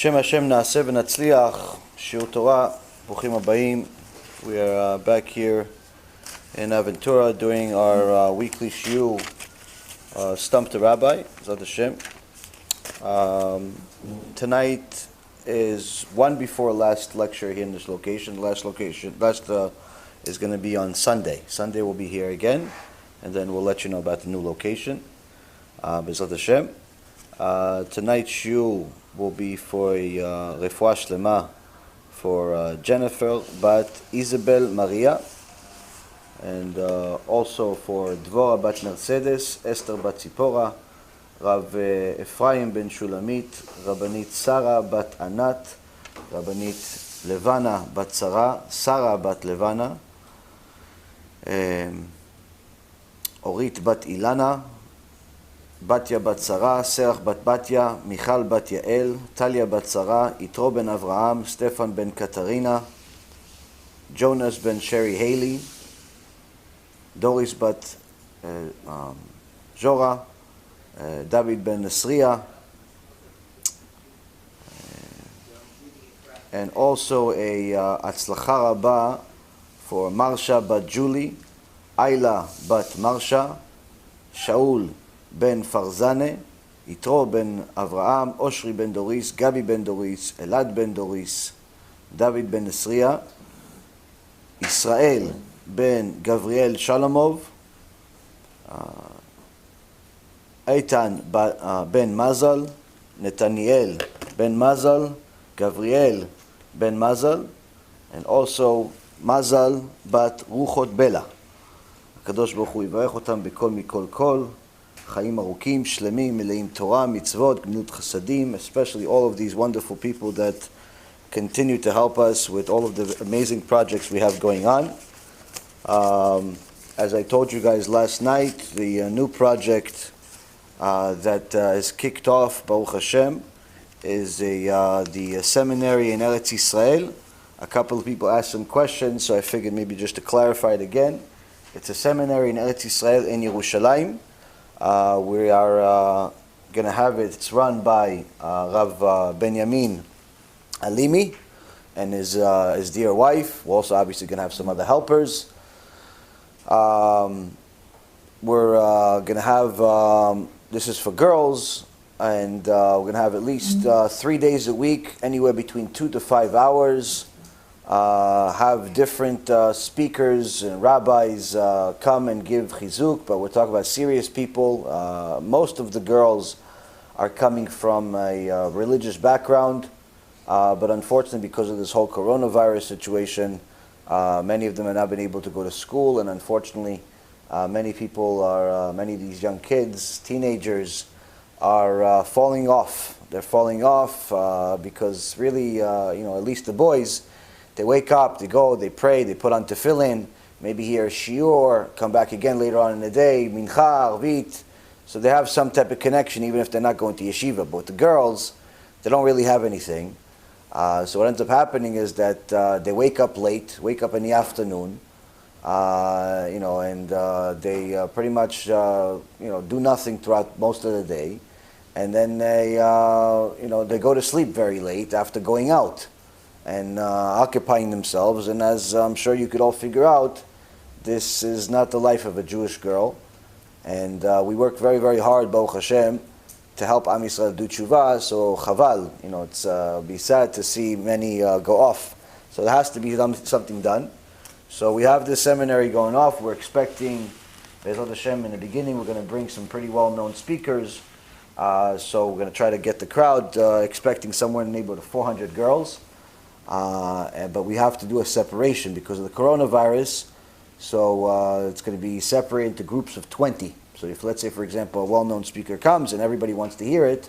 Shem Hashem Naaseh v'Natzliach, Shiur Torah, Bruchim Habayim. We are back here in Aventura doing our weekly Shiur, Stump the Rabbi, Zat Hashem. Tonight is one before last lecture here in this location. Last is going to be on Sunday. Sunday we'll be here again, and then we'll let you know about the new location. B'ezrat Hashem. Tonight's shiur will be for refuah shlema for Jennifer bat Isabel Maria, and also for Dvorah bat Mercedes, Esther bat Tzipora, Rav Ephraim ben Shulamit, Rabbanit Sarah bat Anat, Rabbanit Levana bat Sarah bat Levana, Orit bat Ilana, Batya bat Sarah, Serach bat Batya, Michal bat Yael, Talia bat Sarah, Yitro ben Avraham, Stefan ben Katarina, Jonas ben Sherry Haley, Doris bat Zora, David ben Nasriya, and also a Atzlacha Rabba for Marsha bat Julie, Ayla bat Marsha, Shaul ben Farzane, Yitro ben Avraham, Oshri ben Doris, Gabi ben Doris, Elad ben Doris, David ben Nasriya, Israel ben Gavriel Shalomov, Eitan ben Mazal, Netaniel ben Mazal, Gavriel ben Mazal, and also Mazal bat Ruchot Bela. הקדוש ברוך הוא יברך אותם בכל מכל כל, חיים ארוכים, שלמים, מלאים תורה, mitzvot, גמילות חסדים, especially all of these wonderful people that continue to help us with all of the amazing projects we have going on. As I told you guys last night, the new project that is kicked off, Baruch Hashem, is the Seminary in Eretz Yisrael. A couple of people asked some questions, so I figured maybe just to clarify it again. It's a seminary in Eretz Yisrael in Yerushalayim. We are going to have it. It's run by Rav Benjamin Alimi and his dear wife. We're also obviously going to have some other helpers. We're going to have, this is for girls, and we're going to have at least 3 days a week, anywhere between 2 to 5 hours. Have different speakers and rabbis come and give chizuk, but we're talking about serious people. Most of the girls are coming from a religious background, but unfortunately because of this whole coronavirus situation, many of them have not been able to go to school, and unfortunately many of these young kids, teenagers, are falling off. They're falling off because really, at least the boys, they wake up, they go, they pray, they put on tefillin, maybe hear a shiur, come back again later on in the day, mincha, arvit. So they have some type of connection even if they're not going to yeshiva. But with the girls, they don't really have anything. So what ends up happening is that they wake up late, wake up in the afternoon, and they pretty much do nothing throughout most of the day. And then they go to sleep very late after going out and occupying themselves. And as I'm sure you could all figure out, this is not the life of a Jewish girl. And we work very, very hard, Baruch Hashem, to help Am Yisrael do TeShuva. So chaval, it's be sad to see many go off. So there has to be something done. So we have this seminary going off. We're expecting, Be'ezrat Hashem, in the beginning, we're going to bring some pretty well-known speakers. So we're going to try to get the crowd, expecting somewhere in the neighborhood of 400 girls. But we have to do a separation because of the coronavirus. So it's going to be separated into groups of 20. So if, let's say, for example, a well-known speaker comes and everybody wants to hear it,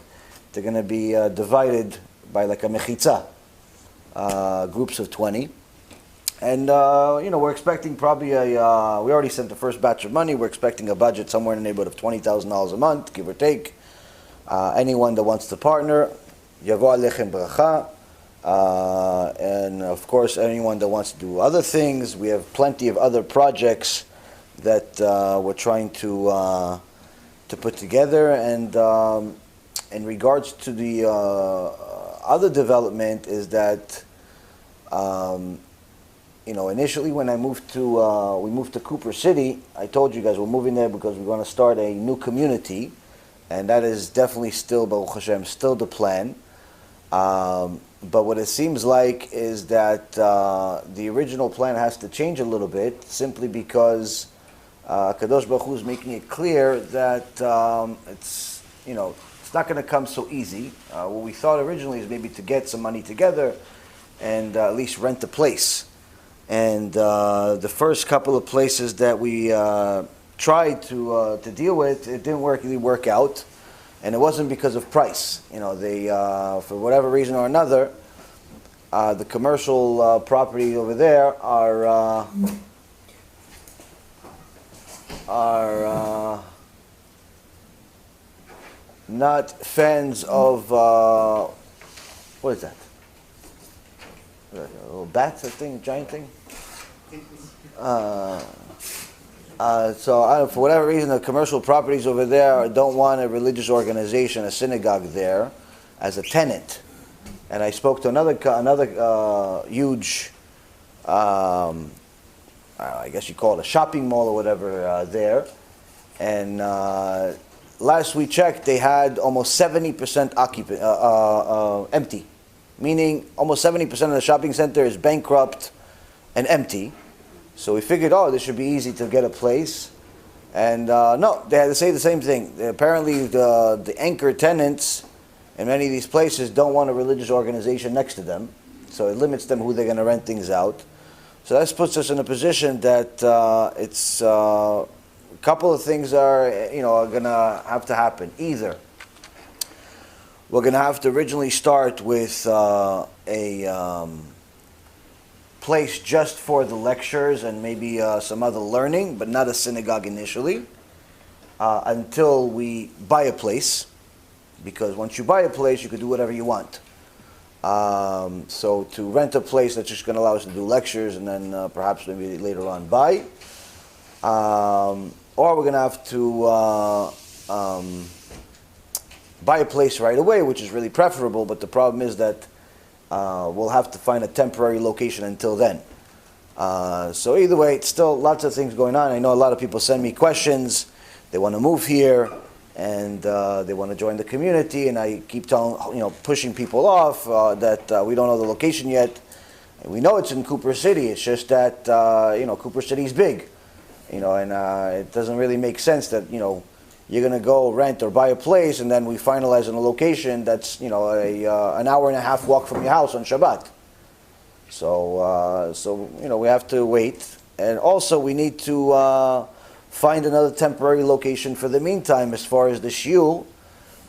they're going to be divided by like a mechitza, groups of 20. And, we're expecting probably we already sent the first batch of money. We're expecting a budget somewhere in the neighborhood of $20,000 a month, give or take. Anyone that wants to partner, yavo alechem bracha. And of course, anyone that wants to do other things, we have plenty of other projects that we're trying to put together. And in regards to the other development is that, initially when we moved to Cooper City, I told you guys we're moving there because we're going to start a new community, and that is definitely still, Baruch Hashem, still the plan. But what it seems like is that the original plan has to change a little bit, simply because Kadosh Baruch Hu is making it clear that it's not going to come so easy. What we thought originally is maybe to get some money together and at least rent a place. And the first couple of places that we tried to deal with, it didn't really work out. And it wasn't because of price. They, for whatever reason or another, the commercial property over there are not fans of, what is that? A little bat, that thing, giant thing? So for whatever reason, the commercial properties over there don't want a religious organization, a synagogue there, as a tenant. And I spoke to another huge, I guess you call it a shopping mall or whatever there. And last we checked, they had almost 70% empty. Meaning almost 70% of the shopping center is bankrupt and empty. So we figured, this should be easy to get a place. And no, they had to say the same thing. Apparently the anchor tenants in many of these places don't want a religious organization next to them. So it limits them who they're going to rent things out. So that puts us in a position that it's a couple of things are going to have to happen. Either we're going to have to originally start with a place just for the lectures and maybe some other learning, but not a synagogue initially, until we buy a place, because once you buy a place, you can do whatever you want. So to rent a place that's just going to allow us to do lectures and then perhaps maybe later on buy, or we're going to have to buy a place right away, which is really preferable, but the problem is that we'll have to find a temporary location until then. So either way, it's still lots of things going on. I know a lot of people send me questions. They want to move here, and they want to join the community, and I keep pushing people off that we don't know the location yet. And we know it's in Cooper City. It's just that Cooper City is big, and it doesn't really make sense that you're going to go rent or buy a place, and then we finalize on a location that's an hour and a half walk from your house on Shabbat. So we have to wait, and also we need to find another temporary location for the meantime as far as the shiur.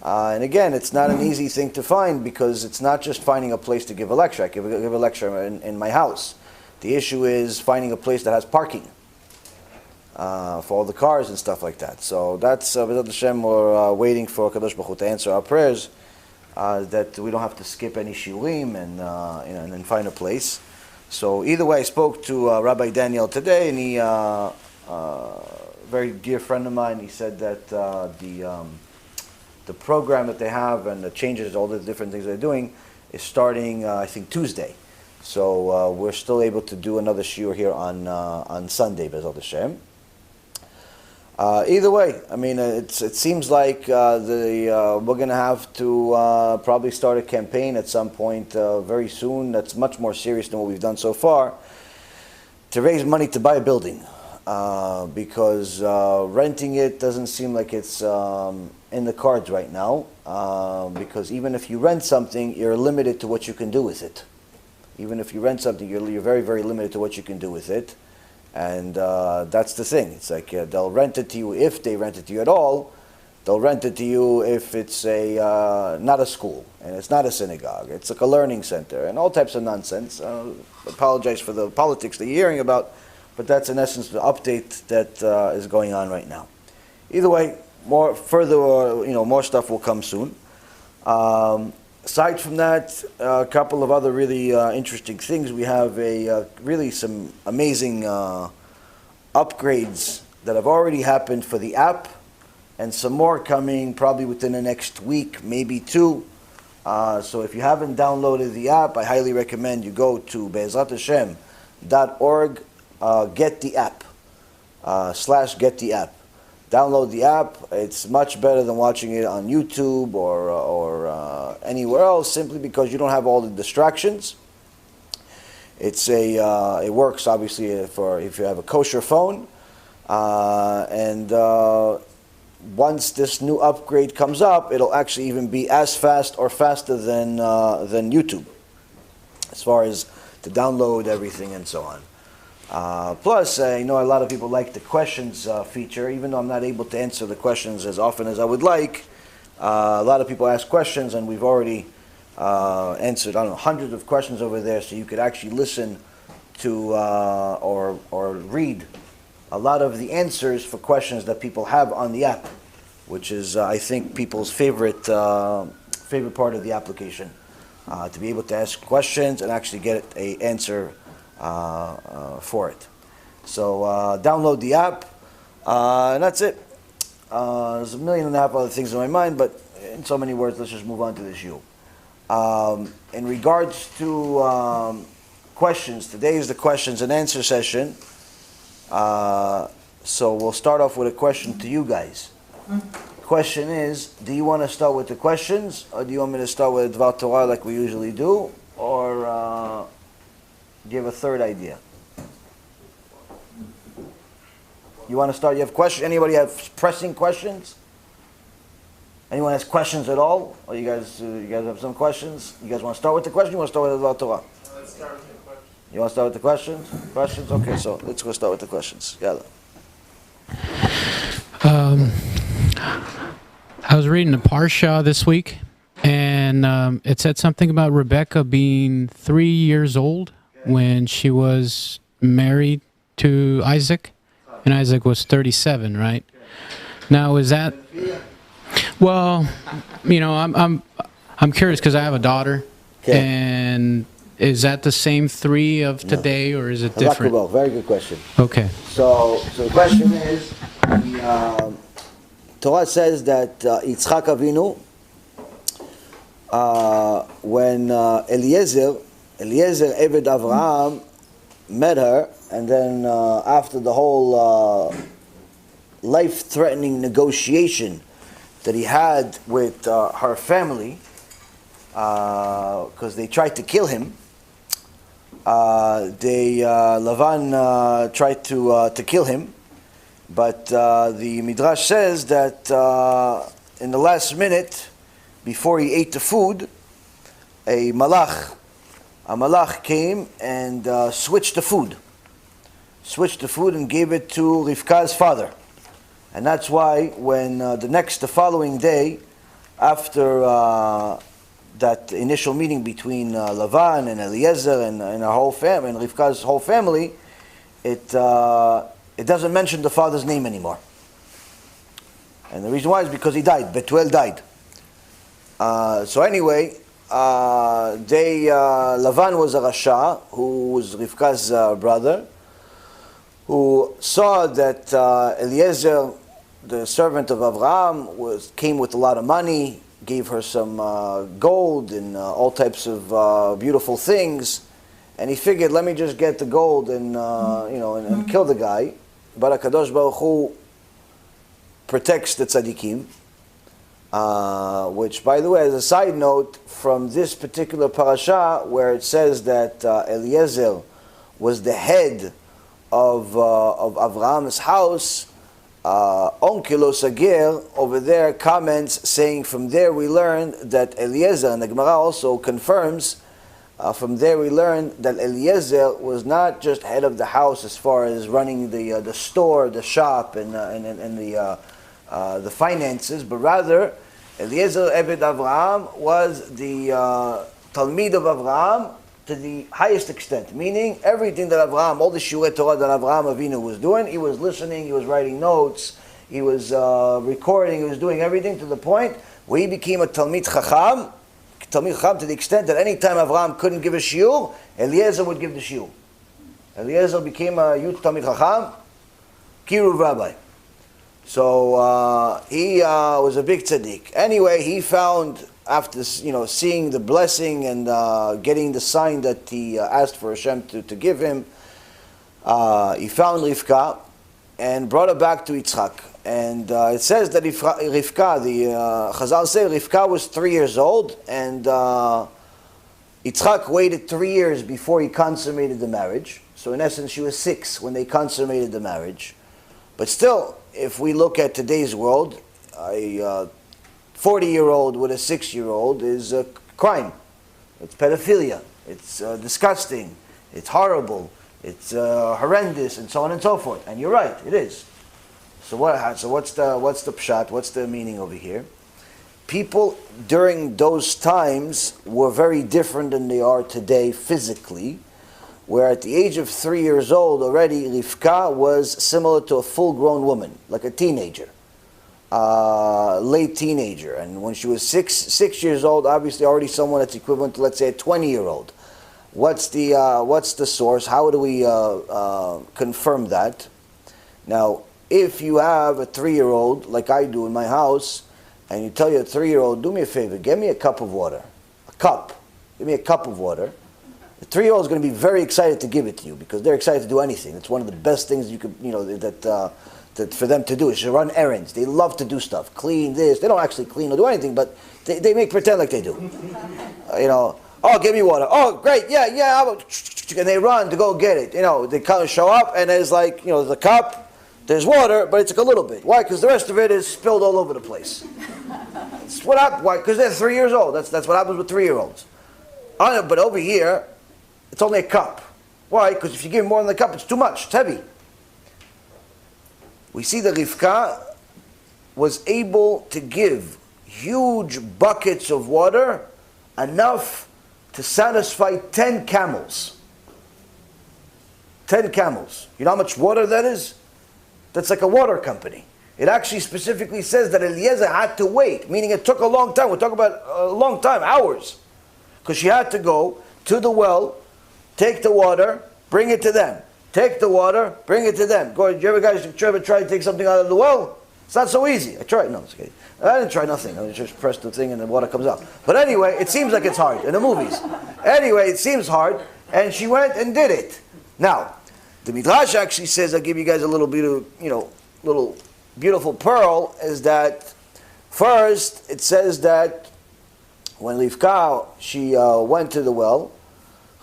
And again, it's not an easy thing to find, because it's not just finding a place to give a lecture. I give a lecture in my house. The issue is finding a place that has parking for all the cars and stuff like that. So that's, B'ezrat Hashem, we're waiting for Kadosh Baruch Hu to answer our prayers, that we don't have to skip any shiurim and then find a place. So either way, I spoke to Rabbi Daniel today, and he, very dear friend of mine, he said that the program that they have and the changes, all the different things they're doing, is starting, I think, Tuesday. So we're still able to do another shiur here on Sunday, B'ezrat Hashem. Either way, I mean, it seems like we're going to have to probably start a campaign at some point very soon that's much more serious than what we've done so far, to raise money to buy a building, because renting it doesn't seem like it's in the cards right now, because even if you rent something, you're limited to what you can do with it. Even if you rent something, you're very, very limited to what you can do with it. And that's the thing. It's like they'll rent it to you, if they rent it to you at all. They'll rent it to you if it's not a school, and it's not a synagogue. It's like a learning center, and all types of nonsense. Apologize for the politics that you're hearing about, but that's in essence the update that is going on right now. Either way, more stuff will come soon. Aside from that, a couple of other really interesting things. We have really some amazing upgrades that have already happened for the app, and some more coming probably within the next week, maybe two. So if you haven't downloaded the app, I highly recommend you go to be'ezrathashem.org, get the app, / get the app. Download the app. It's much better than watching it on YouTube or anywhere else, simply because you don't have all the distractions. It works obviously for if you have a kosher phone, and once this new upgrade comes up, it'll actually even be as fast or faster than YouTube, as far as to download everything and so on. Plus, I know a lot of people like the questions feature, even though I'm not able to answer the questions as often as I would like. A lot of people ask questions, and we've already answered, I don't know, hundreds of questions over there, so you could actually listen to or read a lot of the answers for questions that people have on the app, which is, I think, people's favorite part of the application, to be able to ask questions and actually get an answer for it. So download the app, and that's it. There's 1.5 million other things in my mind, but in so many words, let's just move on to this issue. In regards to questions, today is the questions and answer session. So we'll start off with a question to you guys. Question is, do you want to start with the questions, or do you want me to start with Dvar Torah like we usually do, or do you have a third idea? You want to start? You have questions? Anybody have pressing questions? Anyone has questions at all? Or you guys have some questions? You guys want to start with the question? You want to start with Dvar Torah? Let's start with the question. You want to start with the questions? Questions? Okay, so let's go start with the questions. Yalla. I was reading a Parsha this week, and it said something about Rebecca being 3 years old when she was married to Isaac, and Isaac was 37, right? Now, is that... Well, you know, I'm curious because I have a daughter, and is that the same 3 of today, or is it different? Very good question. Okay. So the question is, the Torah says that Yitzchak Avinu, when Eliezer, Eved Avraham, met her, and then after the whole life-threatening negotiation that he had with her family, because they tried to kill him, Lavan tried to kill him, but the Midrash says that in the last minute, before he ate the food, a malach came and switched the food and gave it to Rivka's father. And that's why when the following day, after that initial meeting between Lavan and Eliezer and our whole family, and Rivka's whole family, it doesn't mention the father's name anymore. And the reason why is because he died. Betuel died. So anyway, Lavan was a Rasha, who was Rivka's brother, who saw that Eliezer, the servant of Avraham, came with a lot of money, gave her some gold and all types of beautiful things, and he figured, let me just get the gold and and kill the guy. But HaKadosh Baruch Hu protects the tzaddikim, which, by the way, as a side note, from this particular parasha, where it says that Eliezer was the head of Avraham's house, Onkelo Sagir over there comments saying, from there we learned that Eliezer, and the Gemara also confirms, from there we learned that Eliezer was not just head of the house as far as running the store, the shop, and the finances, but rather Eliezer Eved Avraham was the Talmid of Avraham to the highest extent, meaning everything that Avraham, all the Shurei Torah that Avraham Avinu was doing, he was listening, he was writing notes, he was recording, he was doing everything to the point where he became a Talmid Chacham to the extent that any time Avraham couldn't give a shiur, Eliezer would give the shiur. Eliezer became a youth Talmid Chacham, Kiruv Rabbi. So he was a big tzaddik. Anyway, he found after seeing the blessing and getting the sign that he asked for Hashem to give him, he found Rivka and brought her back to Yitzchak. And it says that Rivka, the Chazal say Rivka was 3 years old, and Yitzchak waited 3 years before he consummated the marriage. So in essence, she was 6 when they consummated the marriage. But still, if we look at today's world, a 40-year-old with a 6-year-old is a crime. It's pedophilia. It's disgusting. It's horrible. It's horrendous, and so on and so forth. And you're right, it is. So what's the pshat? What's the meaning over here? People during those times were very different than they are today physically, where at the age of 3 years old already Rivka was similar to a full-grown woman, like a teenager, late teenager. And when she was six years old, obviously already someone that's equivalent to, let's say, a 20-year-old. What's the source? How do we confirm that? Now, if you have a 3-year-old, like I do in my house, and you tell your 3-year-old, do me a favor, get me a cup of water. A cup. Give me a cup of water. The 3-year-old is going to be very excited to give it to you because they're excited to do anything. It's one of the best things you could, that for them to do is to run errands. They love to do stuff. Clean this. They don't actually clean or do anything, but they make pretend like they do. Oh, give me water. Oh, great. Yeah. And they run to go get it. They kind of show up and there's the cup. There's water, but it's like a little bit. Why? Because the rest of it is spilled all over the place. What happened? Why? Because they're 3 years old. That's what happens with 3-year-olds. But over here, it's only a cup. Why? Because if you give more than the cup, it's too much. It's heavy. We see that Rivka was able to give huge buckets of water, enough to satisfy 10 camels. 10 camels. You know how much water that is? That's like a water company. It actually specifically says that Eliezer had to wait, meaning it took a long time. We're talking about a long time, hours. Because she had to go to the well, take the water, bring it to them. Take the water, bring it to them. Did you ever try to take something out of the well? It's not so easy. I tried. No, it's okay. I didn't try nothing. I just pressed the thing and the water comes out. But anyway, it seems like it's hard in the movies. Anyway, it seems hard, and she went and did it. Now, the Midrash actually says, I'll give you guys a little bit of, little beautiful pearl, is that first it says that when Rivka, she went to the well,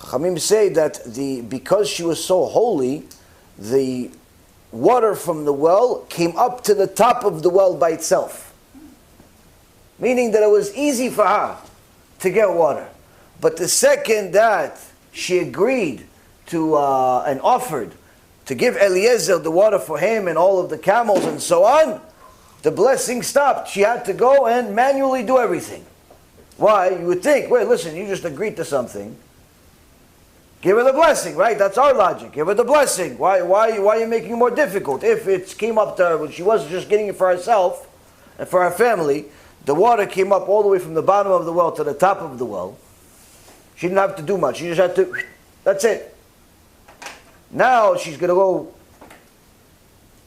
Chachamim say that because she was so holy, the water from the well came up to the top of the well by itself. Meaning that it was easy for her to get water. But the second that she agreed to and offered to give Eliezer the water for him and all of the camels and so on, the blessing stopped. She had to go and manually do everything. Why? You would think, wait, listen, you just agreed to something. Give her the blessing, right? That's our logic. Give her the blessing. Why are you making it more difficult? If it came up to her, when she wasn't just getting it for herself and for her family, the water came up all the way from the bottom of the well to the top of the well. She didn't have to do much. She just had to, that's it. Now she's going to go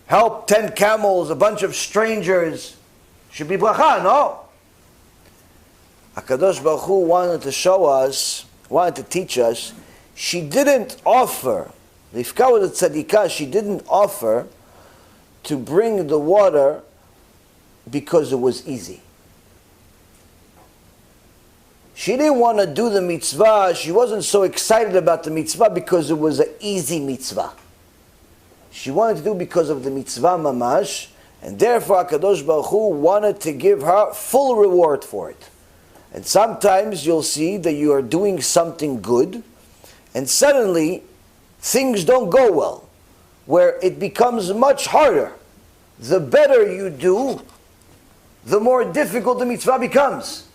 help 10 camels, a bunch of strangers. Should be bracha, no? HaKadosh Baruch Hu wanted to show us, wanted to teach us, she didn't offer, Rivka was a tzadikah, she didn't offer to bring the water because it was easy. She didn't want to do the mitzvah, she wasn't so excited about the mitzvah because it was an easy mitzvah. She wanted to do because of the mitzvah mamash, and therefore HaKadosh Baruch Hu wanted to give her full reward for it. And sometimes you'll see that you are doing something good, and suddenly things don't go well, where it becomes much harder. The better you do, the more difficult the mitzvah becomes.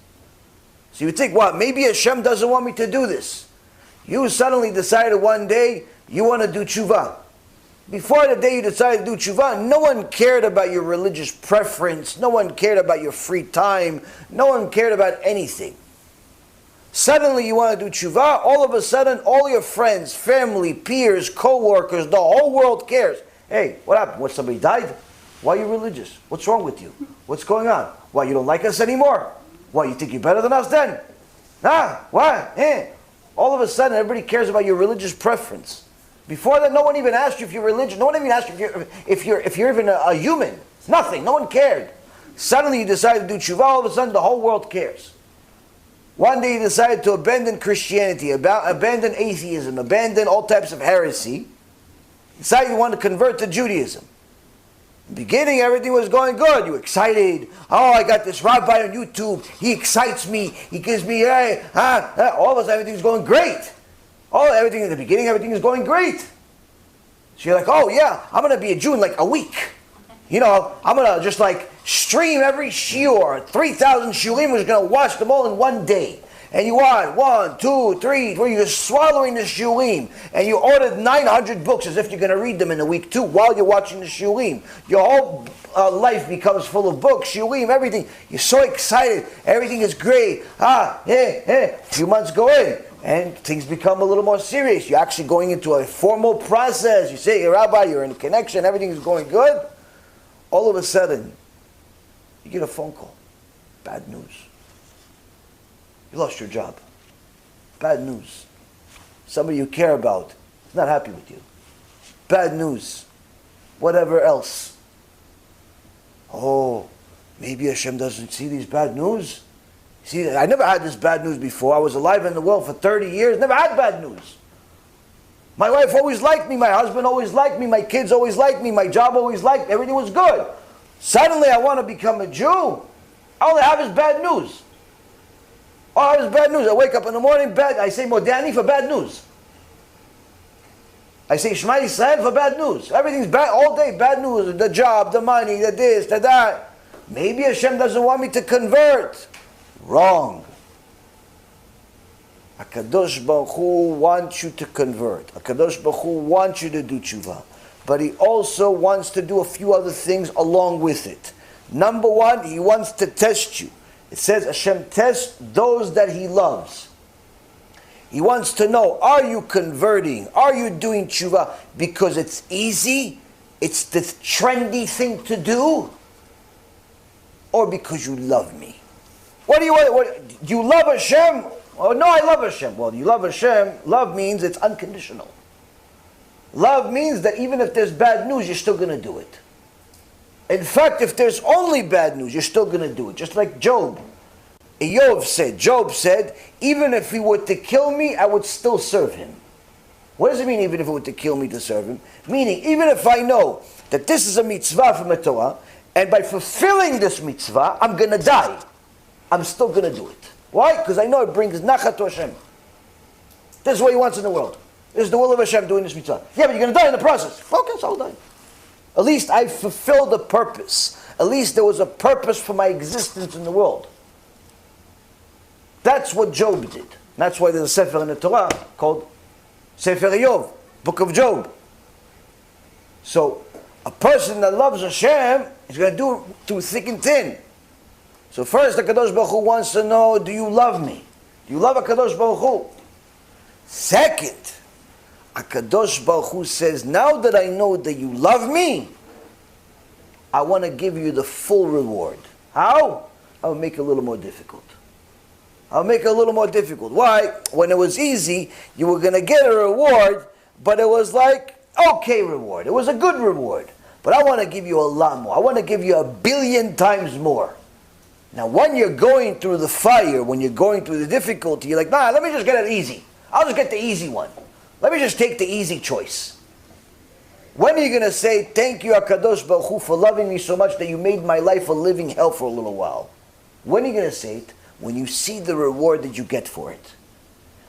So you think, what, maybe Hashem doesn't want me to do this. You suddenly decided one day you want to do tshuva. Before the day you decided to do tshuva, no one cared about your religious preference, no one cared about your free time, no one cared about anything. Suddenly you want to do tshuva, all of a sudden all your friends, family, peers, co-workers, the whole world cares. Hey, what happened? What, somebody died? Why are you religious? What's wrong with you? What's going on? Why, you don't like us anymore? What, you think you're better than us then? What? All of a sudden, everybody cares about your religious preference. Before that, no one even asked you if you're religious. No one even asked you if you're even a human. Nothing. No one cared. Suddenly, you decided to do tshuva. All of a sudden, the whole world cares. One day, you decided to abandon Christianity, abandon atheism, abandon all types of heresy. Decided you want to convert to Judaism. In the beginning, everything was going good. You were excited. Oh, I got this rabbi on YouTube. He excites me. He gives me, all of a sudden, everything's going great. Everything in the beginning, everything is going great. So you're like, oh yeah, I'm going to be a Jew in like a week. I'm going to just like stream every shiur, 3,000 shiurim, we're going to watch them all in one day. And you want 1, 2, 3, 4, you're swallowing the shiurim. And you ordered 900 books as if you're going to read them in a week too while you're watching the shiurim. Your whole life becomes full of books, shiurim, everything. You're so excited. Everything is great. A few months go in. And things become a little more serious. You're actually going into a formal process. You say, you're a rabbi, you're in a connection, everything is going good. All of a sudden, you get a phone call. Bad news. You lost your job. Bad news. Somebody you care about is not happy with you. Bad news. Whatever else. Oh, maybe Hashem doesn't see these bad news. See, I never had this bad news before. I was alive in the world for 30 years, never had bad news. My wife always liked me, my husband always liked me, my kids always liked me, my job always liked me, everything was good. Suddenly I want to become a Jew. All I have is bad news. All I have is bad news. I wake up in the morning, I say Modani for bad news. I say Shema Yisrael for bad news. Everything's bad, all day bad news. The job, the money, the this, the that. Maybe Hashem doesn't want me to convert. Wrong. HaKadosh Baruch Hu wants you to convert. HaKadosh Baruch Hu wants you to do tshuva. But He also wants to do a few other things along with it. Number one, He wants to test you. It says Hashem tests those that He loves. He wants to know, are you converting? Are you doing tshuva because it's easy? It's the trendy thing to do? Or because you love me? What do you want? Do you love Hashem? Oh, no, I love Hashem. Well, you love Hashem. Love means it's unconditional. Love means that even if there's bad news, you're still going to do it. In fact, if there's only bad news, you're still going to do it. Just like Job. Job said, even if he were to kill me, I would still serve him. What does it mean, even if he were to kill me to serve him? Meaning, even if I know that this is a mitzvah from the Torah, and by fulfilling this mitzvah, I'm going to die, I'm still going to do it. Why? Because I know it brings nachat to Hashem. This is what He wants in the world. This is the will of Hashem doing this mitzvah. Yeah, but you're going to die in the process. Okay, so I'll die. At least I fulfilled the purpose. At least there was a purpose for my existence in the world. That's what Job did. That's why there's a sefer in the Torah called Sefer Yov, Book of Job. So, a person that loves Hashem is going to do it through thick and thin. So first, the HaKadosh Baruch Hu wants to know, do you love me? Do you love HaKadosh Baruch Hu? Second, HaKadosh Baruch Hu says, now that I know that you love me, I want to give you the full reward. How? I'll make it a little more difficult. I'll make it a little more difficult. Why? When it was easy, you were going to get a reward, but it was like, okay reward. It was a good reward. But I want to give you a lot more. I want to give you 1 billion times more. Now, when you're going through the fire, when you're going through the difficulty, you're like, nah, let me just get it easy. I'll just get the easy one. Let me just take the easy choice. When are you going to say, thank you, HaKadosh Baruch Hu, for loving me so much that you made my life a living hell for a little while? When are you going to say it? When you see the reward that you get for it.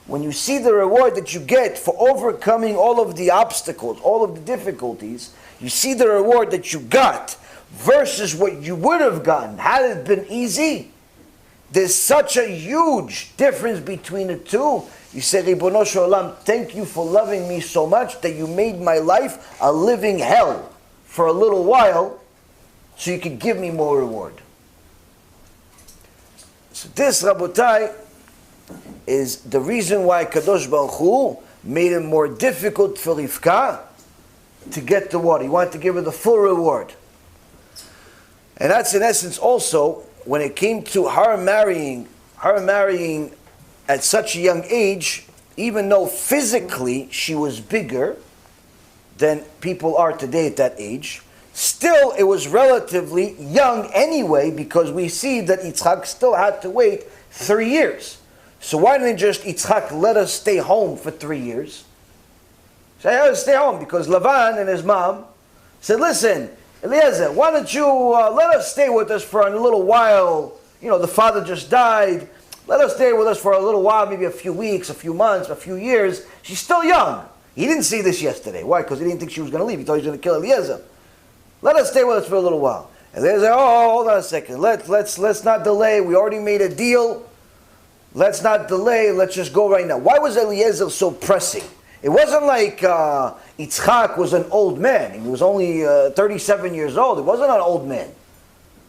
When you see the reward that you get for overcoming all of the obstacles, all of the difficulties, you see the reward that you got versus what you would have gotten had it been easy. There's such a huge difference between the two. You say, Ribono Shel Olam, thank you for loving me so much that you made my life a living hell for a little while so you could give me more reward. So this, Rabotai, is the reason why Kadosh Baruch Hu made it more difficult for Rivka to get the water. He wanted to give her the full reward. And that's in essence also when it came to her marrying at such a young age, even though physically she was bigger than people are today at that age, still it was relatively young anyway, because we see that Yitzchak still had to wait 3 years. So why didn't just Yitzchak let us stay home for 3 years? Say, let us stay home, because Laban and his mom said, listen, Eliezer, why don't you let us stay with us for a little while? You know, the father just died. Let us stay with us for a little while, maybe a few weeks, a few months, a few years. She's still young. He didn't see this yesterday. Why? Because he didn't think she was going to leave. He thought he was going to kill Eliezer. Let us stay with us for a little while. Eliezer, hold on a second. Let's not delay. We already made a deal. Let's not delay. Let's just go right now. Why was Eliezer so pressing? It wasn't like Yitzchak was an old man. He was only 37 years old. He wasn't an old man.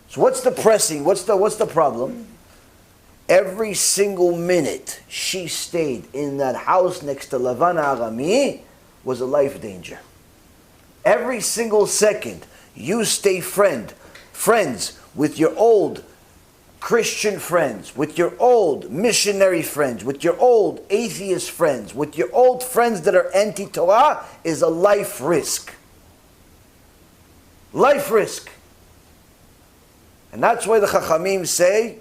So what's the pressing? What's the problem? Every single minute she stayed in that house next to Lavan Arami was a life danger. Every single second you stay friends with your old Christian friends, with your old missionary friends, with your old atheist friends, with your old friends that are anti-Torah, is a life risk. Life risk. And that's why the Chachamim say,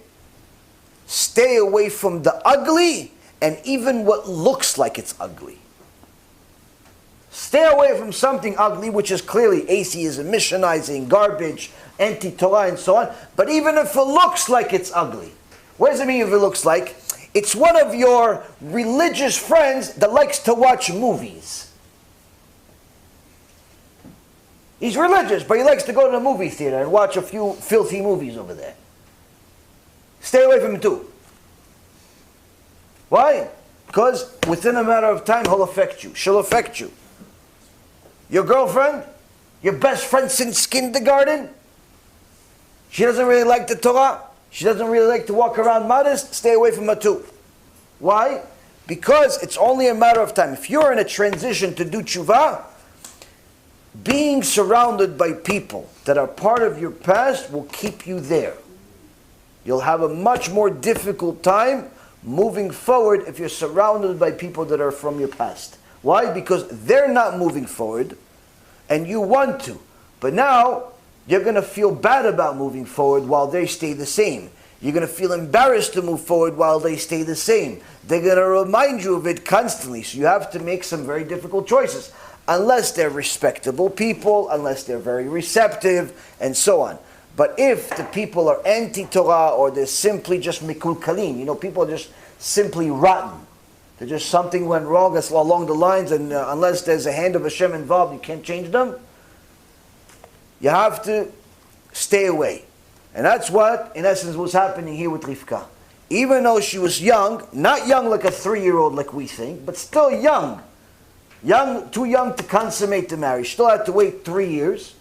stay away from the ugly and even what looks like it's ugly. Stay away from something ugly, which is clearly atheism, missionizing, garbage, anti-Torah, and so on. But even if it looks like it's ugly, what does it mean if it looks like? It's one of your religious friends that likes to watch movies. He's religious, but he likes to go to the movie theater and watch a few filthy movies over there. Stay away from him too. Why? Because within a matter of time, he'll affect you. She'll affect you. Your girlfriend, your best friend since kindergarten, she doesn't really like the Torah. She doesn't really like to walk around modest. Stay away from her too. Why? Because it's only a matter of time. If you're in a transition to do TeShuva, being surrounded by people that are part of your past will keep you there. You'll have a much more difficult time moving forward if you're surrounded by people that are from your past. Why? Because they're not moving forward and you want to. But now you're going to feel bad about moving forward while they stay the same. You're going to feel embarrassed to move forward while they stay the same. They're going to remind you of it constantly. So you have to make some very difficult choices. Unless they're respectable people, unless they're very receptive, and so on. But if the people are anti-Torah or they're simply just mikulkalim, people are just simply rotten. They're just something went wrong that's along the lines, and unless there's a hand of Hashem involved, you can't change them. You have to stay away. And that's what, in essence, was happening here with Rivka. Even though she was young, not young like a 3-year-old like we think, but still young. Too young to consummate the marriage. Still had to wait 3 years.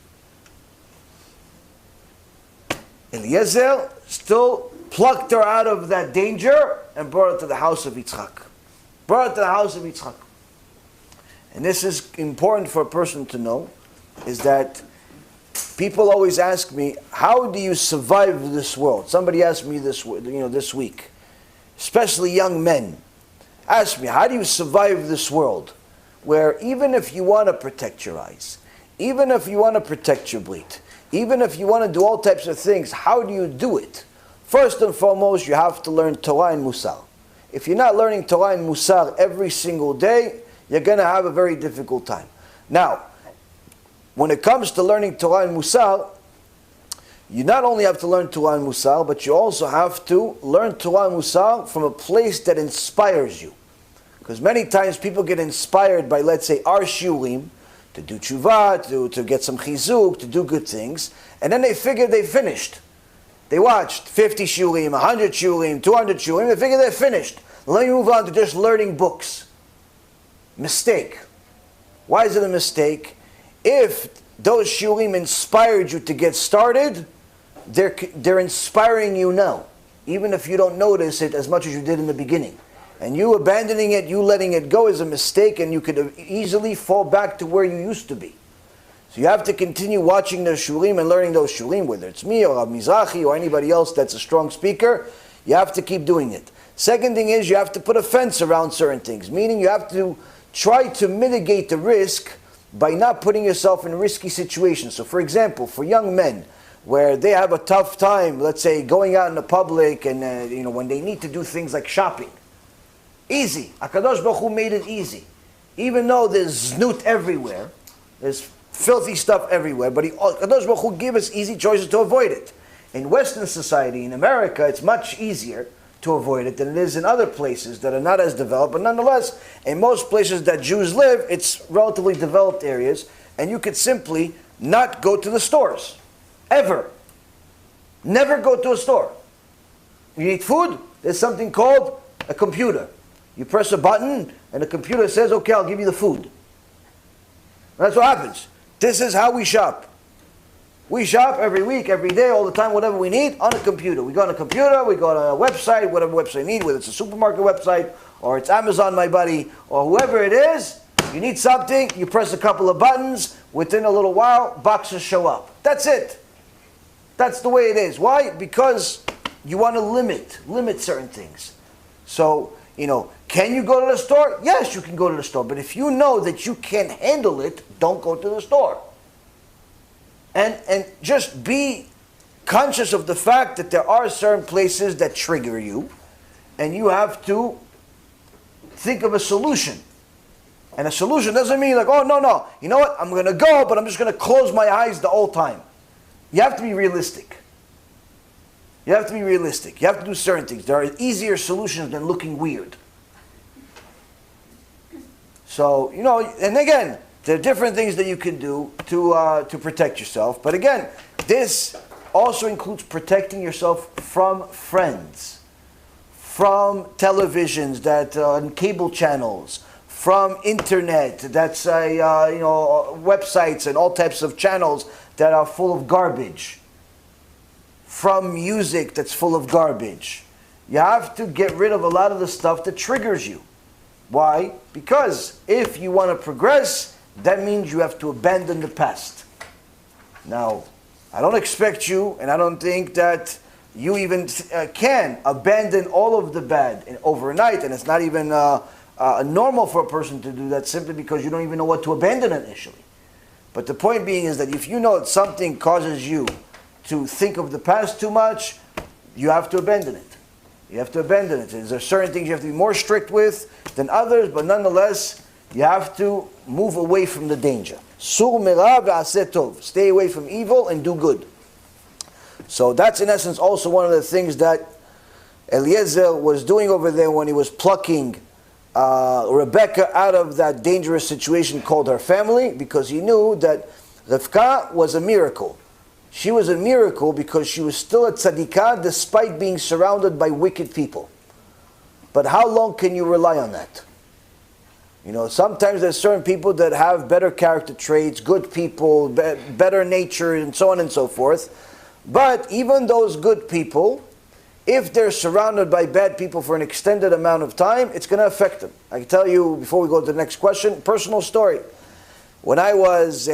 Eliezer still plucked her out of that danger and brought her to the house of Yitzchak. And this is important for a person to know, is that people always ask me, how do you survive this world? Somebody asked me this week, especially young men, ask me, how do you survive this world? Where even if you want to protect your eyes, even if you want to protect your blit, even if you want to do all types of things, how do you do it? First and foremost, you have to learn Torah and Musar. If you're not learning Torah and Musar every single day, you're going to have a very difficult time. Now, when it comes to learning Torah and Musar, you not only have to learn Torah and Musar, but you also have to learn Torah and Musar from a place that inspires you. Because many times people get inspired by, let's say, our shiurim, to do tshuva, to get some chizuk, to do good things, and then they figure they finished. They watched 50 shiurim, 100 shiurim, 200 shiurim, they figure they're finished. Let me move on to just learning books. Mistake. Why is it a mistake? If those shiurim inspired you to get started, they're inspiring you now, even if you don't notice it as much as you did in the beginning. And you abandoning it, you letting it go is a mistake, and you could easily fall back to where you used to be. So you have to continue watching those shulim and learning those shulim, whether it's me or Rav Mizrahi or anybody else that's a strong speaker. You have to keep doing it. Second thing is you have to put a fence around certain things, meaning you have to try to mitigate the risk by not putting yourself in risky situations. So for example, for young men, where they have a tough time, let's say, going out in the public and when they need to do things like shopping. Easy. HaKadosh Baruch Hu made it easy. Even though there's znut everywhere, there's filthy stuff everywhere, but HaKadosh Baruch Hu gave us easy choices to avoid it. In Western society, in America, it's much easier to avoid it than it is in other places that are not as developed, but nonetheless, in most places that Jews live, it's relatively developed areas, and you could simply not go to the stores. Ever. Never go to a store. You need food, there's something called a computer. You press a button, and the computer says, okay, I'll give you the food. That's what happens. This is how we shop. We shop every week, every day, all the time, whatever we need, on a computer. We go on a computer, we go on a website, whatever website you need, whether it's a supermarket website, or it's Amazon, my buddy, or whoever it is. You need something, you press a couple of buttons, within a little while, boxes show up. That's it. That's the way it is. Why? Because you want to limit certain things. So, can you go to the store? Yes, you can go to the store. But if you know that you can't handle it, don't go to the store. And just be conscious of the fact that there are certain places that trigger you, and you have to think of a solution. And a solution doesn't mean like, oh, no. You know what? I'm going to go, but I'm just going to close my eyes the whole time. You have to be realistic. You have to be realistic. You have to do certain things. There are easier solutions than looking weird. So, and again, there are different things that you can do to protect yourself. But again, this also includes protecting yourself from friends, from televisions and cable channels, from internet, that's websites and all types of channels that are full of garbage, from music that's full of garbage. You have to get rid of a lot of the stuff that triggers you. Why? Because if you want to progress, that means you have to abandon the past. Now, I don't expect you, and I don't think that you even can abandon all of the bad overnight, and it's not even normal for a person to do that simply because you don't even know what to abandon initially. But the point being is that if you know that something causes you to think of the past too much, you have to abandon it. You have to abandon it. There are certain things you have to be more strict with than others, but nonetheless, you have to move away from the danger. Sur mera ve'aseh tov. Stay away from evil and do good. So that's in essence also one of the things that Eliezer was doing over there when he was plucking Rebecca out of that dangerous situation called her family, because he knew that Rivka was a miracle. She was a miracle because she was still a tzadikah despite being surrounded by wicked people. But how long can you rely on that? Sometimes there's certain people that have better character traits, good people, better nature, and so on and so forth. But even those good people, if they're surrounded by bad people for an extended amount of time, it's going to affect them. I can tell you, before we go to the next question, personal story. When I was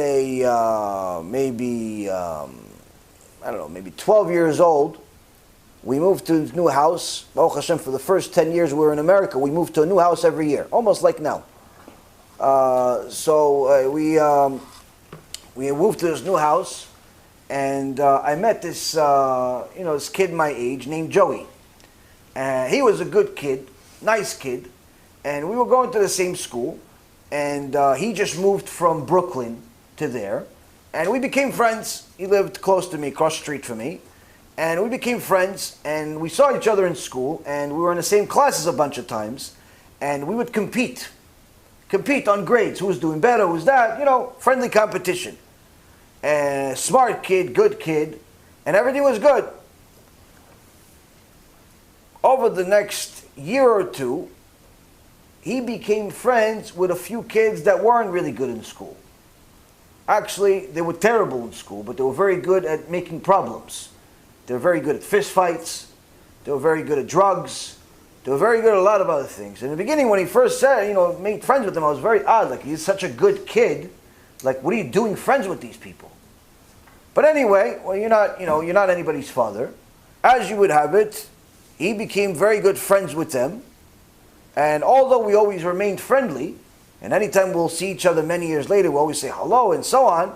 maybe 12 years old, we moved to a new house. Baruch Hashem, for the first 10 years we were in America, we moved to a new house every year, almost like now. We moved to this new house, and I met this this kid my age named Joey. He was a good kid, nice kid, and we were going to the same school. And he just moved from Brooklyn to there, and we became friends. He lived close to me, across the street from me, and we became friends. And we saw each other in school, and we were in the same classes a bunch of times, and we would compete on grades. Who was doing better? Who was that? Friendly competition. Smart kid, good kid, and everything was good. Over the next year or two, he became friends with a few kids that weren't really good in school. Actually, they were terrible in school, but they were very good at making problems. They were very good at fist fights. They were very good at drugs. They were very good at a lot of other things. In the beginning, when he first said, made friends with them, I was very odd. Like, he's such a good kid. Like, what are you doing friends with these people? But anyway, well, you're not anybody's father. As you would have it, he became very good friends with them. And although we always remained friendly, and anytime we'll see each other many years later, we'll always say hello and so on,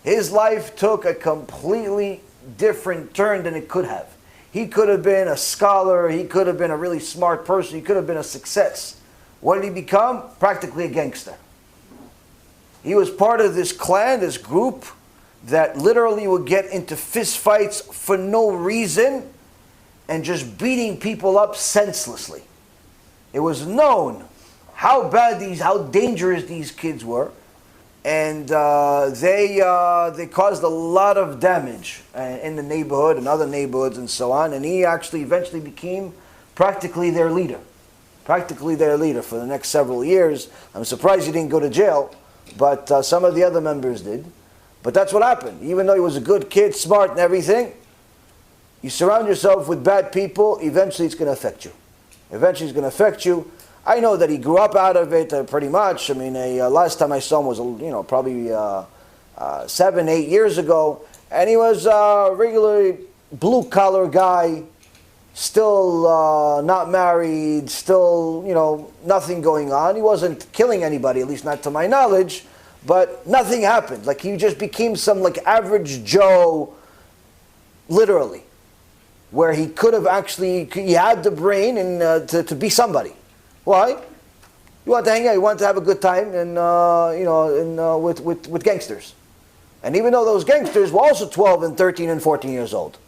his life took a completely different turn than it could have. He could have been a scholar, he could have been a really smart person, he could have been a success. What did he become? Practically a gangster. He was part of this clan, this group, that literally would get into fist fights for no reason and just beating people up senselessly. It was known how dangerous these kids were, and they caused a lot of damage in the neighborhood and other neighborhoods and so on. And he actually eventually became practically their leader for the next several years. I'm surprised he didn't go to jail, but some of the other members did. But that's what happened. Even though he was a good kid, smart and everything, you surround yourself with bad people, eventually it's going to affect you. I know that he grew up out of it pretty much. I mean, last time I saw him was probably 7-8 years ago, and he was a regular blue-collar guy, still not married, still, nothing going on. He wasn't killing anybody, at least not to my knowledge, but nothing happened. Like, he just became some, like, average Joe, literally, where he could have he had the brain and to be somebody. Why? You want to hang out, you want to have a good time, and with gangsters. And even though those gangsters were also 12 and 13 and 14 years old,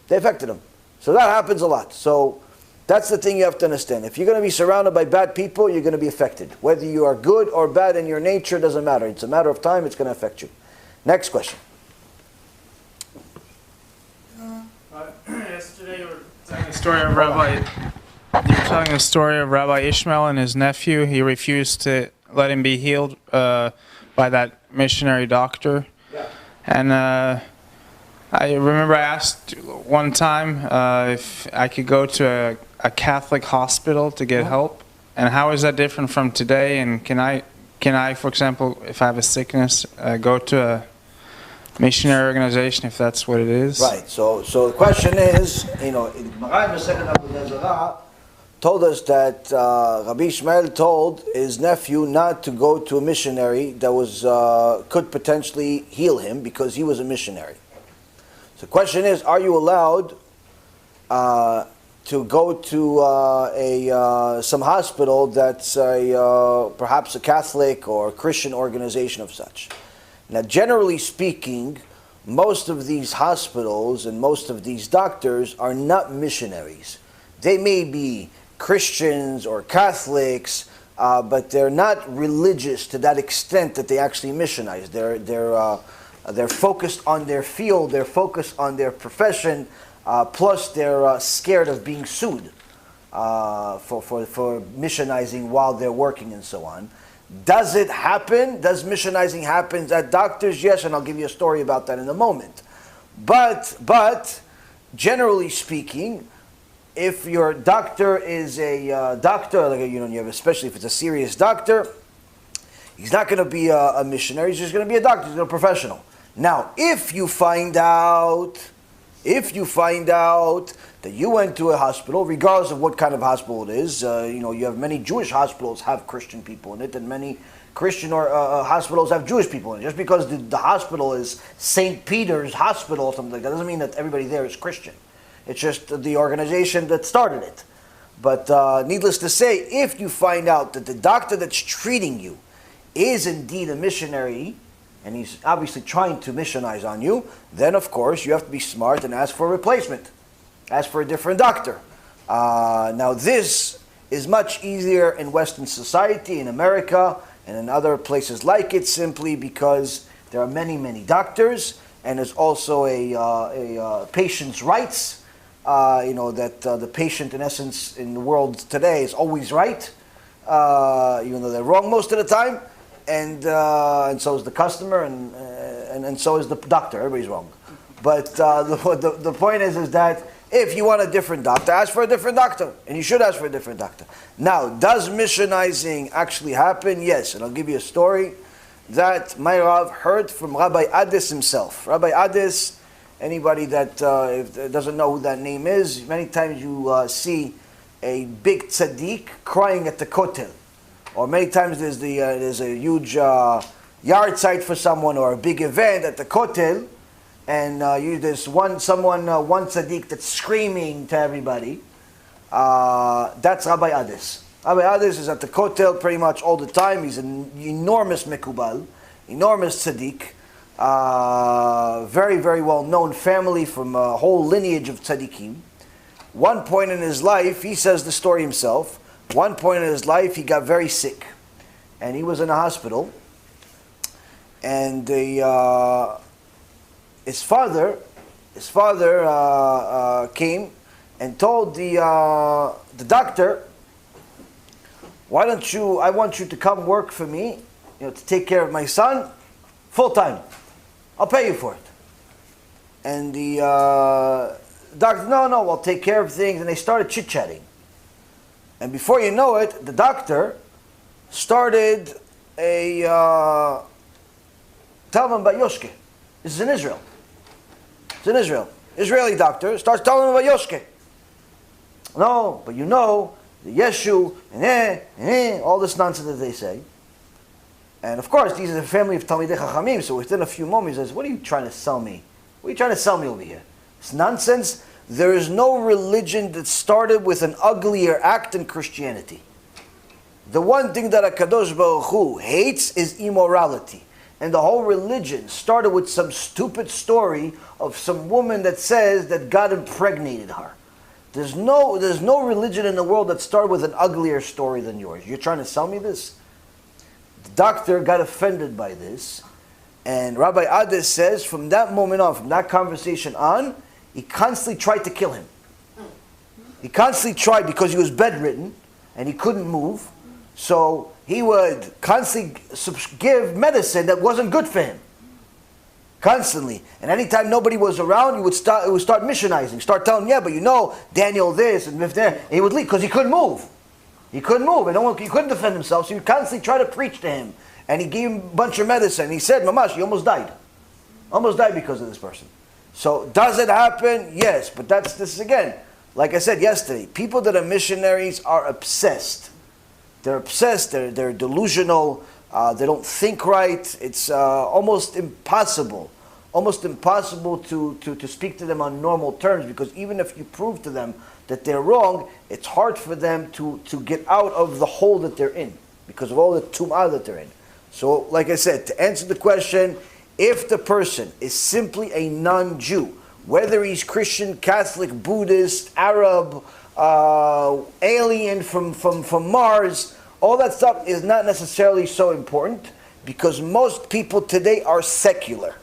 they affected him. So that happens a lot. So that's the thing you have to understand. If you're going to be surrounded by bad people, you're going to be affected. Whether you are good or bad in your nature doesn't matter. It's a matter of time, it's going to affect you. Next question. Yesterday you were telling the story of Rabbi Ishmael and his nephew. He refused to let him be healed by that missionary doctor. Yeah. And I remember I asked one time if I could go to a Catholic hospital to get help. And how is that different from today? And can I, for example, if I have a sickness, go to a missionary organization, if that's what it is? Right. So the question is, Maran Masechet Avodah Zarah told us that Rabbi Ishmael told his nephew not to go to a missionary that could potentially heal him because he was a missionary. So the question is, are you allowed to go to some hospital that's perhaps a Catholic or Christian organization of such? Now, generally speaking, most of these hospitals and most of these doctors are not missionaries. They may be Christians or Catholics, but they're not religious to that extent that they actually missionize. They're focused on their field, they're focused on their profession, plus they're scared of being sued for missionizing while they're working and so on. Does it happen? Does missionizing happen at doctors? Yes, and I'll give you a story about that in a moment. But generally speaking, if your doctor is a doctor, especially if it's a serious doctor, he's not going to be a missionary. He's just going to be a doctor. He's going to be a professional. Now, if you find out that you went to a hospital, regardless of what kind of hospital it is, you have many Jewish hospitals have Christian people in it, and many Christian hospitals have Jewish people in it. Just because the hospital is St. Peter's Hospital or something like that doesn't mean that everybody there is Christian. It's just the organization that started it. But needless to say, if you find out that the doctor that's treating you is indeed a missionary, and he's obviously trying to missionize on you, then of course you have to be smart and ask for a replacement. Ask for a different doctor. Now this is much easier in Western society, in America, and in other places like it, simply because there are many, many doctors, and there's also a patient's rights. That the patient, in essence, in the world today is always right, even though they're wrong most of the time, and so is the customer, and so is the doctor. Everybody's wrong. But the point is that if you want a different doctor, ask for a different doctor, and you should ask for a different doctor. Now, does missionizing actually happen? Yes, and I'll give you a story. that my Rav heard from Rabbi Adis himself. Rabbi Adis, anybody that doesn't know who that name is, many times you see a big tzaddik crying at the kotel. Or many times there's a huge yard site for someone or a big event at the kotel, and there's one tzaddik that's screaming to everybody. That's Rabbi Adis. Rabbi Adis is at the kotel pretty much all the time. He's an enormous mikubal, enormous tzaddik, very, very well-known family from a whole lineage of tzaddikim. One point in his life, he says the story himself, one point in his life he got very sick. And he was in a hospital. And his father came and told the doctor, I want you to come work for me, to take care of my son, full time. I'll pay you for it. And the doctor, no, I'll take care of things. And they started chit-chatting. And before you know it, the doctor started telling him about Yoshke. This is in Israel. It's in Israel. Israeli doctor starts telling him about Yoshke. No, but the Yeshu, and all this nonsense that they say. And of course, these are the family of Talmidei Chachamim, so within a few moments he says, what are you trying to sell me? What are you trying to sell me over here? It's nonsense. There is no religion that started with an uglier act than Christianity. The one thing that HaKadosh Baruch Hu hates is immorality. And the whole religion started with some stupid story of some woman that says that God impregnated her. There's no religion in the world that started with an uglier story than yours. You're trying to sell me this? The doctor got offended by this. And Rabbi Adis says from that moment on, from that conversation on, he constantly tried to kill him. He constantly tried because he was bedridden and he couldn't move. So he would constantly give medicine that wasn't good for him. Constantly. And anytime nobody was around, he would start missionizing. Start telling, but Daniel this and that. And he would leave because he couldn't move. He couldn't move. And he couldn't defend himself. So he would constantly try to preach to him. And he gave him a bunch of medicine. He said, Mamash, he almost died. Almost died because of this person. So does it happen? Yes. But this is again, like I said yesterday, people that are missionaries are obsessed. They're obsessed. They're delusional. They don't think right. It's almost impossible to speak to them on normal terms, because even if you prove to them that they're wrong, it's hard for them to get out of the hole that they're in because of all the tum'ah that they're in. So, like I said, to answer the question, if the person is simply a non-Jew, whether he's Christian, Catholic, Buddhist, Arab, alien from Mars, all that stuff is not necessarily so important, because most people today are secular.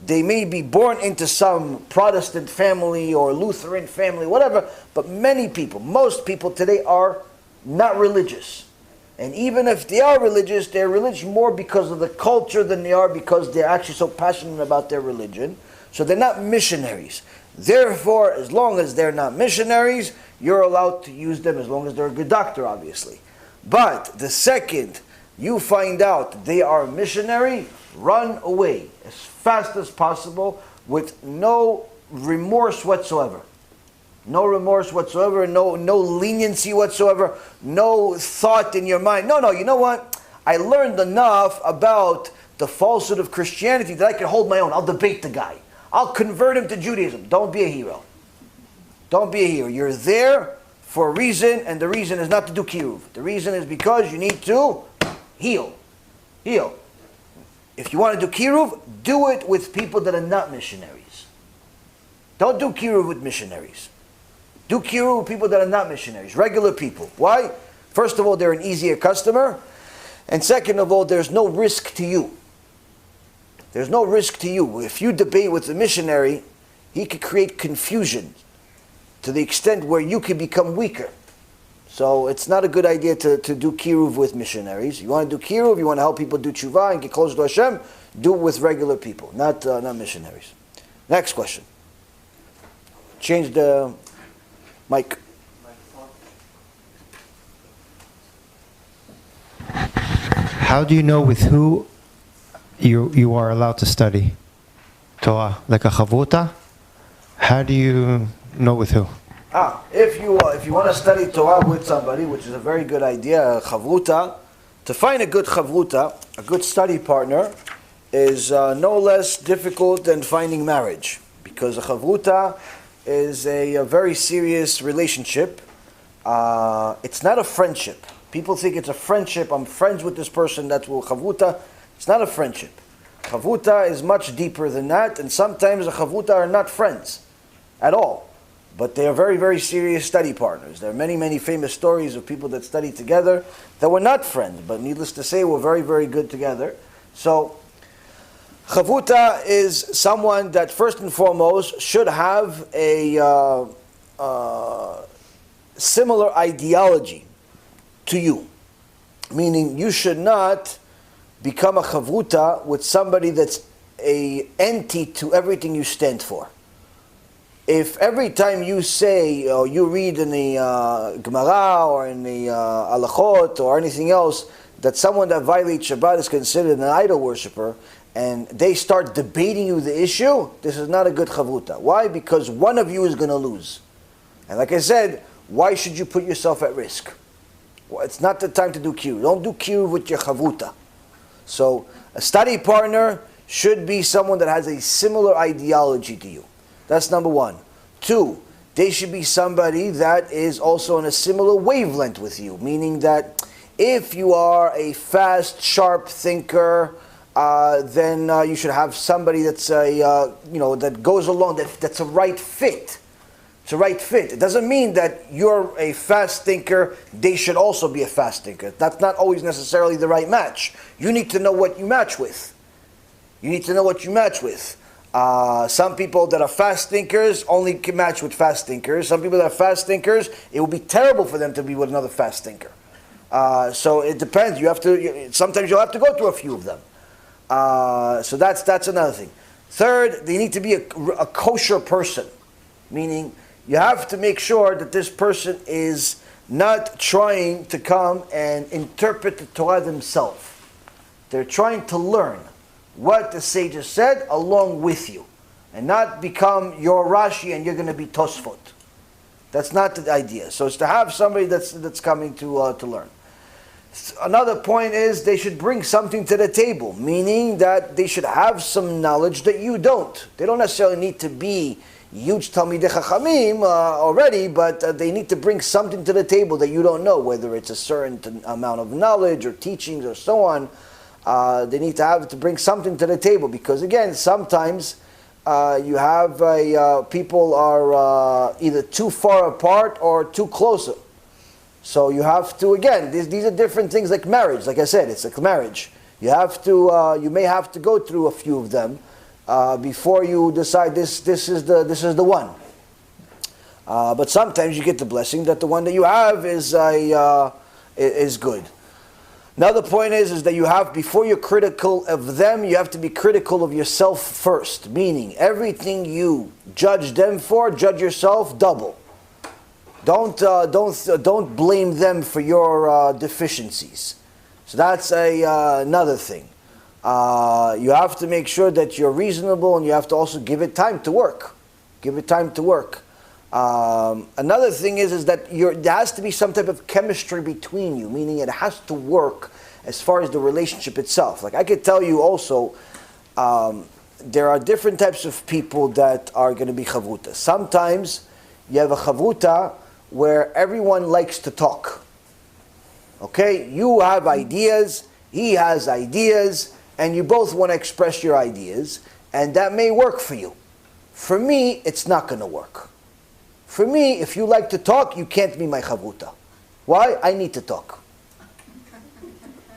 They may be born into some Protestant family or Lutheran family, whatever, but most people today are not religious. And even if they are religious, they're religious more because of the culture than they are because they're actually so passionate about their religion. So they're not missionaries. Therefore, as long as they're not missionaries, you're allowed to use them as long as they're a good doctor, obviously. But the second you find out they are a missionary, run away as fast as possible with no remorse whatsoever. No remorse whatsoever, no leniency whatsoever, no thought in your mind. No, you know what? I learned enough about the falsehood of Christianity that I can hold my own. I'll debate the guy. I'll convert him to Judaism. Don't be a hero. Don't be a hero. You're there for a reason, and the reason is not to do kiruv. The reason is because you need to heal. If you want to do kiruv, do it with people that are not missionaries. Don't do kiruv with missionaries. Do kiruv with people that are not missionaries, regular people. Why? First of all, they're an easier customer. And second of all, there's no risk to you. There's no risk to you. If you debate with a missionary, he could create confusion to the extent where you could become weaker. So it's not a good idea to do kiruv with missionaries. You want to do kiruv, you want to help people do tshuva and get closer to Hashem, do it with regular people, not missionaries. Next question. Change the mic. How do you know with who you are allowed to study Torah, like a chavruta, how do you know with who? If you want to study Torah with somebody, which is a very good idea, chavruta, to find a good chavruta, a good study partner, is no less difficult than finding marriage, because a chavruta is a very serious relationship. It's not a friendship. People think it's a friendship. I'm friends with this person. That's what chavruta. It's not a friendship. Chavruta is much deeper than that, and sometimes a chavruta are not friends at all, but they are very, very serious study partners. There are many, many famous stories of people that studied together that were not friends, but needless to say, were very, very good together. So, chavruta is someone that first and foremost should have a similar ideology to you. Meaning you should not become a chavruta with somebody that's a anti to everything you stand for. If every time you say, or you read in the Gemara or in the Halachot or anything else, that someone that violates Shabbat is considered an idol worshiper, and they start debating you the issue, this is not a good chavruta. Why? Because one of you is going to lose. And like I said, why should you put yourself at risk? Well, it's not the time to do kiruv. Don't do kiruv with your chavruta. So a study partner should be someone that has a similar ideology to you. That's number one. Two, they should be somebody that is also on a similar wavelength with you, meaning that if you are a fast, sharp thinker, then you should have somebody that's that goes along, that's a right fit. It's a right fit. It doesn't mean that you're a fast thinker, they should also be a fast thinker. That's not always necessarily the right match. You need to know what you match with. You need to know what you match with. Some people that are fast thinkers only can match with fast thinkers. Some people that are fast thinkers, it would be terrible for them to be with another fast thinker. So it depends. Sometimes you'll have to go through a few of them. So that's another thing. Third, they need to be a kosher person, meaning you have to make sure that this person is not trying to come and interpret the Torah themselves. They're trying to learn what the sages said along with you, and not become your Rashi and you're going to be Tosfot. That's not the idea. So it's to have somebody that's coming to learn. Another point is they should bring something to the table, meaning that they should have some knowledge that you don't. They don't necessarily need to be huge Talmidei Chachamim already, but they need to bring something to the table that you don't know, whether it's a certain amount of knowledge or teachings or so on. They need to bring something to the table, because again, sometimes you have people are either too far apart or too closer. So you have to, again, these are different things like marriage. Like I said, it's like marriage. You have to, you may have to go through a few of them before you decide this is the one. But sometimes you get the blessing that the one that you have is good. Another point is that you have, before you're critical of them, you have to be critical of yourself first. Meaning, everything you judge them for, judge yourself double. Don't blame them for your deficiencies. So that's another thing. You have to make sure that you're reasonable, and you have to also give it time to work. Give it time to work. Another thing is that there has to be some type of chemistry between you, meaning it has to work as far as the relationship itself. Like I could tell you also, there are different types of people that are going to be chavruta. Sometimes you have a chavruta where everyone likes to talk. Okay? You have ideas, he has ideas, and you both want to express your ideas, and that may work for you. For me, it's not going to work. For me, if you like to talk, you can't be my chavruta. Why? I need to talk.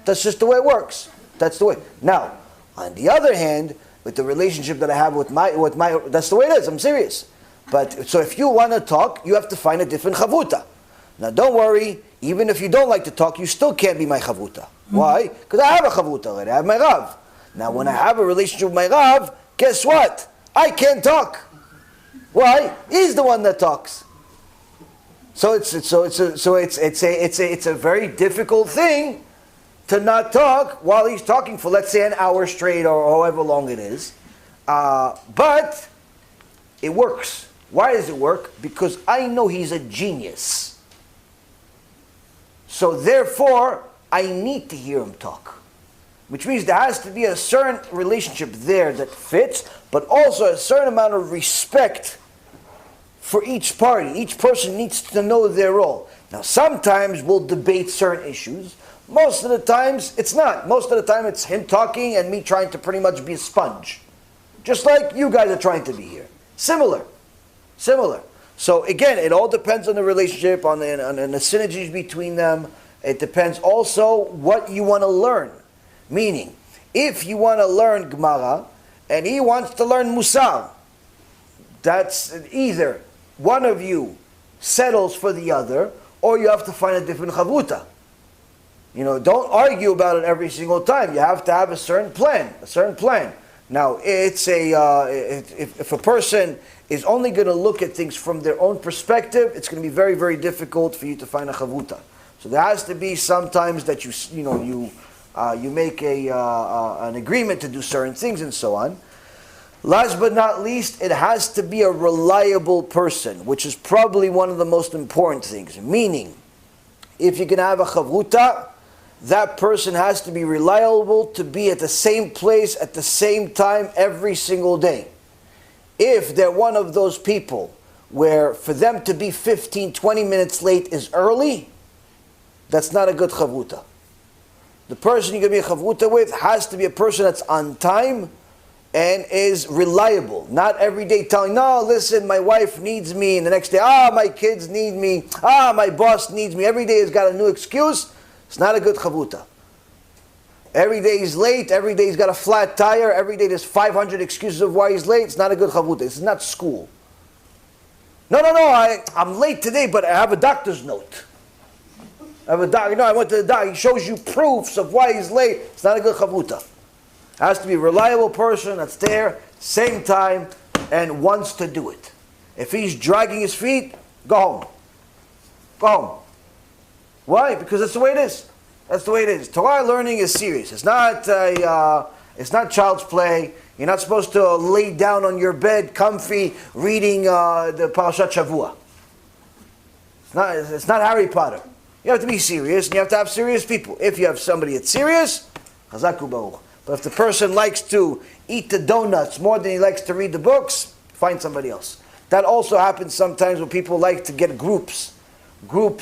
That's just the way it works. That's the way. Now, on the other hand, with the relationship that I have with my, that's the way it is. I'm serious. But so if you want to talk, you have to find a different chavruta. Now, don't worry. Even if you don't like to talk, you still can't be my chavruta. Why? Because I have a chavruta already. I have my Rav. Now, when I have a relationship with my Rav, guess what? I can't talk. Why? He's the one that talks. So it's a very difficult thing to not talk while he's talking for, let's say, an hour straight or however long it is. But it works. Why does it work? Because I know he's a genius. So therefore, I need to hear him talk. Which means there has to be a certain relationship there that fits, but also a certain amount of respect for each party. Each person needs to know their role. Now, sometimes we'll debate certain issues. Most of the times, it's not. Most of the time, it's him talking and me trying to pretty much be a sponge. Just like you guys are trying to be here. Similar. So again, it all depends on the relationship, on the synergies between them. It depends also what you want to learn. Meaning, if you want to learn Gemara, and he wants to learn Musar, that's either one of you settles for the other, or you have to find a different chavruta. Don't argue about it every single time. You have to have a certain plan. Now, it's if a person is only going to look at things from their own perspective, it's going to be very, very difficult for you to find a chavruta. So there has to be sometimes that you make an agreement to do certain things and so on. Last but not least, it has to be a reliable person, which is probably one of the most important things. Meaning, if you can have a chavruta, that person has to be reliable to be at the same place at the same time every single day. If they're one of those people where for them to be 15, 20 minutes late is early, that's not a good chavruta. The person you're going to be a chavruta with has to be a person that's on time and is reliable. Not every day telling, no, listen, my wife needs me, and the next day, my kids need me, my boss needs me. Every day has got a new excuse. It's not a good chavruta. Every day he's late, every day he's got a flat tire, every day there's 500 excuses of why he's late. It's not a good chavruta. This is not school. No, I'm late today, but I have a doctor's note. I went to the doctor. He shows you proofs of why he's late. It's not a good chavruta. Has to be a reliable person that's there, same time, and wants to do it. If he's dragging his feet, go home. Go home. Why? Because that's the way it is. That's the way it is. Torah learning is serious. It's not child's play. You're not supposed to lay down on your bed, comfy, reading the Parashat Shavua. It's not Harry Potter. You have to be serious, and you have to have serious people. If you have somebody that's serious, chazaku baruch. But if the person likes to eat the donuts more than he likes to read the books, find somebody else. That also happens sometimes when people like to get groups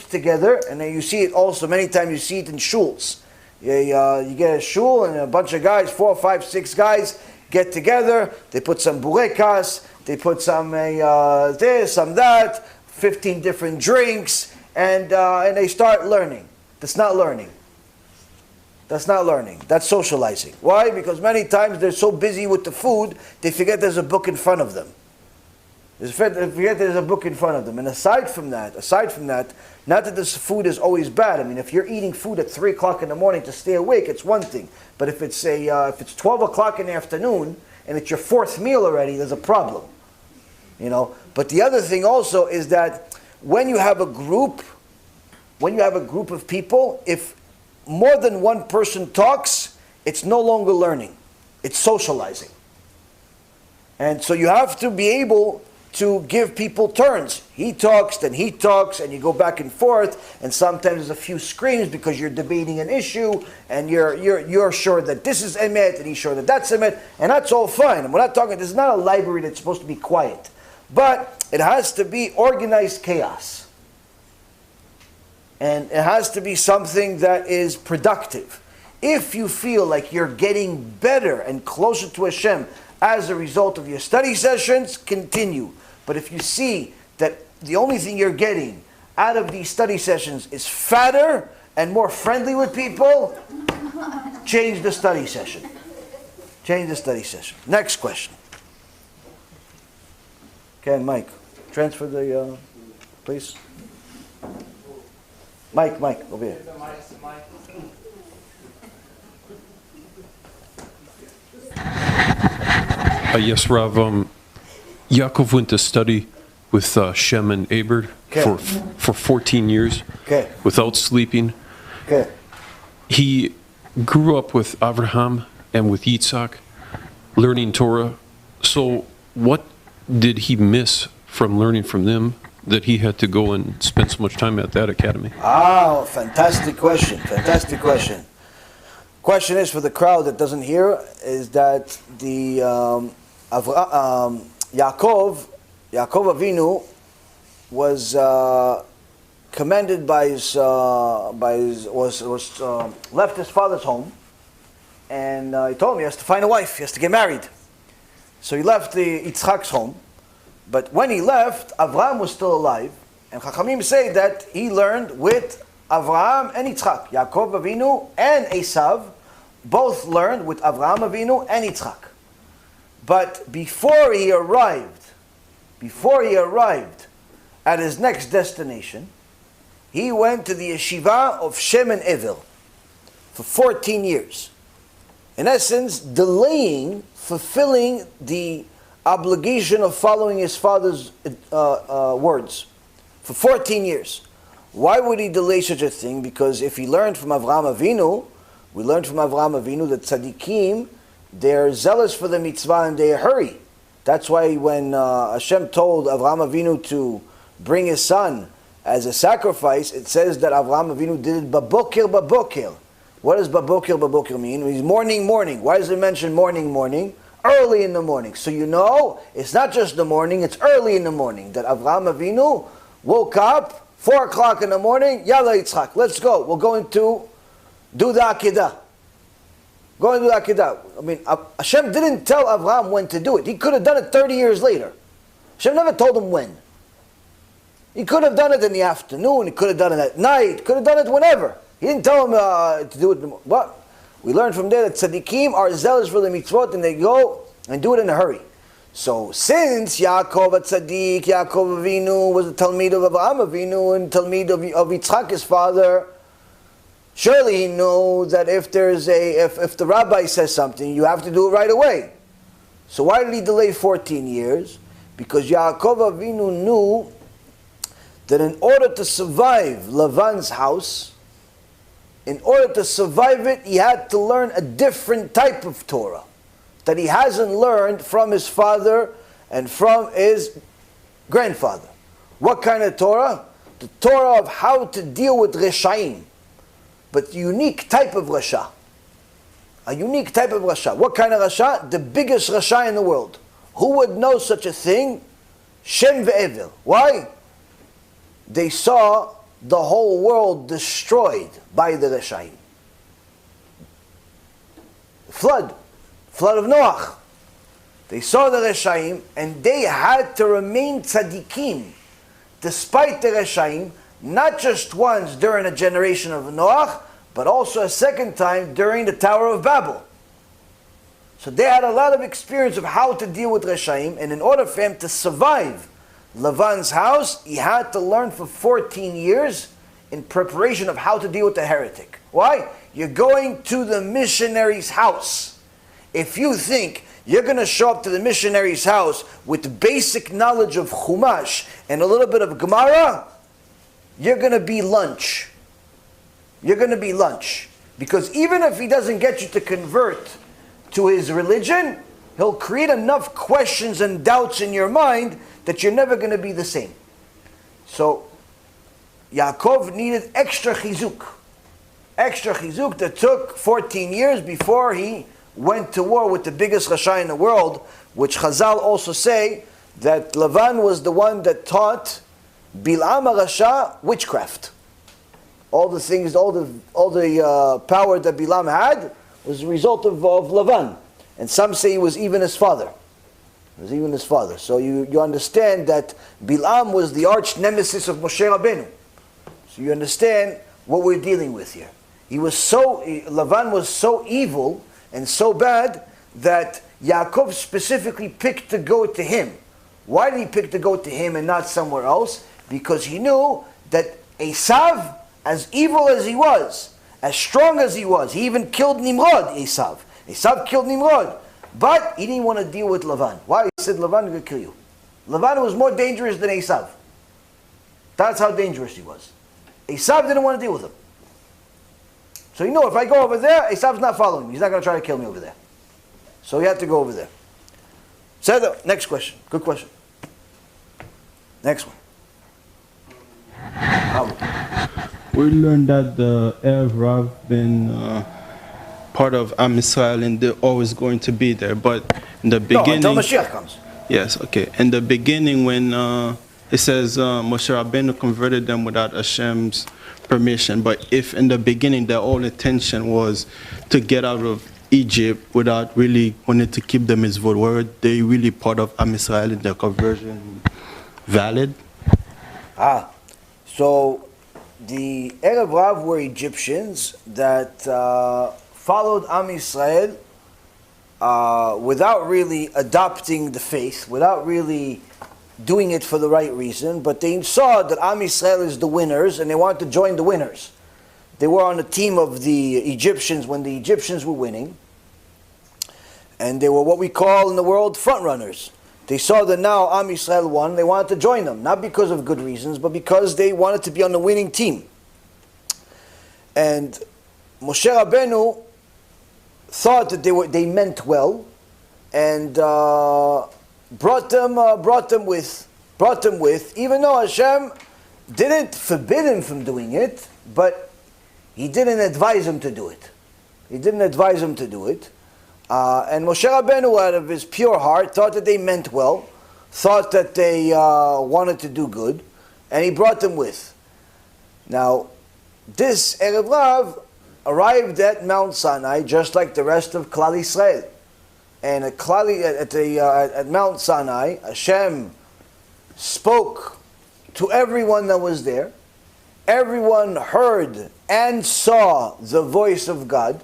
together, and then you see it also, many times you see it in shuls. You get a shul, and a bunch of guys, 4, 5, 6 guys, get together, they put some burekas, they put some this, some that, 15 different drinks, and they start learning. That's not learning. That's socializing. Why? Because many times they're so busy with the food, they forget there's a book in front of them. They forget there's a book in front of them. And aside from that, not that this food is always bad. I mean, if you're eating food at 3 o'clock in the morning to stay awake, it's one thing. But if it's 12 o'clock in the afternoon and it's your 4th meal already, there's a problem. But the other thing also is that when you have a group of people, if more than one person talks, it's no longer learning. It's socializing. And so you have to be able to give people turns. He talks, then he talks, and you go back and forth, and sometimes there's a few screams because you're debating an issue, and you're sure that this is emet, and he's sure that that's emet, and that's all fine. And we're not talking, this is not a library that's supposed to be quiet. But it has to be organized chaos. And it has to be something that is productive. If you feel like you're getting better and closer to Hashem as a result of your study sessions, continue. But if you see that the only thing you're getting out of these study sessions is fatter and more friendly with people, change the study session. Change the study session. Next question. Okay, Mike, transfer the, please. Mike, over here. Yes, Rav. Yaakov went to study with Shem and Aber for 14 years without sleeping. Okay. He grew up with Abraham and with Yitzhak, learning Torah. So what did he miss from learning from them that he had to go and spend so much time at that academy? Ah, fantastic question. Fantastic question. Question is for the crowd that doesn't hear is that the Yaakov Avinu was commended by his left his father's home, and he told him he has to find a wife. He has to get married. So he left the Yitzchak's home, but when he left, Avraham was still alive, and Chachamim say that he learned with Avraham and Yitzchak. Yaakov Avinu and Esav both learned with Avraham Avinu and Yitzchak. But before he arrived at his next destination, he went to the yeshiva of Shem and Evil for 14 years. In essence, delaying fulfilling the obligation of following his father's words for 14 years. Why would he delay such a thing? Because if he learned from Avraham Avinu, we learned from Avraham Avinu that tzaddikim, they're zealous for the mitzvah and they hurry. That's why when Hashem told Avraham Avinu to bring his son as a sacrifice, it says that Avraham Avinu did it babokir. What does babokir mean? It means morning. Why does it mention morning? Early in the morning. So you know, it's not just the morning, it's early in the morning. That Avraham Avinu woke up, 4 o'clock in the morning, Yalla Yitzchak, let's go. We're going to do the Akedah. I mean, Hashem didn't tell Avraham when to do it. He could have done it 30 years later. Hashem never told him when. He could have done it in the afternoon, he could have done it at night, could have done it whenever. He didn't tell him to do it. But we learned from there that tzaddikim are zealous for the mitzvot and they go and do it in a hurry. So since Yaakov Tzaddik, Yaakov Avinu was the Talmid of Avraham Avinu and Talmid of Yitzchak, his father, surely he knows that if the rabbi says something, you have to do it right away. So why did he delay 14 years? Because Yaakov Avinu knew that in order to survive Lavan's house, in order to survive it, he had to learn a different type of Torah that he hasn't learned from his father and from his grandfather. What kind of Torah? The Torah of how to deal with Reshaim, but unique type of Rasha. A unique type of Rasha. What kind of Rasha? The biggest Rasha in the world. Who would know such a thing? Shem ve'Evil. Why? They saw the whole world destroyed by the Reshaim. Flood of Noach. They saw the Reshaim and they had to remain tzaddikim despite the Reshaim, not just once during a generation of Noach, but also a second time during the Tower of Babel. So they had a lot of experience of how to deal with Reshaim, and in order for him to survive Lavan's house, he had to learn for 14 years in preparation of how to deal with the heretic. Why? You're going to the missionary's house. If you think you're going to show up to the missionary's house with basic knowledge of Chumash and a little bit of Gemara, you're going to be lunch. You're going to be lunch. Because even if he doesn't get you to convert to his religion, he'll create enough questions and doubts in your mind that you're never going to be the same. So, Yaakov needed extra chizuk. Extra chizuk that took 14 years before he went to war with the biggest Rasha in the world, which Chazal also say that Lavan was the one that taught Bilam Rasha witchcraft. All the things, all the power that Bilam had was a result of Lavan. And some say he was even his father. So you understand that Bilam was the arch nemesis of Moshe Rabbeinu. So you understand what we're dealing with here. Lavan was so evil and so bad that Yaakov specifically picked to go to him. Why did he pick to go to him and not somewhere else? Because he knew that Esav, as evil as he was, as strong as he was, he even killed Nimrod, Esav. Esav killed Nimrod. But he didn't want to deal with Lavan. Why? He said, Lavan is going to kill you. Lavan was more dangerous than Esav. That's how dangerous he was. Esav didn't want to deal with him. So you know, if I go over there, Esav's not following me. He's not going to try to kill me over there. So he had to go over there. Next question. Good question. Next one. We learned that the Erev Rav been part of Am Israel and they're always going to be there. But in the beginning... No, until Mashiach comes. Yes, okay. In the beginning when it says Moshe Rabbeinu converted them without Hashem's permission. But if in the beginning their whole intention was to get out of Egypt without really wanting to keep the mitzvot, were they really part of Am Israel and their conversion valid? So the Erev Rav were Egyptians that followed Am Israel without really adopting the faith, without really doing it for the right reason, but they saw that Am Israel is the winners and they wanted to join the winners. They were on the team of the Egyptians when the Egyptians were winning, and they were what we call in the world front runners. They saw that now Am Yisrael won, they wanted to join them, not because of good reasons, but because they wanted to be on the winning team. And Moshe Rabbeinu thought that they meant well, and brought them with, even though Hashem didn't forbid him from doing it, but he didn't advise him to do it. And Moshe Rabbeinu, out of his pure heart, thought that they meant well, thought that they wanted to do good, and he brought them with. Now, this Erev Rav arrived at Mount Sinai just like the rest of Klal Yisrael. And at Mount Sinai, Hashem spoke to everyone that was there. Everyone heard and saw the voice of God.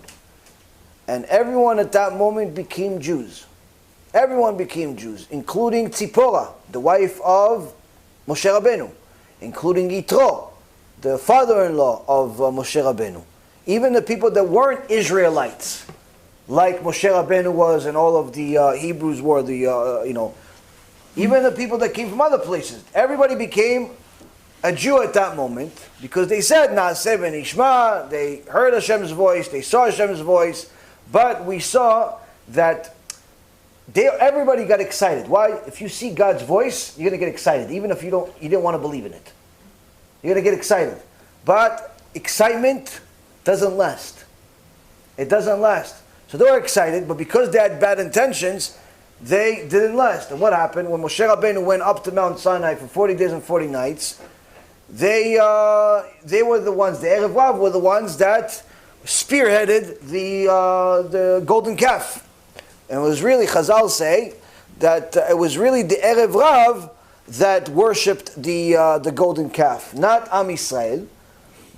And everyone at that moment became Jews. Everyone became Jews, including Tzipora, the wife of Moshe Rabbeinu, including Yitro, the father-in-law of Moshe Rabbeinu. Even the people that weren't Israelites, like Moshe Rabbeinu was and all of the Hebrews were, even the people that came from other places. Everybody became a Jew at that moment because they said, Na'aseh v'nishma, they heard Hashem's voice, they saw Hashem's voice, but we saw that everybody got excited. Why? If you see God's voice, you're going to get excited, even if you didn't want to believe in it. You're going to get excited. But excitement doesn't last. It doesn't last. So they were excited, but because they had bad intentions, they didn't last. And what happened? When Moshe Rabbeinu went up to Mount Sinai for 40 days and 40 nights, they were the ones, the Erev Rav were the ones that spearheaded the golden calf. And it was really, Chazal say, that it was really the Erev Rav that worshipped the golden calf, not Am Yisrael.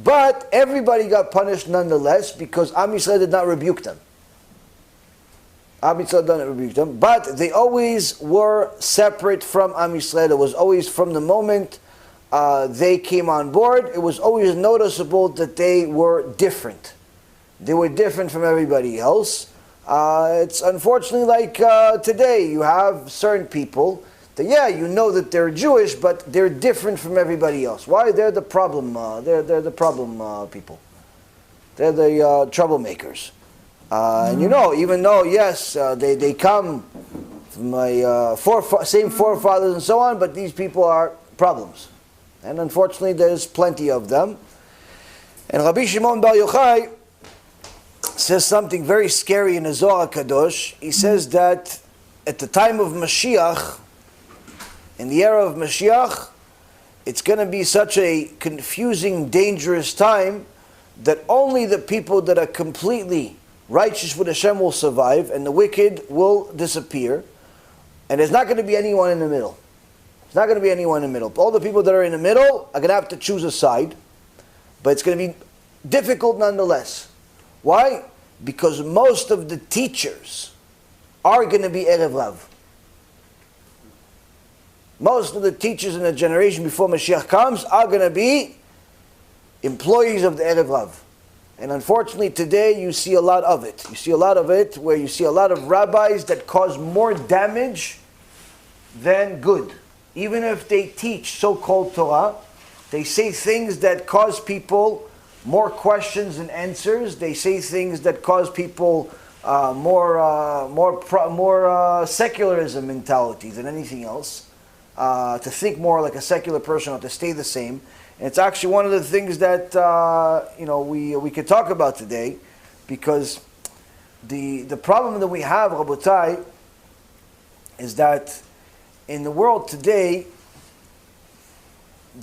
But everybody got punished nonetheless because Am Yisrael did not rebuke them. Am Yisrael did not rebuke them, but they always were separate from Am Yisrael. It was always from the moment they came on board, it was always noticeable that they were different. They were different from everybody else. It's unfortunately like today, you have certain people that, you know that they're Jewish, but they're different from everybody else. Why? They're the problem. They're the problem people. They're the troublemakers. And even though they come from my same forefathers and so on, but these people are problems. And unfortunately, there's plenty of them. And Rabbi Shimon Bar Yochai says something very scary in the Zohar Kadosh. He says that at the time of Mashiach, in the era of Mashiach, it's going to be such a confusing, dangerous time that only the people that are completely righteous with Hashem will survive and the wicked will disappear. And there's not going to be anyone in the middle. There's not going to be anyone in the middle. All the people that are in the middle are going to have to choose a side. But it's going to be difficult nonetheless. Why? Because most of the teachers are going to be Erev Rav. Most of the teachers in the generation before Mashiach comes are going to be employees of the Erev Rav. And unfortunately today you see a lot of it. You see a lot of it where you see a lot of rabbis that cause more damage than good. Even if they teach so-called Torah, they say things that cause people more questions than answers. They say things that cause people more secularism mentality than anything else. To think more like a secular person or to stay the same. And it's actually one of the things that we could talk about today, because the problem that we have, Rabotai, is that in the world today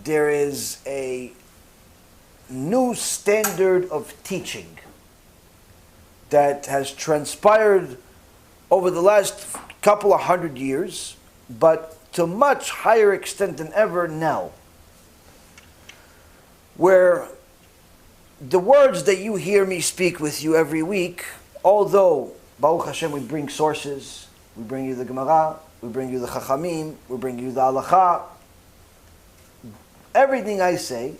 there is a new standard of teaching that has transpired over the last couple of 100 years, but to much higher extent than ever now, where the words that you hear me speak with you every week, although, Baruch Hashem, we bring sources, we bring you the Gemara, we bring you the Chachamim, we bring you the Halacha, everything I say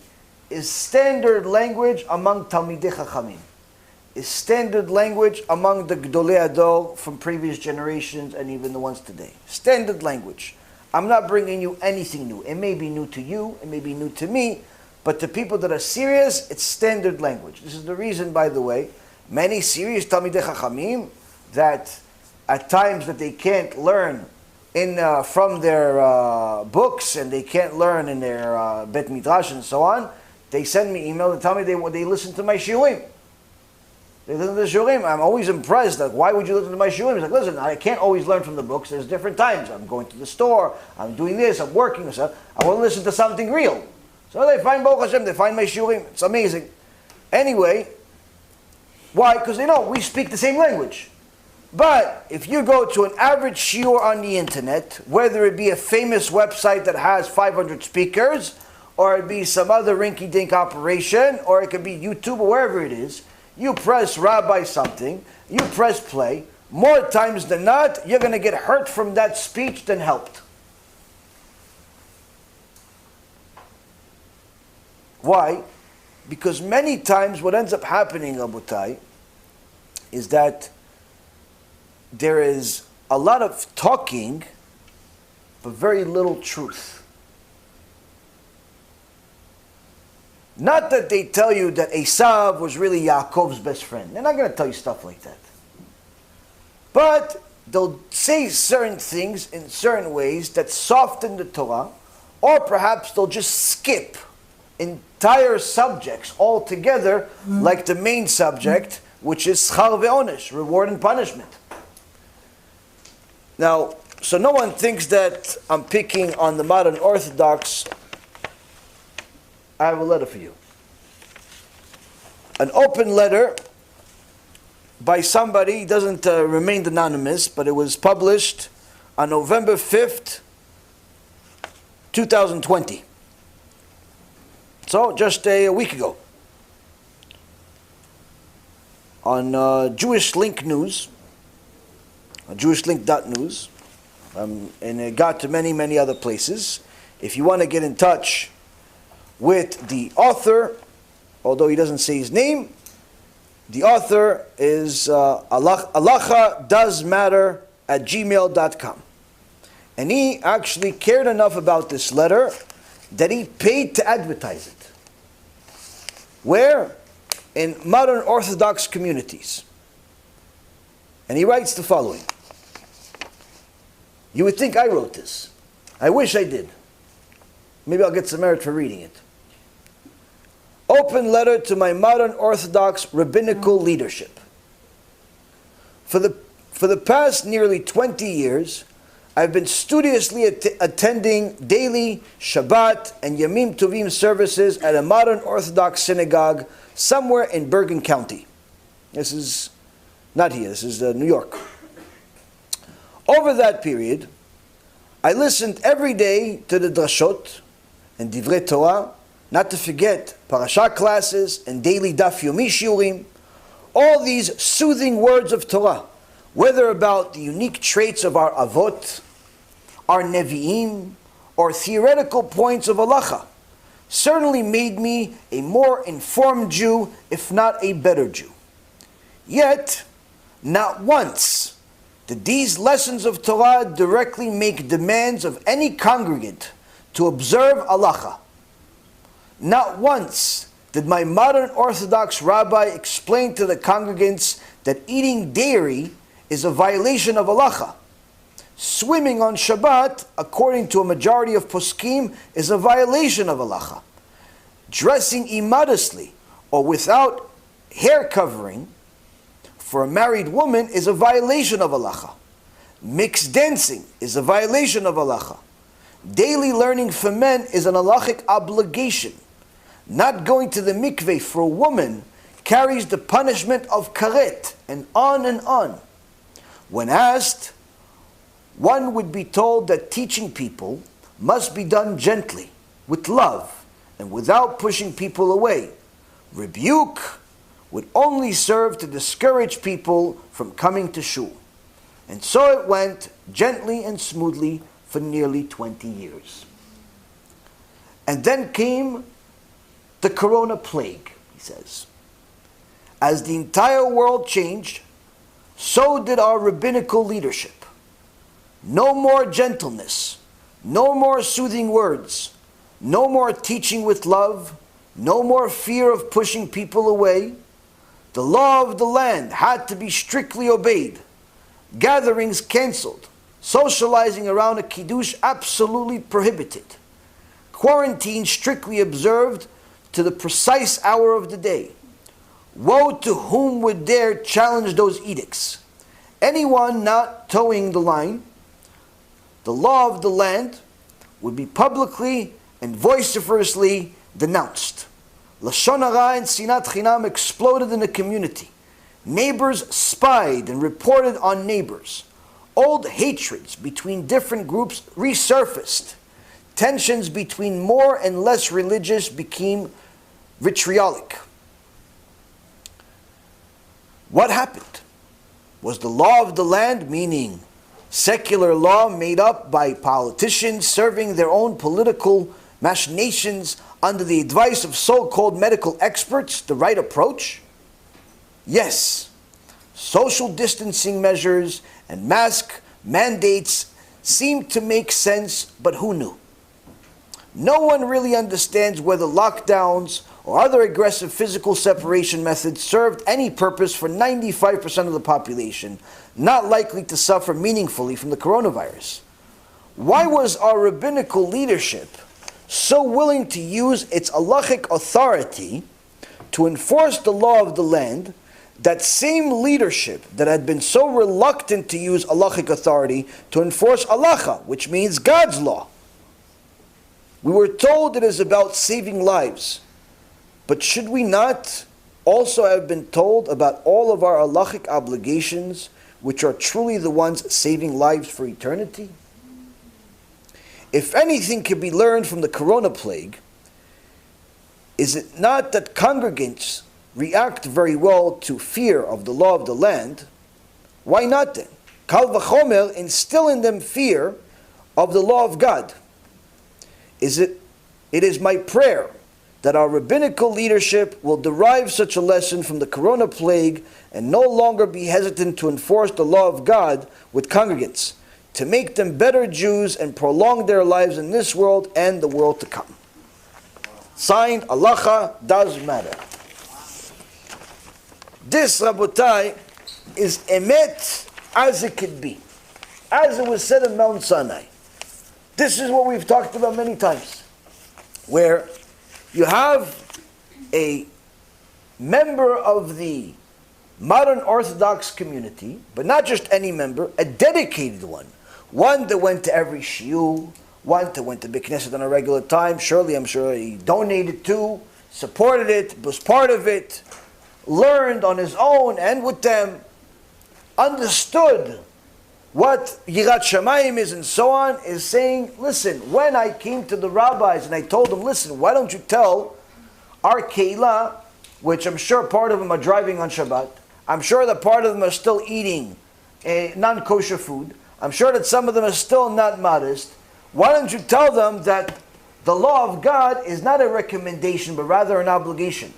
is standard language among Talmidei Chachamim, is standard language among the Gdolei Ador from previous generations and even the ones today. Standard language. I'm not bringing you anything new. It may be new to you, it may be new to me, but to people that are serious, it's standard language. This is the reason, by the way, many serious Talmidei Chachamim that at times that they can't learn from their books and they can't learn in their Bet Midrash and so on, they send me email and tell me they listen to my shiurim. They listen to the shiurim. I'm always impressed. Like, why would you listen to my shiurim? It's like, listen, I can't always learn from the books. There's different times. I'm going to the store. I'm doing this. I'm working. So I want to listen to something real. So they find Baruch Hashem. They find my shiurim. It's amazing. Anyway, why? Because they know we speak the same language. But if you go to an average shiur on the internet, whether it be a famous website that has 500 speakers, or it be some other rinky-dink operation, or it could be YouTube or wherever it is, you press rabbi something, you press play, more times than not, you're going to get hurt from that speech than helped. Why? Because many times what ends up happening, Rabotai, is that there is a lot of talking, but very little truth. Not that they tell you that Esav was really Yaakov's best friend. They're not going to tell you stuff like that. But they'll say certain things in certain ways that soften the Torah, or perhaps they'll just skip entire subjects altogether, like the main subject, which is schar ve'onesh, reward and punishment. Now, so no one thinks that I'm picking on the modern Orthodox. I have a letter for you. An open letter by somebody, he doesn't remain anonymous, but it was published on November 5th, 2020. So, just a week ago. On Jewish Link News, jewishlink.news, and it got to many, many other places. If you want to get in touch with the author, although he doesn't say his name, the author is alachadoesmatter@gmail.com. And he actually cared enough about this letter that he paid to advertise it. Where? In modern Orthodox communities. And he writes the following. You would think I wrote this. I wish I did. Maybe I'll get some merit for reading it. Open letter to my modern Orthodox rabbinical leadership. For the past nearly 20 years, I've been studiously attending daily Shabbat and Yamim Tovim services at a modern Orthodox synagogue somewhere in Bergen County. This is not here, this is New York. Over that period, I listened every day to the drashot and divrei Torah, not to forget parasha classes and daily daf yomi shiurim, all these soothing words of Torah, whether about the unique traits of our avot, our nevi'im, or theoretical points of halacha, certainly made me a more informed Jew, if not a better Jew. Yet, not once did these lessons of Torah directly make demands of any congregant to observe halacha. Not once did my modern Orthodox rabbi explain to the congregants that eating dairy is a violation of halacha. Swimming on Shabbat, according to a majority of poskim, is a violation of halacha. Dressing immodestly or without hair covering for a married woman is a violation of halacha. Mixed dancing is a violation of halacha. Daily learning for men is an halachic obligation. Not going to the mikveh for a woman carries the punishment of karet, and on and on. When asked, one would be told that teaching people must be done gently, with love, and without pushing people away. Rebuke would only serve to discourage people from coming to shul. And so it went gently and smoothly for nearly 20 years. And then came the corona plague, he says. As the entire world changed, so did our rabbinical leadership. No more gentleness, no more soothing words, no more teaching with love, no more fear of pushing people away. The law of the land had to be strictly obeyed. Gatherings canceled. Socializing around a kiddush absolutely prohibited. Quarantine strictly observed to the precise hour of the day. Woe to whom would dare challenge those edicts. Anyone not towing the line, the law of the land, would be publicly and vociferously denounced. Lashon hara and sinat chinam exploded in the community. Neighbors spied and reported on neighbors. Old hatreds between different groups resurfaced. Tensions between more and less religious became vitriolic. What happened? Was the law of the land, meaning secular law made up by politicians serving their own political machinations under the advice of so-called medical experts, the right approach? Yes. Social distancing measures and mask mandates seemed to make sense, but who knew? No one really understands whether lockdowns or other aggressive physical separation methods served any purpose for 95% of the population, not likely to suffer meaningfully from the coronavirus. Why was our rabbinical leadership so willing to use its halachic authority to enforce the law of the land, that same leadership that had been so reluctant to use halachic authority to enforce halacha, which means God's law? We were told it is about saving lives, but should we not also have been told about all of our halachic obligations, which are truly the ones saving lives for eternity? If anything can be learned from the corona plague, is it not that congregants react very well to fear of the law of the land? Why not then? Kal v'chomer, instill in them fear of the law of God. It is my prayer that our rabbinical leadership will derive such a lesson from the corona plague and no longer be hesitant to enforce the law of God with congregants, to make them better Jews and prolong their lives in this world and the world to come. Signed, halacha does matter. This, Rabotai, is emet as it could be, as it was said in Mount Sinai. This is what we've talked about many times, where you have a member of the modern Orthodox community, but not just any member, a dedicated one that went to every shiur, one that went to Beit Knesset on a regular time. Surely, I'm sure he donated to, supported it, was part of it, learned on his own and with them, understood what Yirat Shamayim is and so on, is saying, listen, when I came to the rabbis and I told them, listen, why don't you tell our Keilah, which I'm sure part of them are driving on Shabbat, I'm sure that part of them are still eating non-kosher food, I'm sure that some of them are still not modest, why don't you tell them that the law of God is not a recommendation, but rather an obligation?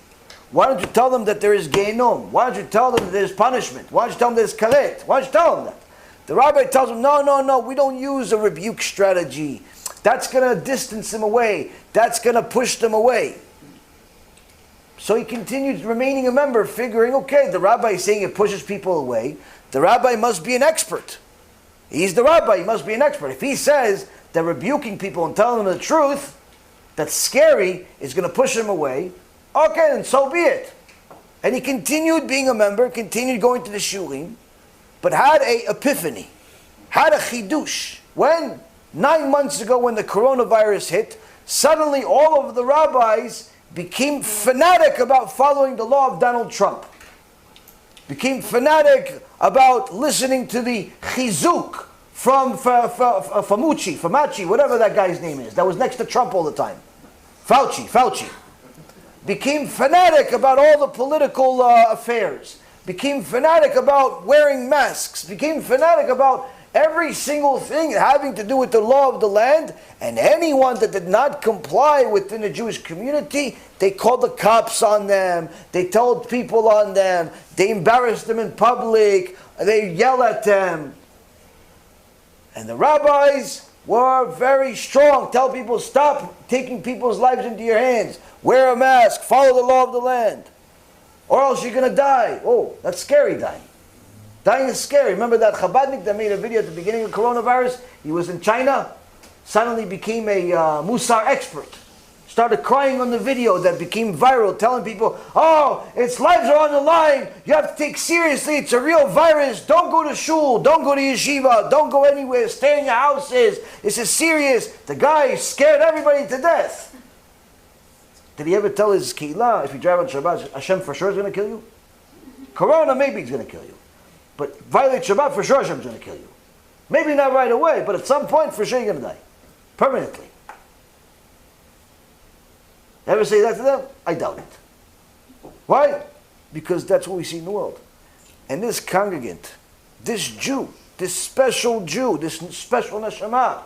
Why don't you tell them that there is Gehinom? Why don't you tell them that there is punishment? Why don't you tell them there's karet? Why don't you tell them that? The rabbi tells them, no, we don't use a rebuke strategy. That's going to distance them away. That's going to push them away. So he continued remaining a member, figuring, okay, the rabbi is saying it pushes people away. The rabbi must be an expert. He's the rabbi, he must be an expert. If he says that rebuking people and telling them the truth, that's scary, is going to push them away, okay, then so be it. And he continued being a member, continued going to the shurim, but had a epiphany, had a chidush. When? 9 months ago when the coronavirus hit, suddenly all of the rabbis became fanatic about following the law of Donald Trump. Became fanatic about listening to the chizuk from Fauci, whatever that guy's name is, that was next to Trump all the time. Fauci. Became fanatic about all the political affairs. Became fanatic about wearing masks. Became fanatic about every single thing having to do with the law of the land. And anyone that did not comply within the Jewish community, they called the cops on them. They told people on them. They embarrassed them in public. They yell at them. And the rabbis were very strong. Tell people, stop taking people's lives into your hands. Wear a mask. Follow the law of the land. Or else you're going to die. Oh, that's scary, dying. Dying is scary. Remember that Chabadnik that made a video at the beginning of coronavirus? He was in China. Suddenly became a Musar expert. Started crying on the video that became viral, telling people, oh, its lives are on the line. You have to take seriously. It's a real virus. Don't go to shul. Don't go to yeshiva. Don't go anywhere. Stay in your houses. This is serious. The guy scared everybody to death. Did he ever tell his keilah, if you drive on Shabbat, Hashem for sure is going to kill you? Corona, maybe he's going to kill you. But violate Shabbat, for sure Hashem's going to kill you. Maybe not right away, but at some point, for sure you're going to die. Permanently. Ever say that to them? I doubt it. Why? Because that's what we see in the world. And this congregant, this Jew, this special Jew, this special neshama,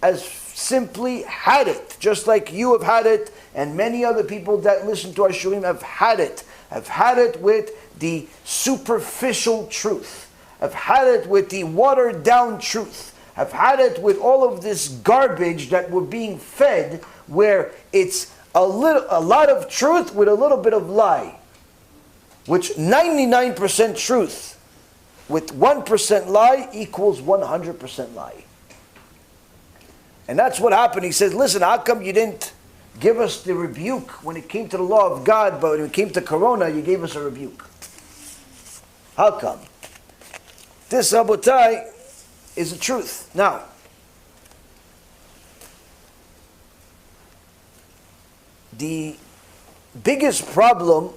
has simply had it, just like you have had it, and many other people that listen to our shurim have had it. Have had it with the superficial truth. Have had it with the watered down truth. Have had it with all of this garbage that we're being fed, where it's a lot of truth with a little bit of lie. Which 99% truth with 1% lie equals 100% lie. And that's what happened. He says, listen, how come you didn't give us the rebuke when it came to the law of God, but when it came to Corona, you gave us a rebuke? How come? This, Rabotai, is the truth. Now, the biggest problem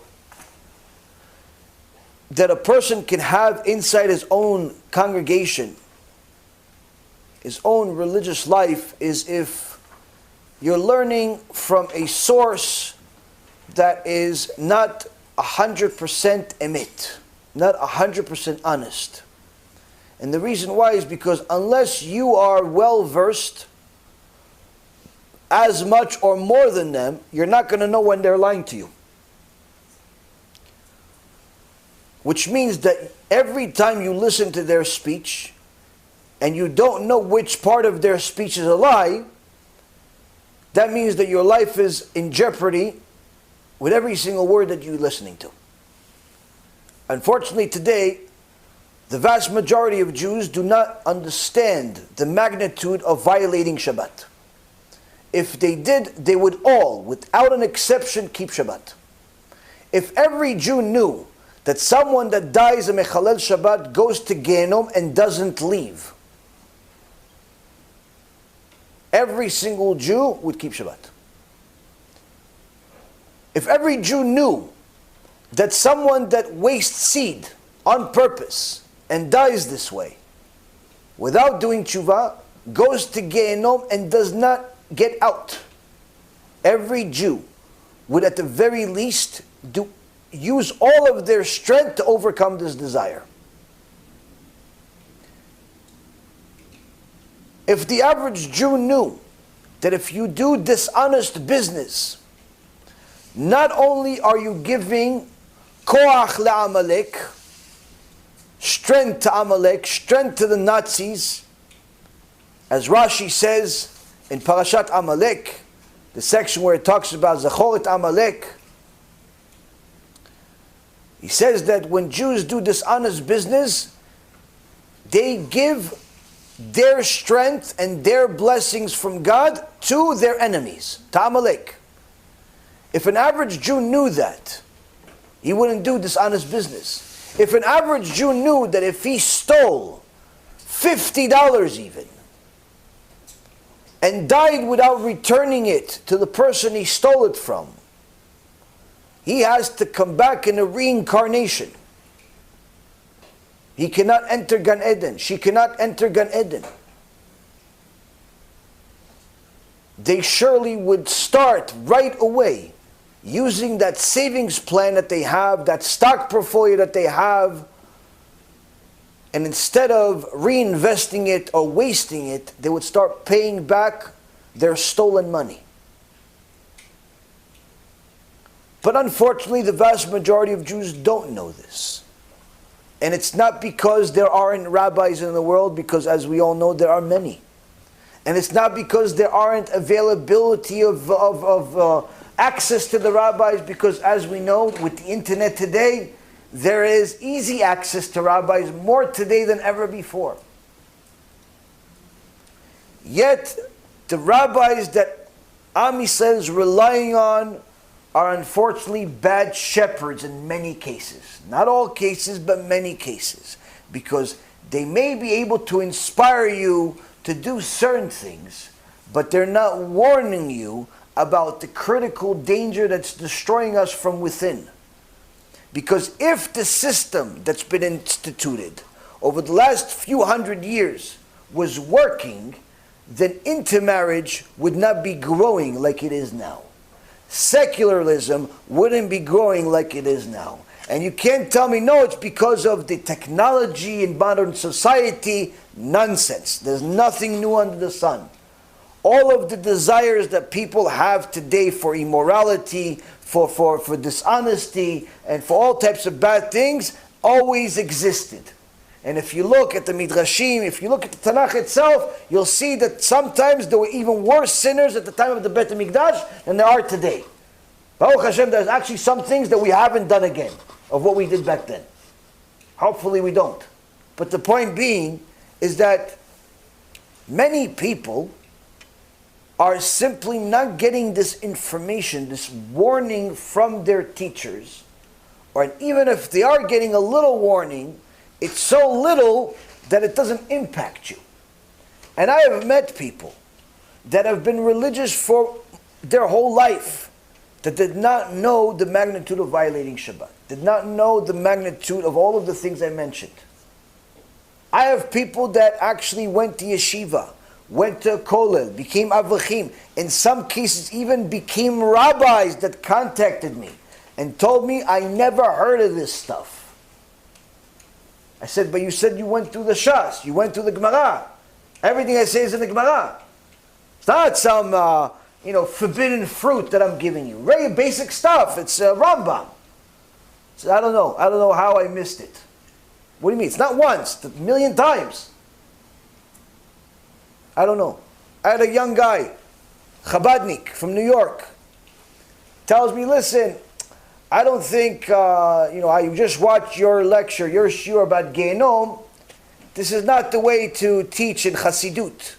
that a person can have inside his own congregation, his own religious life, is if you're learning from a source that is not 100% emet, not 100% honest. And the reason why is because unless you are well versed as much or more than them, you're not going to know when they're lying to you. Which means that every time you listen to their speech and you don't know which part of their speech is a lie, that means that your life is in jeopardy with every single word that you're listening to. Unfortunately today, the vast majority of Jews do not understand the magnitude of violating Shabbat. If they did, they would all, without an exception, keep Shabbat. If every Jew knew that someone that dies a mechalel Shabbat goes to Gehenom and doesn't leave, every single Jew would keep Shabbat. If every Jew knew that someone that wastes seed on purpose and dies this way, without doing tshuva, goes to Gehenom and does not get out, every Jew would at the very least use all of their strength to overcome this desire. If the average Jew knew that if you do dishonest business, not only are you giving koach le'amalek, strength to Amalek, strength to the Nazis, as Rashi says in Parashat Amalek, the section where it talks about Zachor et Amalek, He says that when Jews do dishonest business, they give their strength and their blessings from God to their enemies, to Amalek. If an average Jew knew that, he wouldn't do dishonest business. If an average Jew knew that if he stole $50 even, and died without returning it to the person he stole it from, he has to come back in a reincarnation. He cannot enter Gan Eden. She cannot enter Gan Eden. They surely would start right away using that savings plan that they have, that stock portfolio that they have, and instead of reinvesting it or wasting it, they would start paying back their stolen money. But unfortunately, the vast majority of Jews don't know this. And it's not because there aren't rabbis in the world, because as we all know, there are many. And it's not because there aren't availability of access to the rabbis, because as we know, with the internet today, there is easy access to rabbis, more today than ever before. Yet, the rabbis that Am Yisrael is relying on are unfortunately bad shepherds in many cases. Not all cases, but many cases. Because they may be able to inspire you to do certain things, but they're not warning you about the critical danger that's destroying us from within. Because if the system that's been instituted over the last few hundred years was working, then intermarriage would not be growing like it is now. Secularism wouldn't be growing like it is now. And you can't tell me, no, it's because of the technology in modern society. Nonsense. There's nothing new under the sun. All of the desires that people have today for immorality, for dishonesty, and for all types of bad things, always existed. And if you look at the Midrashim, if you look at the Tanakh itself, you'll see that sometimes there were even worse sinners at the time of the Beit HaMikdash than there are today. Baruch Hashem, there's actually some things that we haven't done again of what we did back then. Hopefully we don't. But the point being is that many people are simply not getting this information, this warning from their teachers, or even if they are getting a little warning, it's so little that it doesn't impact you. And I have met people that have been religious for their whole life that did not know the magnitude of violating Shabbat, did not know the magnitude of all of the things I mentioned. I have people that actually went to yeshiva, went to kollel, became avachim, in some cases even became rabbis that contacted me and told me, I never heard of this stuff. I said, but you said you went through the Shas, you went through the Gemara. Everything I say is in the Gemara. It's not some forbidden fruit that I'm giving you. Very basic stuff. It's Rambam. So I don't know how I missed it. What do you mean? It's not once, it's a million times. I don't know. I had a young guy, Chabadnik from New York, tells me, listen, I don't think, I just watched your lecture, your shiur about Gehenom. This is not the way to teach in Chassidut.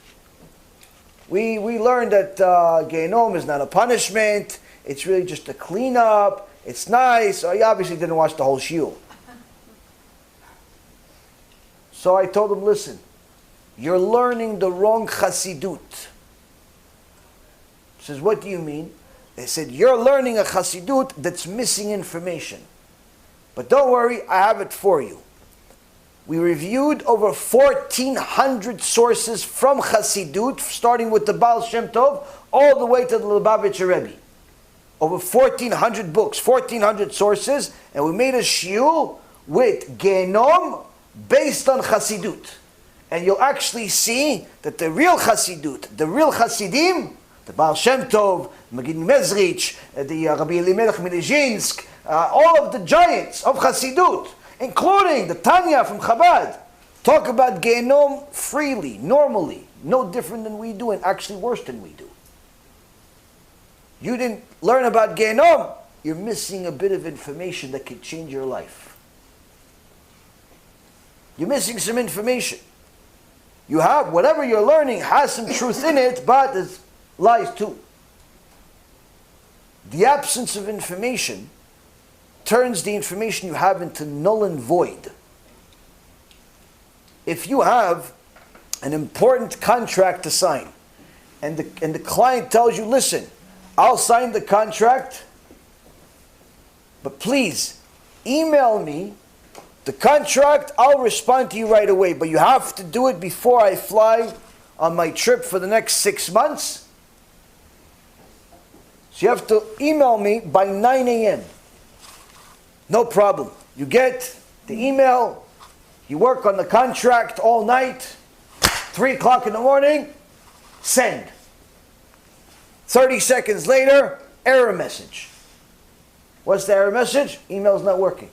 We learned that Gehenom is not a punishment. It's really just a cleanup. It's nice. So he obviously didn't watch the whole shiur. So I told him, listen, you're learning the wrong Chassidut. He says, what do you mean? They said, you're learning a Chassidut that's missing information. But don't worry, I have it for you. We reviewed over 1,400 sources from Chassidut, starting with the Baal Shem Tov, all the way to the Lubavitcher Rebbe. Over 1,400 books, 1,400 sources, and we made a shiur with Gehenom based on Chassidut. And you'll actually see that the real Chassidut, the real Chasidim, the Baal Shem Tov, Magid Mezrich, the Rabbi Elimelech Milezhinsk, all of the giants of Chassidut, including the Tanya from Chabad, talk about Gehenom freely, normally, no different than we do, and actually worse than we do. You didn't learn about Gehenom, you're missing a bit of information that could change your life. You're missing some information. You have, whatever you're learning has some truth in it, but there's lies too. The absence of information turns the information you have into null and void. If you have an important contract to sign, and the client tells you, listen, I'll sign the contract, but please email me the contract, I'll respond to you right away, but you have to do it before I fly on my trip for the next 6 months. So you have to email me by 9 a.m. No problem. You get the email, you work on the contract all night, 3 o'clock in the morning, send. 30 seconds later, error message. What's the error message? Email's not working.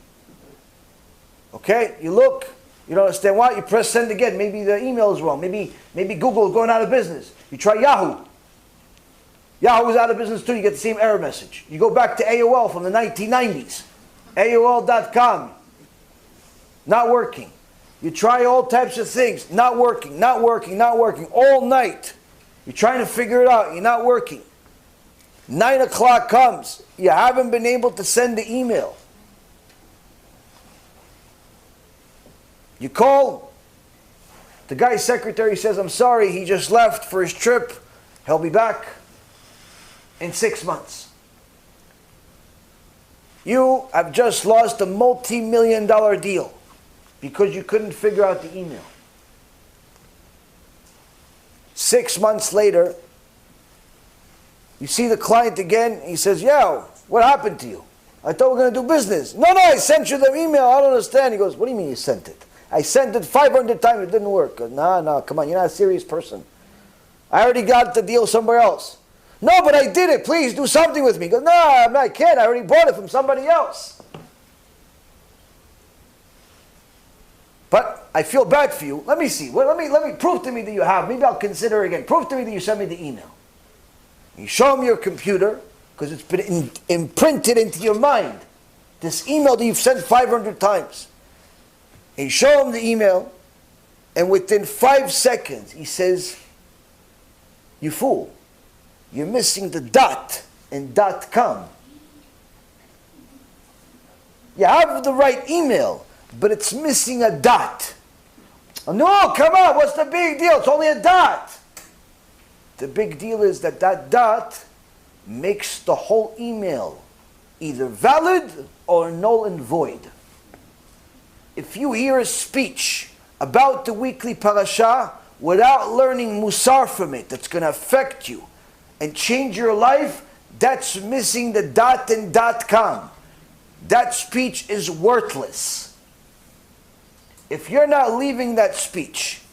Okay, you look, you don't understand why, you press send again. Maybe the email is wrong. Maybe Google is going out of business. You try Yahoo. Yahoo is out of business too, you get the same error message. You go back to AOL from the 1990s. AOL.com. Not working. You try all types of things. Not working, not working, not working. All night. You're trying to figure it out. You're not working. 9 o'clock comes. You haven't been able to send the email. You call. The guy's secretary says, I'm sorry, he just left for his trip. He'll be back in 6 months. You have just lost a multi-million-dollar deal because you couldn't figure out the email. 6 months later, you see the client again. He says, yeah, what happened to you? I thought we were going to do business. No, I sent you the email. I don't understand. He goes, what do you mean you sent it? I sent it 500 times. It didn't work. No, come on. You're not a serious person. I already got the deal somewhere else. No, but I did it. Please do something with me. He goes, no, I can't. I already bought it from somebody else. But I feel bad for you. Let me see. Well, let me prove to me that you have. Maybe I'll consider again. Prove to me that you sent me the email. You show him your computer because it's been imprinted into your mind. This email that you've sent 500 times. And you show him the email, and within 5 seconds he says, you fool. You're missing the dot in .com. You have the right email, but it's missing a dot. Oh, no, come on, what's the big deal? It's only a dot. The big deal is that dot makes the whole email either valid or null and void. If you hear a speech about the weekly parasha without learning musar from it, that's going to affect you and change your life, that's missing the dot in .com. That speech is worthless. If you're not leaving that speech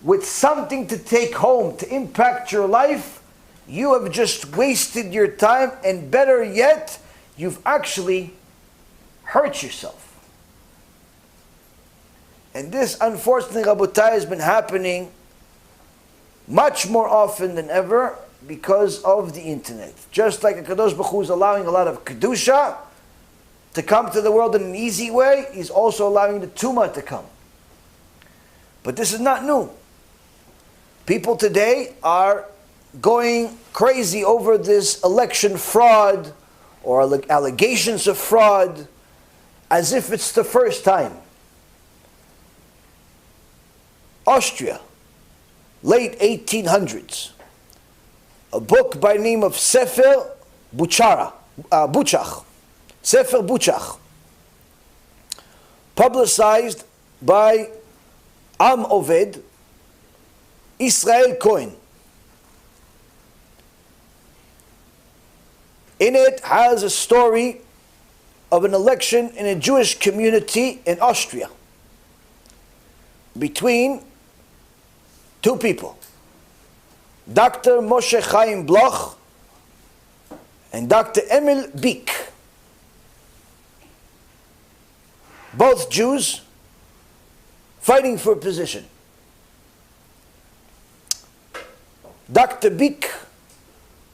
with something to take home to impact your life, you have just wasted your time, and better yet, you've actually hurt yourself. And this, unfortunately, Rabotai, has been happening much more often than ever because of the internet. Just like HaKadosh Baruch Hu is allowing a lot of Kedusha to come to the world in an easy way, He's also allowing the Tumah to come. But this is not new. People today are going crazy over this election fraud or allegations of fraud as if it's the first time. Austria, late 1800s. A book by the name of Sefer Buchach. Sefer Buchach. Publicized by Am Oved, Israel Cohen. In it has a story of an election in a Jewish community in Austria between two people, Dr. Moshe Chaim Bloch and Dr. Emil Bick. Both Jews fighting for a position. Dr. Bick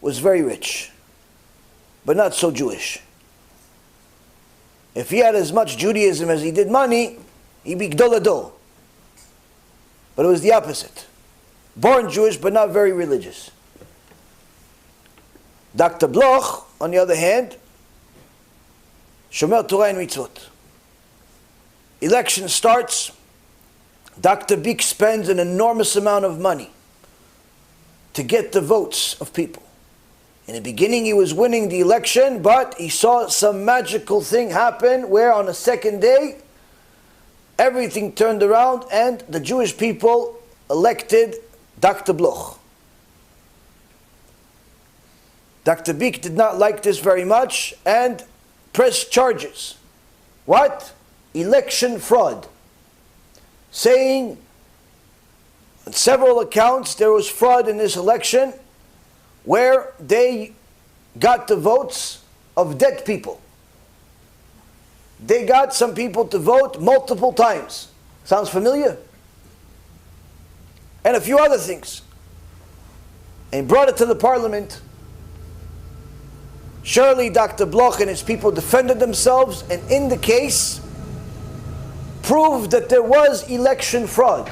was very rich. but not so Jewish. If he had as much Judaism as he did money, he'd be Gdol Adol. But it was the opposite. Born Jewish, but not very religious. Dr. Bloch, on the other hand, Shomer Torah and mitzvot. Election starts, Dr. Beek spends an enormous amount of money to get the votes of people. In the beginning he was winning the election, but he saw some magical thing happen where on the second day, everything turned around and the Jewish people elected Dr. Bloch. Dr. Beek did not like this very much and pressed charges. What? Election fraud. Saying on several accounts there was fraud in this election where they got the votes of dead people. They got some people to vote multiple times. Sounds familiar? And a few other things. And brought it to the parliament. Surely Dr. Bloch and his people defended themselves, and in the case proved that there was election fraud.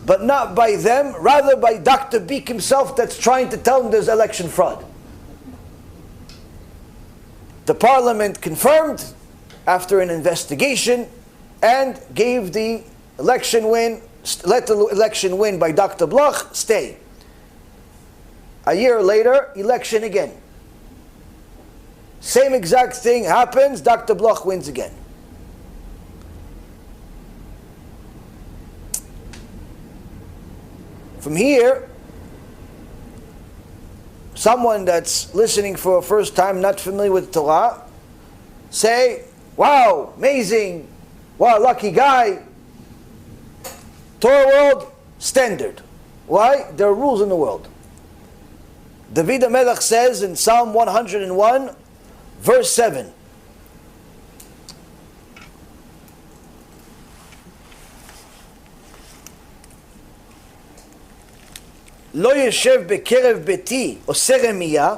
But not by them, rather by Dr. Beek himself that's trying to tell them there's election fraud. The parliament confirmed after an investigation and gave the election win, let the election win by Dr. Bloch stay. A year later, election again. Same exact thing happens, Dr. Bloch wins again. From here, someone that's listening for a first time, not familiar with Torah, say, wow, amazing, wow, lucky guy. Torah world, standard. Why? There are rules in the world. David HaMelech says in Psalm 101, verse 7, לא ישב בקרב ביתי עושה רמייה,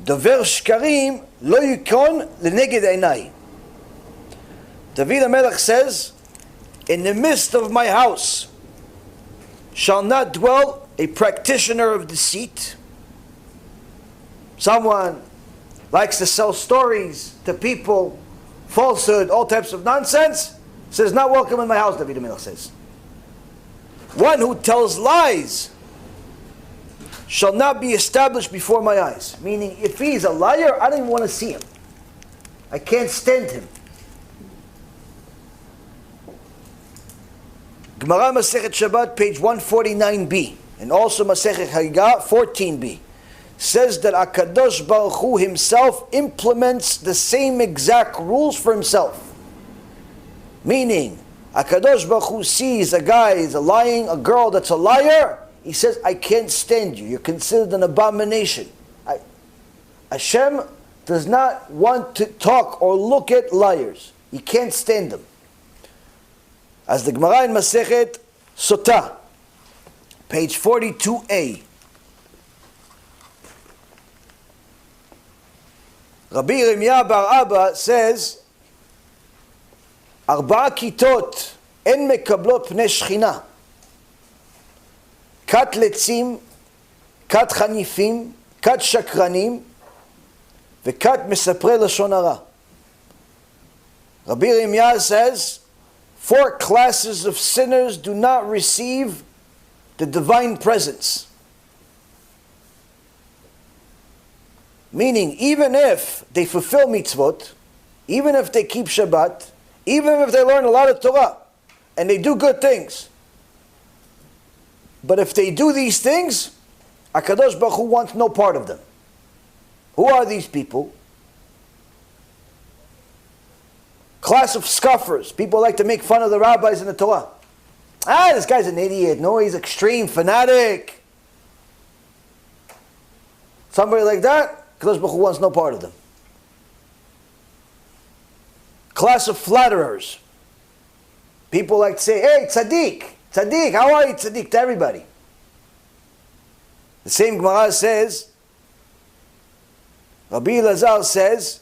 דובר שקרים לא ייכון לנגד עיניי. David HaMelech says, in the midst of my house shall not dwell a practitioner of deceit. Someone likes to sell stories to people, falsehood, all types of nonsense, says, not welcome in my house, David HaMelech says. One who tells lies shall not be established before my eyes. Meaning, if he's a liar, I don't even want to see him. I can't stand him. Gemara Masechet Shabbat, page 149b, and also Masechet Hagigah, 14b, says that HaKadosh Baruch Hu himself implements the same exact rules for himself. Meaning, HaKadosh Baruch Hu sees a guy is lying, a girl that's a liar, he says, I can't stand you. You're considered an abomination. Hashem does not want to talk or look at liars. He can't stand them. As the Gemara in Masechet Sotah, page 42a, Rabbi Yirmiyah bar Abba says, Arba'a kitot en mekablot pnei shechina. Kat letzim, kat chanifim, kat shakranim, vekat mesapre lashon hara. Rabbi Yirmiyah says, 4 classes of sinners do not receive the divine presence. Meaning, even if they fulfill mitzvot, even if they keep Shabbat, even if they learn a lot of Torah, and they do good things, but if they do these things, HaKadosh Baruch Hu wants no part of them. Who are these people? Class of scoffers. People like to make fun of the rabbis in the Torah. This guy's an idiot. No, he's extreme, fanatic. Somebody like that, HaKadosh Baruch Hu wants no part of them. Class of flatterers. People like to say, hey, tzaddik, tzaddik, how are you, tzaddik, to everybody. The same Gemara says, Rabbi Eliezer says,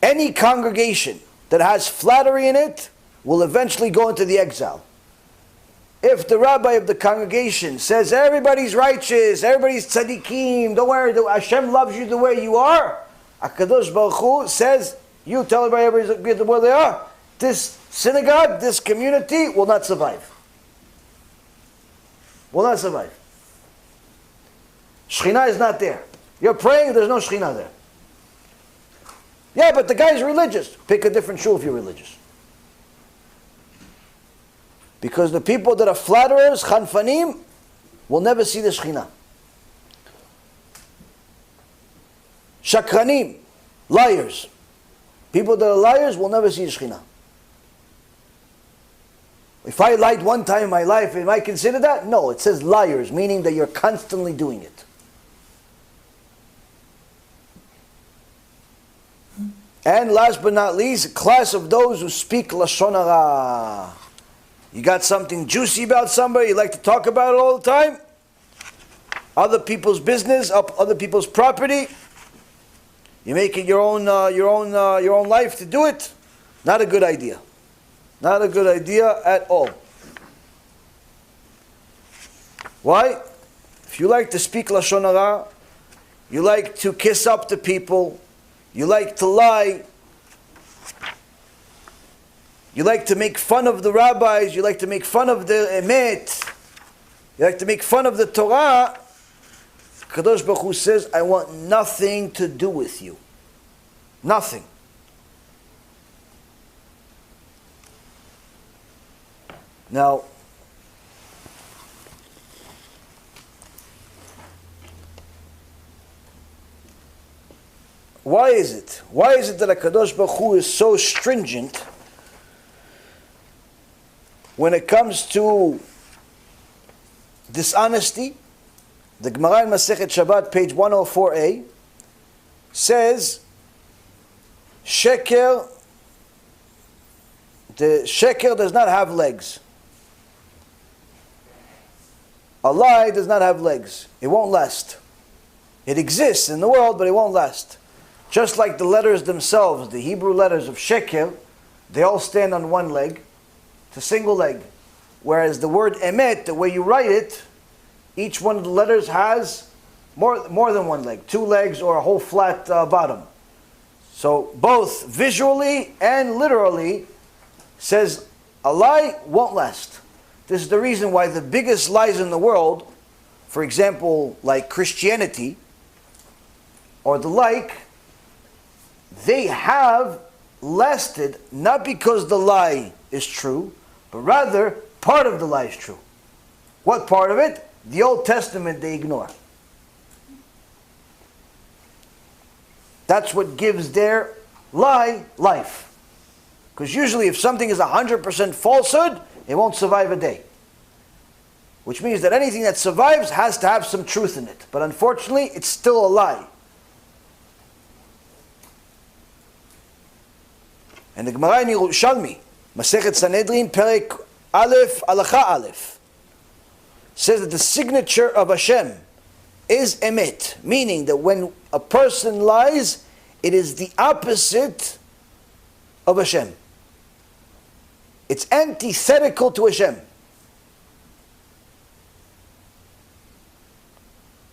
any congregation that has flattery in it will eventually go into the exile. If the rabbi of the congregation says everybody's righteous, everybody's tzaddikim, don't worry, Hashem loves you the way you are, HaKadosh Baruch Hu says, you tell everybody the way they are, this synagogue, this community will not survive. Will not survive. Shekhinah is not there. You're praying, there's no Shekhinah there. Yeah, but the guy's religious. Pick a different shul if you're religious. Because the people that are flatterers, khanfanim, will never see the Shekhinah. Shakranim, liars. People that are liars will never see the Shekhinah. If I lied one time in my life, am I considered that? No, it says liars, meaning that you're constantly doing it. And last but not least, a class of those who speak Lashon Hara. You got something juicy about somebody, you like to talk about it all the time? Other people's business, other people's property. You make it your own life to do it? Not a good idea. Not a good idea at all. Why? If you like to speak Lashon Hara, you like to kiss up to people, you like to lie, you like to make fun of the rabbis, you like to make fun of the emet, you like to make fun of the Torah, Kadosh Baruch Hu says, I want nothing to do with you. Nothing. Now, why is it? Why is it that HaKadosh Baruch Hu is so stringent when it comes to dishonesty? The Gemara in Masechet Shabbat, page 104a, says, Sheker, the sheker does not have legs. A lie does not have legs. It won't last. It exists in the world, but it won't last. Just like the letters themselves, the Hebrew letters of sheker, they all stand on one leg. It's a single leg. Whereas the word emet, the way you write it, each one of the letters has more than one leg. 2 legs or a whole flat bottom. So both visually and literally says a lie won't last. This is the reason why the biggest lies in the world, for example, like Christianity or the like, they have lasted not because the lie is true, but rather part of the lie is true. What part of it? The Old Testament they ignore. That's what gives their lie life. Because usually if something is 100% falsehood, it won't survive a day. Which means that anything that survives has to have some truth in it. But unfortunately, it's still a lie. And the Gemara in Yerushalmi, Masechet Sanhedrin, Perek Aleph, Halacha Aleph, says that the signature of Hashem is emet, meaning that when a person lies, it is the opposite of Hashem. It's antithetical to Hashem.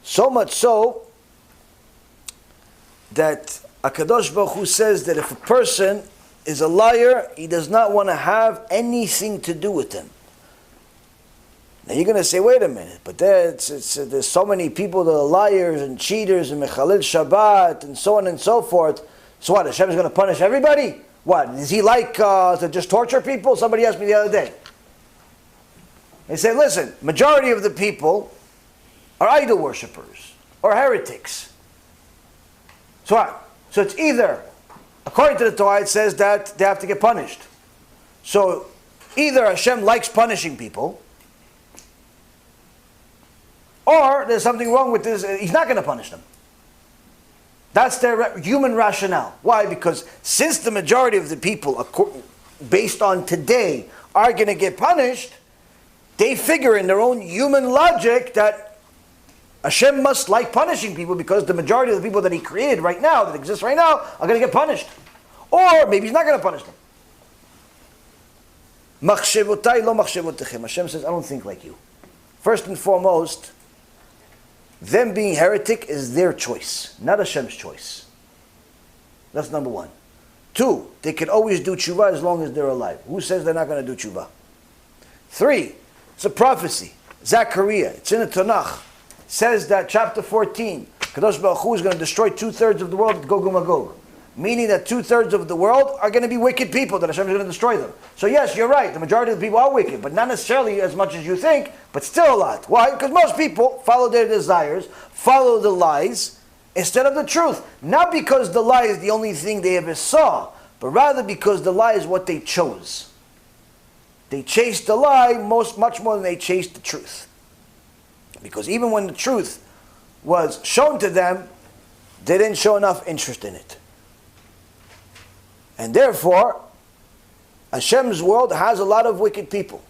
So much so that HaKadosh Baruch Hu says that if a person is a liar, he does not want to have anything to do with him. Now you're going to say, wait a minute, but there's so many people that are liars and cheaters and mechalel Shabbat and so on and so forth. So what, Hashem is going to punish everybody? What, is he like to just torture people? Somebody asked me the other day. They said, listen, majority of the people are idol worshippers or heretics. So what? So it's either, according to the Torah, it says that they have to get punished. So either Hashem likes punishing people, or there's something wrong with this, he's not going to punish them. That's their human rationale. Why? Because since the majority of the people, based on today, are going to get punished, they figure in their own human logic that Hashem must like punishing people because the majority of the people that He created right now, that exist right now, are going to get punished. Or maybe He's not going to punish them. Machshevotai lo machshevotechem. Hashem says, I don't think like you. First and foremost, them being heretic is their choice, not Hashem's choice. That's number one. Two, they can always do tshuva as long as they're alive. Who says they're not going to do tshuva? Three, it's a prophecy. Zechariah, it's in the Tanakh. It says that chapter 14, Kadosh Baruch Hu is going to destroy 2/3 of the world with Gog and Magog. Meaning that 2/3 of the world are going to be wicked people, that Hashem is going to destroy them. So yes, you're right, the majority of the people are wicked, but not necessarily as much as you think, but still a lot. Why? Because most people follow their desires, follow the lies, instead of the truth. Not because the lie is the only thing they ever saw, but rather because the lie is what they chose. They chased the lie much more than they chased the truth. Because even when the truth was shown to them, they didn't show enough interest in it. And therefore, Hashem's world has a lot of wicked people.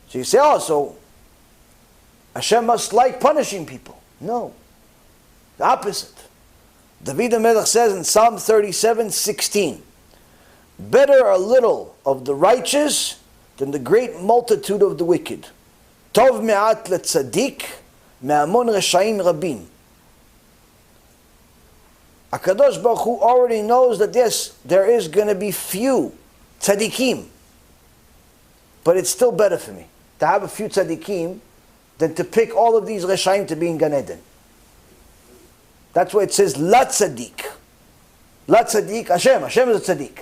So you say, oh, so Hashem must like punishing people. No. The opposite. David HaMelech says in Psalm 37:16, better a little of the righteous than the great multitude of the wicked. Tov me'at le'tzadik me'amon reshaim rabin. HaKadosh Baruch Hu already knows that yes, there is going to be few tzaddikim. But it's still better for me to have a few tzaddikim than to pick all of these reshaim to be in Gan Eden. That's why it says la tzaddik. La tzaddik, Hashem. Hashem is a tzaddik.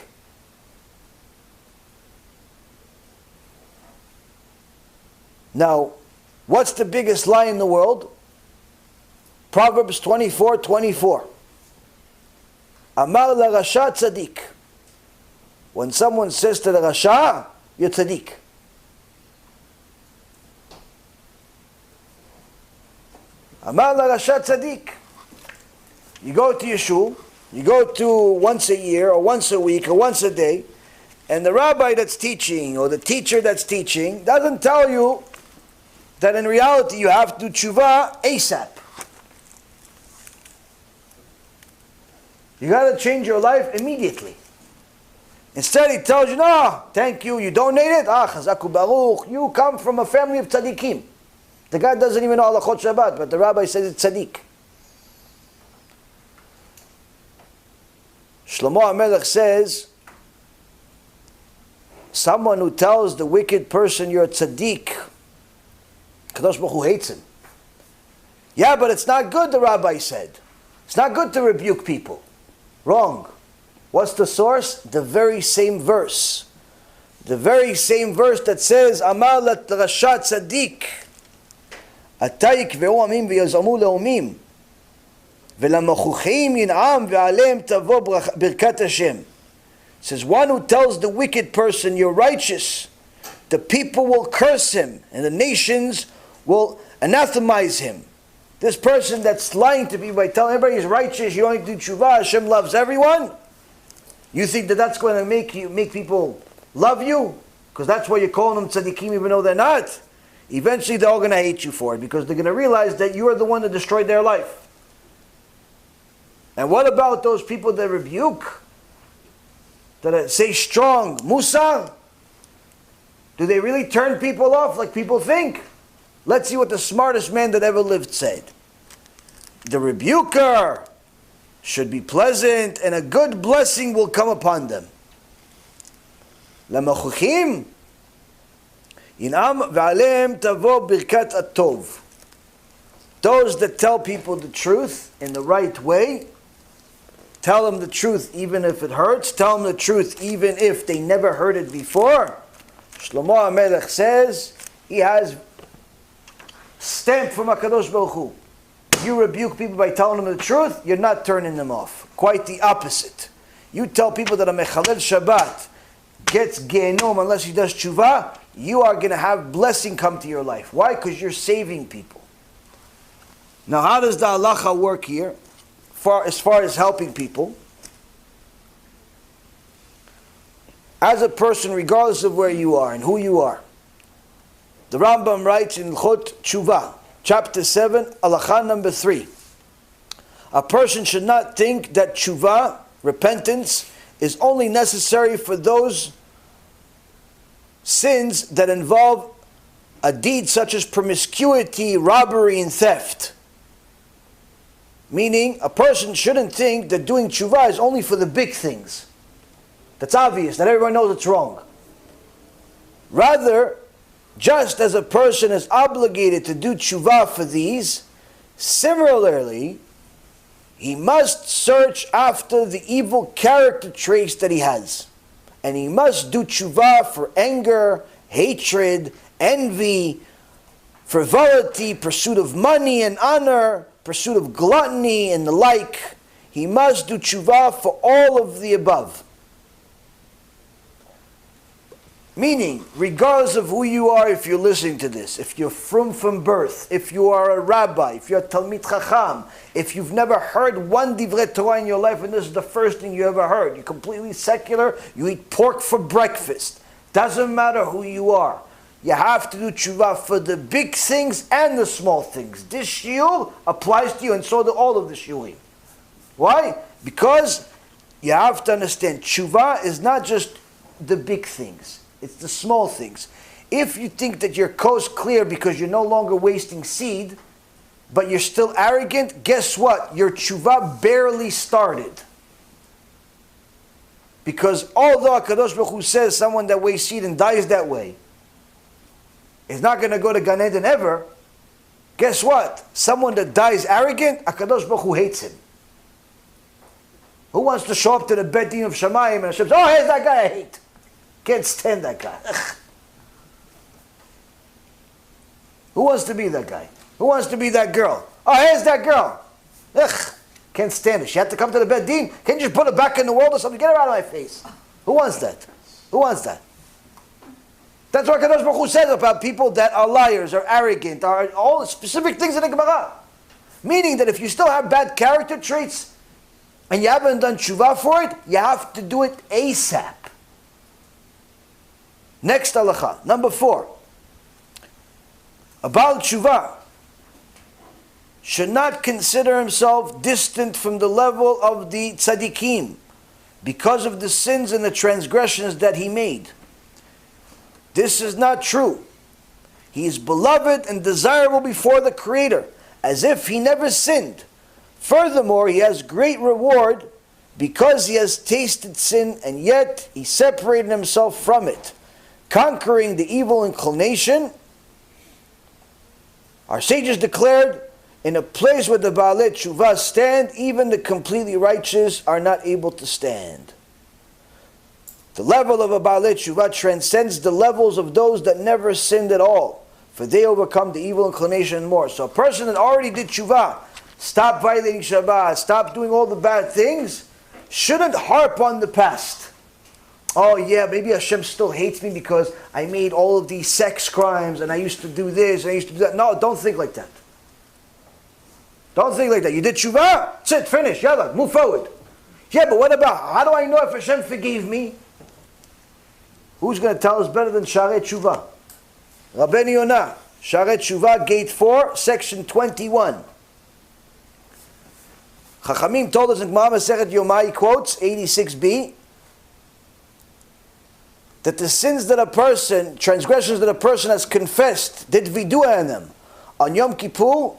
Now, what's the biggest lie in the world? Proverbs 24:24. Amar la rasha tzaddik. When someone says to the rasha, you're tzaddik. Amar la rasha tzaddik. You go to Yeshua, you go to once a year, or once a week, or once a day, and the rabbi that's teaching, or the teacher that's teaching, doesn't tell you that in reality you have to do tshuva ASAP. You got to change your life immediately. Instead he tells you, no, thank you, you donated, chazaku baruch, you come from a family of tzaddikim. The guy doesn't even know halachot Shabbat, but the rabbi says it's tzaddik. Shlomo HaMelech says, someone who tells the wicked person you're a tzaddik, Kadosh Baruch Hu hates him. Yeah, but it's not good, the rabbi said. It's not good to rebuke people. Wrong. What's the source? The very same verse. The very same verse that says, Amar lat rasha tzaddik, atayik ve'u amim ve'yazamu le'omim, ve'lamachuchim yin'am ve'alem tavo birkat Hashem. It says, one who tells the wicked person, you're righteous, the people will curse him, and the nations will anathemize him. This person that's lying to people by telling everybody he's righteous, you don't need to do tshuva, Hashem loves everyone. You think that that's going to make people love you? Because that's why you're calling them tzaddikim even though they're not. Eventually they're all going to hate you for it because they're going to realize that you are the one that destroyed their life. And what about those people that rebuke? That say strong, Musa? Do they really turn people off like people think? Let's see what the smartest man that ever lived said. The rebuker should be pleasant and a good blessing will come upon them. Lamachuchim inam ve'alem tavo birkat atov. Those that tell people the truth in the right way, tell them the truth even if it hurts, tell them the truth even if they never heard it before. Shlomo HaMelech says he has stamp from HaKadosh Baruch Hu. You rebuke people by telling them the truth, you're not turning them off. Quite the opposite. You tell people that a mechalel Shabbat gets genom unless he does tshuva, you are going to have blessing come to your life. Why? Because you're saving people. Now how does the halacha work here? As far as helping people? As a person, regardless of where you are and who you are, the Rambam writes in Chot Tshuva, chapter 7, halacha number 3. A person should not think that tshuva, repentance, is only necessary for those sins that involve a deed such as promiscuity, robbery, and theft. Meaning, a person shouldn't think that doing tshuva is only for the big things. That's obvious, that everyone knows it's wrong. Rather, just as a person is obligated to do tshuva for these, similarly, he must search after the evil character traits that he has. And he must do tshuva for anger, hatred, envy, frivolity, pursuit of money and honor, pursuit of gluttony and the like. He must do tshuva for all of the above. Meaning, regardless of who you are, if you're listening to this, if you're from birth, if you are a rabbi, if you're a Talmid Chacham, if you've never heard one divrei Torah in your life and this is the first thing you ever heard, you're completely secular, you eat pork for breakfast. Doesn't matter who you are. You have to do tshuva for the big things and the small things. This shiur applies to you, and so do all of the shiurim. Why? Because you have to understand, tshuva is not just the big things. It's the small things. If you think that your coast clear because you're no longer wasting seed, but you're still arrogant, guess what? Your tshuva barely started. Because although HaKadosh Baruch Hu says someone that wastes seed and dies that way is not going to go to Gan Eden ever, guess what? Someone that dies arrogant, HaKadosh Baruch Hu hates him. Who wants to show up to the Beit Din of Shamayim and Hashem says, oh, here's that guy I hate. Can't stand that guy. Ugh. Who wants to be that guy? Who wants to be that girl? Oh, here's that girl. Ugh. Can't stand it. She had to come to the Beit Din. Can't you just put her back in the world or something? Get her out of my face. Who wants that? Who wants that? That's what Kadosh Baruch Hu says about people that are liars, are arrogant, are all specific things in the Gemara. Meaning that if you still have bad character traits and you haven't done tshuva for it, you have to do it ASAP. Next halacha, number 4. A Baal Tshuva should not consider himself distant from the level of the tzaddikim because of the sins and the transgressions that he made. This is not true. He is beloved and desirable before the Creator, as if he never sinned. Furthermore, he has great reward because he has tasted sin and yet he separated himself from it, conquering the evil inclination. Our sages declared, in a place where the Baalei Tshuva stand, even the completely righteous are not able to stand. The level of a Baalei Tshuva transcends the levels of those that never sinned at all, for they overcome the evil inclination and more. So a person that already did Tshuva, stopped violating Shabbat, stopped doing all the bad things, shouldn't harp on the past. Oh yeah, maybe Hashem still hates me because I made all of these sex crimes and I used to do this and I used to do that. No, don't think like that. Don't think like that. You did tshuva? That's it, finish. Yalla, move forward. Yeah, but what about, how do I know if Hashem forgave me? Who's going to tell us better than Sharei Tshuva? Rabbeinu Yonah, Sharei Tshuva, Gate 4, Section 21. Chachamim told us in Gemara Masechet Yomai, quotes 86b, that the sins that a person, transgressions that a person has confessed, did vidua in them on Yom Kippur,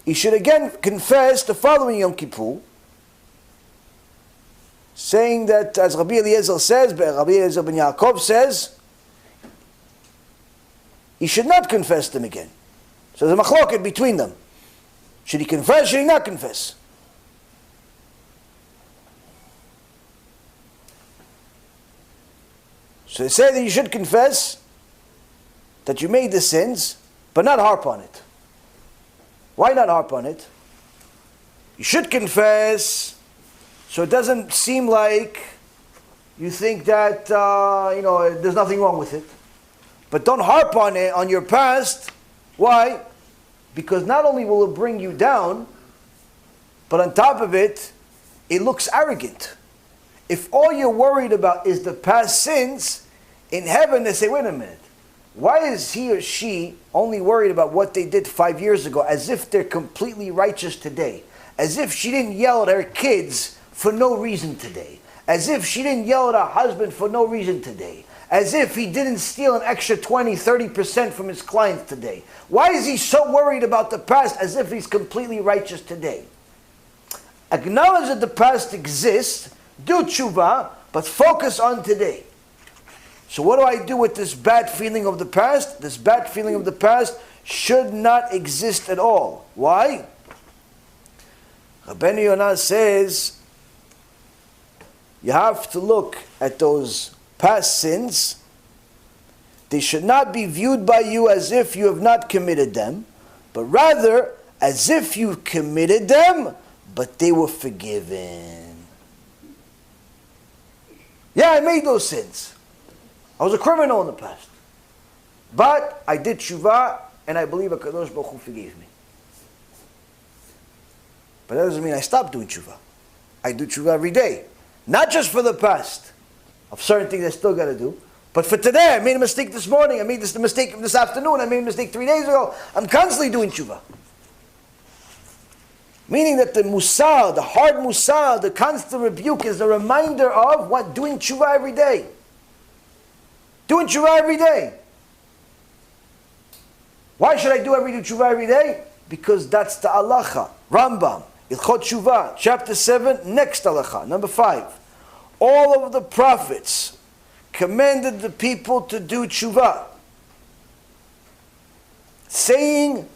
he should again confess the following Yom Kippur, saying that, as Rabbi Eliezer says, Rabbi Eliezer ben Yaakov says, he should not confess them again. So there's a machloket between them. Should he confess, should he not confess? So they say that you should confess that you made the sins, but not harp on it. Why not harp on it? You should confess, so it doesn't seem like you think that there's nothing wrong with it. But don't harp on it, on your past. Why? Because not only will it bring you down, but on top of it, it looks arrogant. If all you're worried about is the past sins, in heaven they say, wait a minute, Why is he or she only worried about what they did 5 years ago, as if they're completely righteous today? As if she didn't yell at her kids for no reason today. As if she didn't yell at her husband for no reason today. As if he didn't steal an extra 20, 30% from his clients today. Why is he so worried about the past as if he's completely righteous today? Acknowledge that the past exists, do tshuva, but focus on today. So what do I do with this bad feeling of the past? This bad feeling of the past should not exist at all. Why? Rabbi Yonah says, you have to look at those past sins. They should not be viewed by you as if you have not committed them, but rather as if you committed them, but they were forgiven. Yeah, I made those sins. I was a criminal in the past. But I did tshuva, and I believe HaKadosh Baruch Hu forgave me. But that doesn't mean I stopped doing tshuva. I do tshuva every day. Not just for the past, of certain things I still got to do, but for today. I made a mistake this morning. I made this mistake this afternoon. I made a mistake 3 days ago. I'm constantly doing tshuva. Meaning that the musar, the hard musar, the constant rebuke is a reminder of what? Doing tshuva every day. Doing tshuva every day. Why should I do tshuva every day? Because that's the halacha. Rambam, Ilchot Tshuva, chapter 7, next halacha, number 5. All of the prophets commanded the people to do tshuva, saying,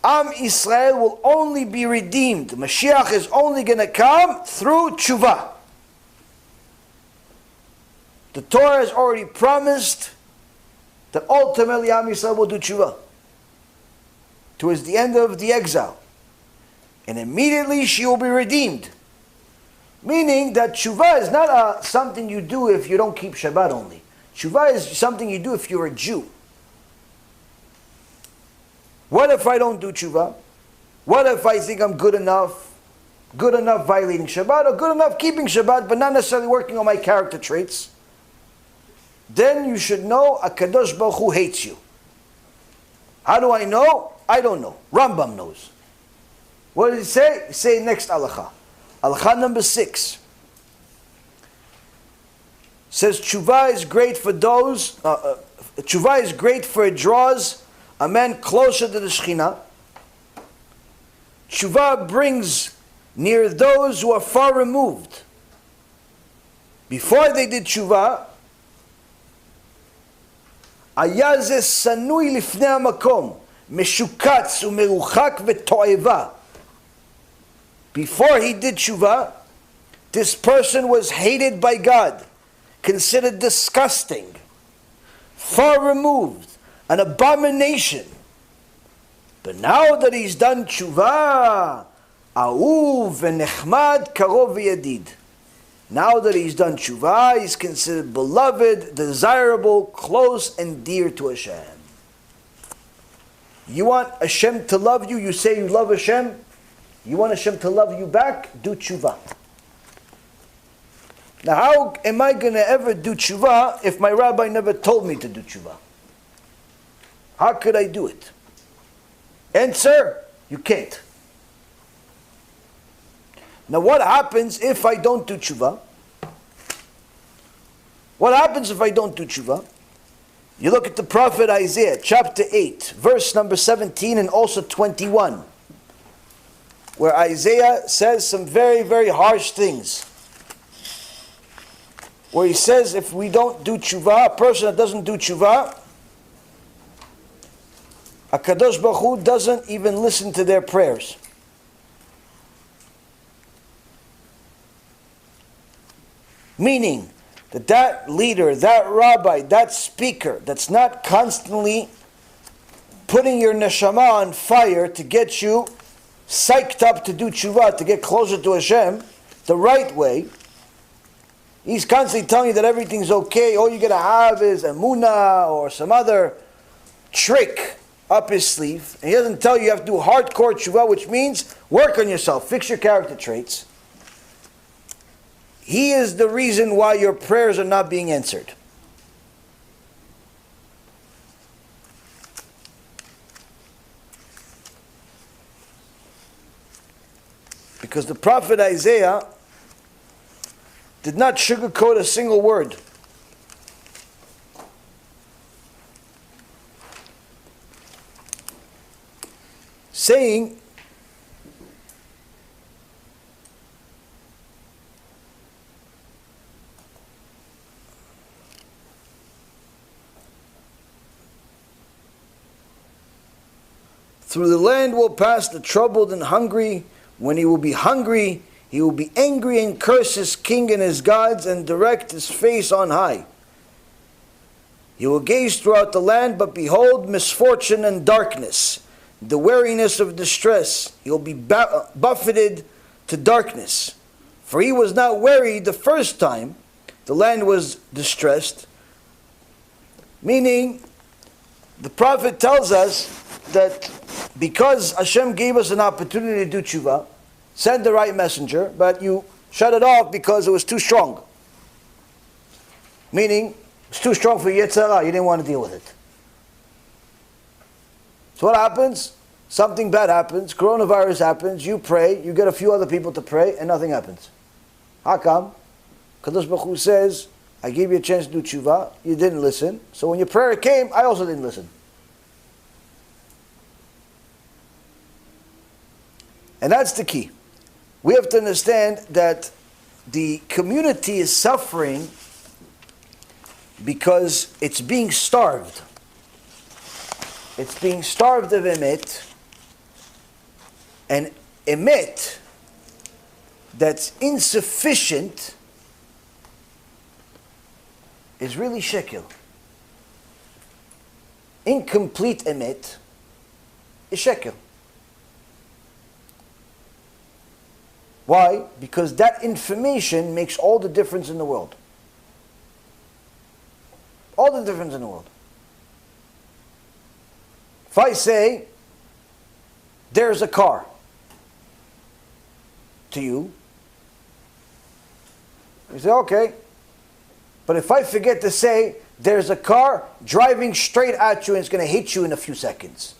Am Israel will only be redeemed. Mashiach is only going to come through tshuva. The Torah has already promised that ultimately Am Yisrael will do tshuva towards the end of the exile. And immediately she will be redeemed. Meaning that tshuva is not something you do if you don't keep Shabbat only. Tshuva is something you do if you're a Jew. What if I don't do tshuva? What if I think I'm good enough violating Shabbat, or good enough keeping Shabbat, but not necessarily working on my character traits? Then you should know HaKadosh Baruch Hu hates you. How do I know? I don't know. Rambam knows. What does he say? He say next halacha. Halacha number 6. Says tshuva is great for those, tshuva is great for it draws a man closer to the Shekhinah. Tshuva brings near those who are far removed. Before they did tshuva, היה זה שנוי לפני המקום, משוקץ ומרוחק ותועבה. Before he did tshuva, this person was hated by God, considered disgusting, far removed, an abomination. But now that he's done tshuva, ahuv v'nechmad karov v'yadid. Now that he's done tshuva, he's considered beloved, desirable, close and dear to Hashem. You want Hashem to love you? You say you love Hashem? You want Hashem to love you back? Do tshuva. Now how am I going to ever do tshuva if my rabbi never told me to do tshuva? How could I do it? Answer, you can't. Now what happens if I don't do tshuva? What happens if I don't do tshuva? You look at the prophet Isaiah, chapter 8, verse number 17 and also 21, where Isaiah says some very, very harsh things. Where he says if we don't do tshuva, a person that doesn't do tshuva, HaKadosh Baruch Hu doesn't even listen to their prayers. Meaning that leader, that rabbi, that speaker that's not constantly putting your neshama on fire to get you psyched up to do tshuva, to get closer to Hashem the right way, he's constantly telling you that everything's okay, all you're going to have is emunah or some other trick up his sleeve. And he doesn't tell you have to do hardcore tshuva, which means work on yourself, fix your character traits. He is the reason why your prayers are not being answered. Because the prophet Isaiah did not sugarcoat a single word. Saying through the land will pass the troubled and hungry. When he will be hungry, he will be angry and curse his king and his gods and direct his face on high. He will gaze throughout the land, but behold misfortune and darkness, the weariness of distress. He will be buffeted to darkness. For he was not weary the first time the land was distressed. Meaning, the prophet tells us that because Hashem gave us an opportunity to do tshuva, send the right messenger, but you shut it off because it was too strong. Meaning, it's too strong for Yetzer Hara, you didn't want to deal with it. So what happens? Something bad happens, coronavirus happens, you pray, you get a few other people to pray, and nothing happens. How come? Kadosh Baruch Hu says, I gave you a chance to do tshuva, you didn't listen, so when your prayer came, I also didn't listen. And that's the key. We have to understand that the community is suffering because it's being starved. It's being starved of emet. And emet that's insufficient is really shekel. Incomplete emet is shekel. Why? Because that information makes all the difference in the world. All the difference in the world. If I say, there's a car to you, you say, okay. But if I forget to say, there's a car driving straight at you and it's going to hit you in a few seconds.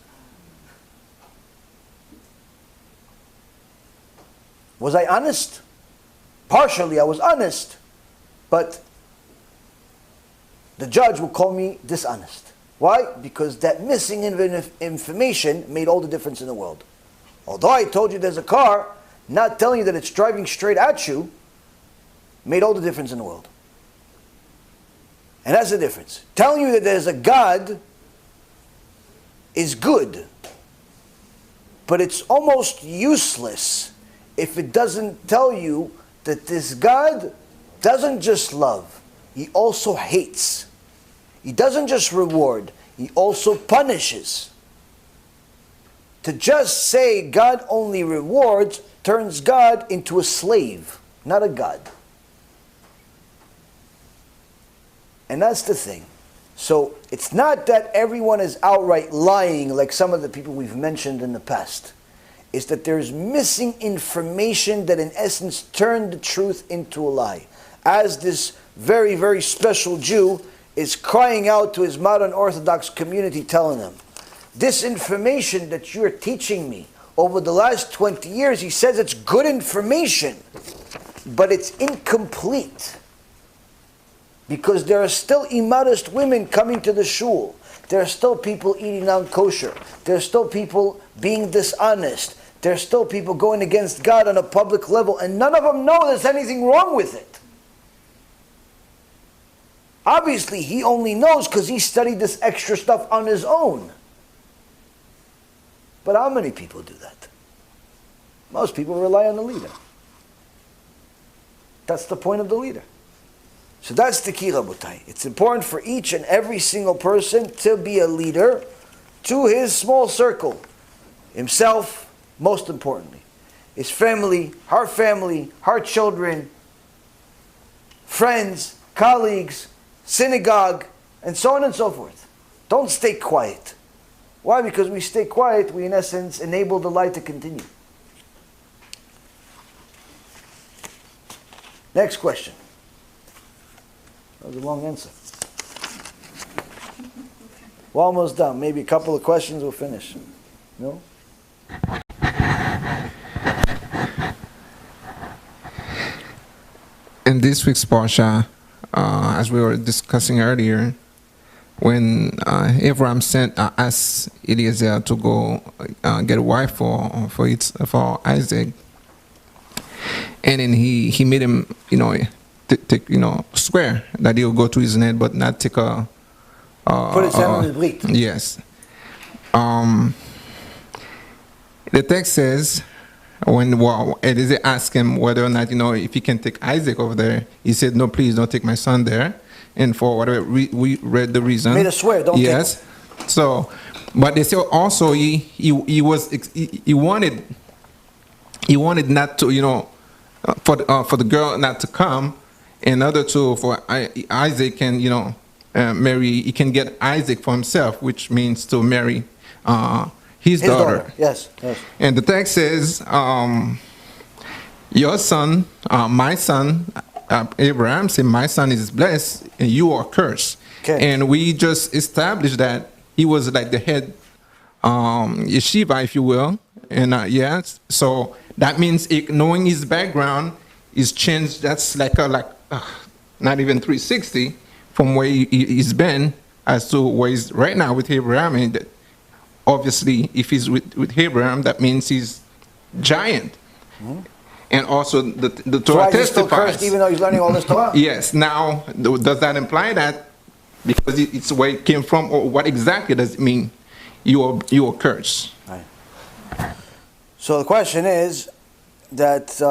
Was I honest? Partially, I was honest. But the judge will call me dishonest. Why? Because that missing information made all the difference in the world. Although I told you there's a car, not telling you that it's driving straight at you made all the difference in the world. And that's the difference. Telling you that there's a God is good, but it's almost useless if it doesn't tell you that this God doesn't just love, He also hates. He doesn't just reward, He also punishes. To just say God only rewards turns God into a slave, not a God. And that's the thing. So it's not that everyone is outright lying like some of the people we've mentioned in the past. It's that there's missing information that in essence turned the truth into a lie. As this very, very special Jew is crying out to his modern Orthodox community, telling them, this information that you're teaching me over the last 20 years, he says it's good information, but it's incomplete. Because there are still immodest women coming to the shul. There are still people eating non-kosher. There are still people being dishonest. There are still people going against God on a public level, and none of them know there's anything wrong with it. Obviously, he only knows because he studied this extra stuff on his own. But how many people do that? Most people rely on the leader. That's the point of the leader. So that's the key, Rabotai. It's important for each and every single person to be a leader to his small circle. Himself, most importantly. His family, her children, friends, colleagues, synagogue, and so on and so forth. Don't stay quiet. Why? Because we stay quiet, we in essence enable the light to continue. Next question. That was a long answer. We're almost done. Maybe a couple of questions, we'll finish. No? in this week's Parsha, as we were discussing earlier, when Abraham asked Eliezer to go get a wife for Isaac, and then he made him, swear that he'll go to his land, but not take a. Put his hand on his breed. Yes. The text says, when Eliezer asked him whether or not, if he can take Isaac over there, he said, no, please don't take my son there. And for whatever we read the reason. Made a swear, don't take him. So, but they say also he wanted not to, for the girl not to come, in order to, for Isaac can, marry, he can get Isaac for himself, which means to marry his daughter. Yes. And the text says, your son, my son, Abraham said, my son is blessed and you are cursed. Okay. And we just established that he was like the head yeshiva, if you will. And yes, so that means knowing his background is changed. That's like not even 360 from where he's been as to where he's right now with Abraham. And obviously, if he's with Abraham, that means he's giant. Mm-hmm. And also the Torah testifies. Still cursed even though he's learning all this Torah? Yes. Now, does that imply that because it's where it came from, or what exactly does it mean you are cursed? Right. So the question is that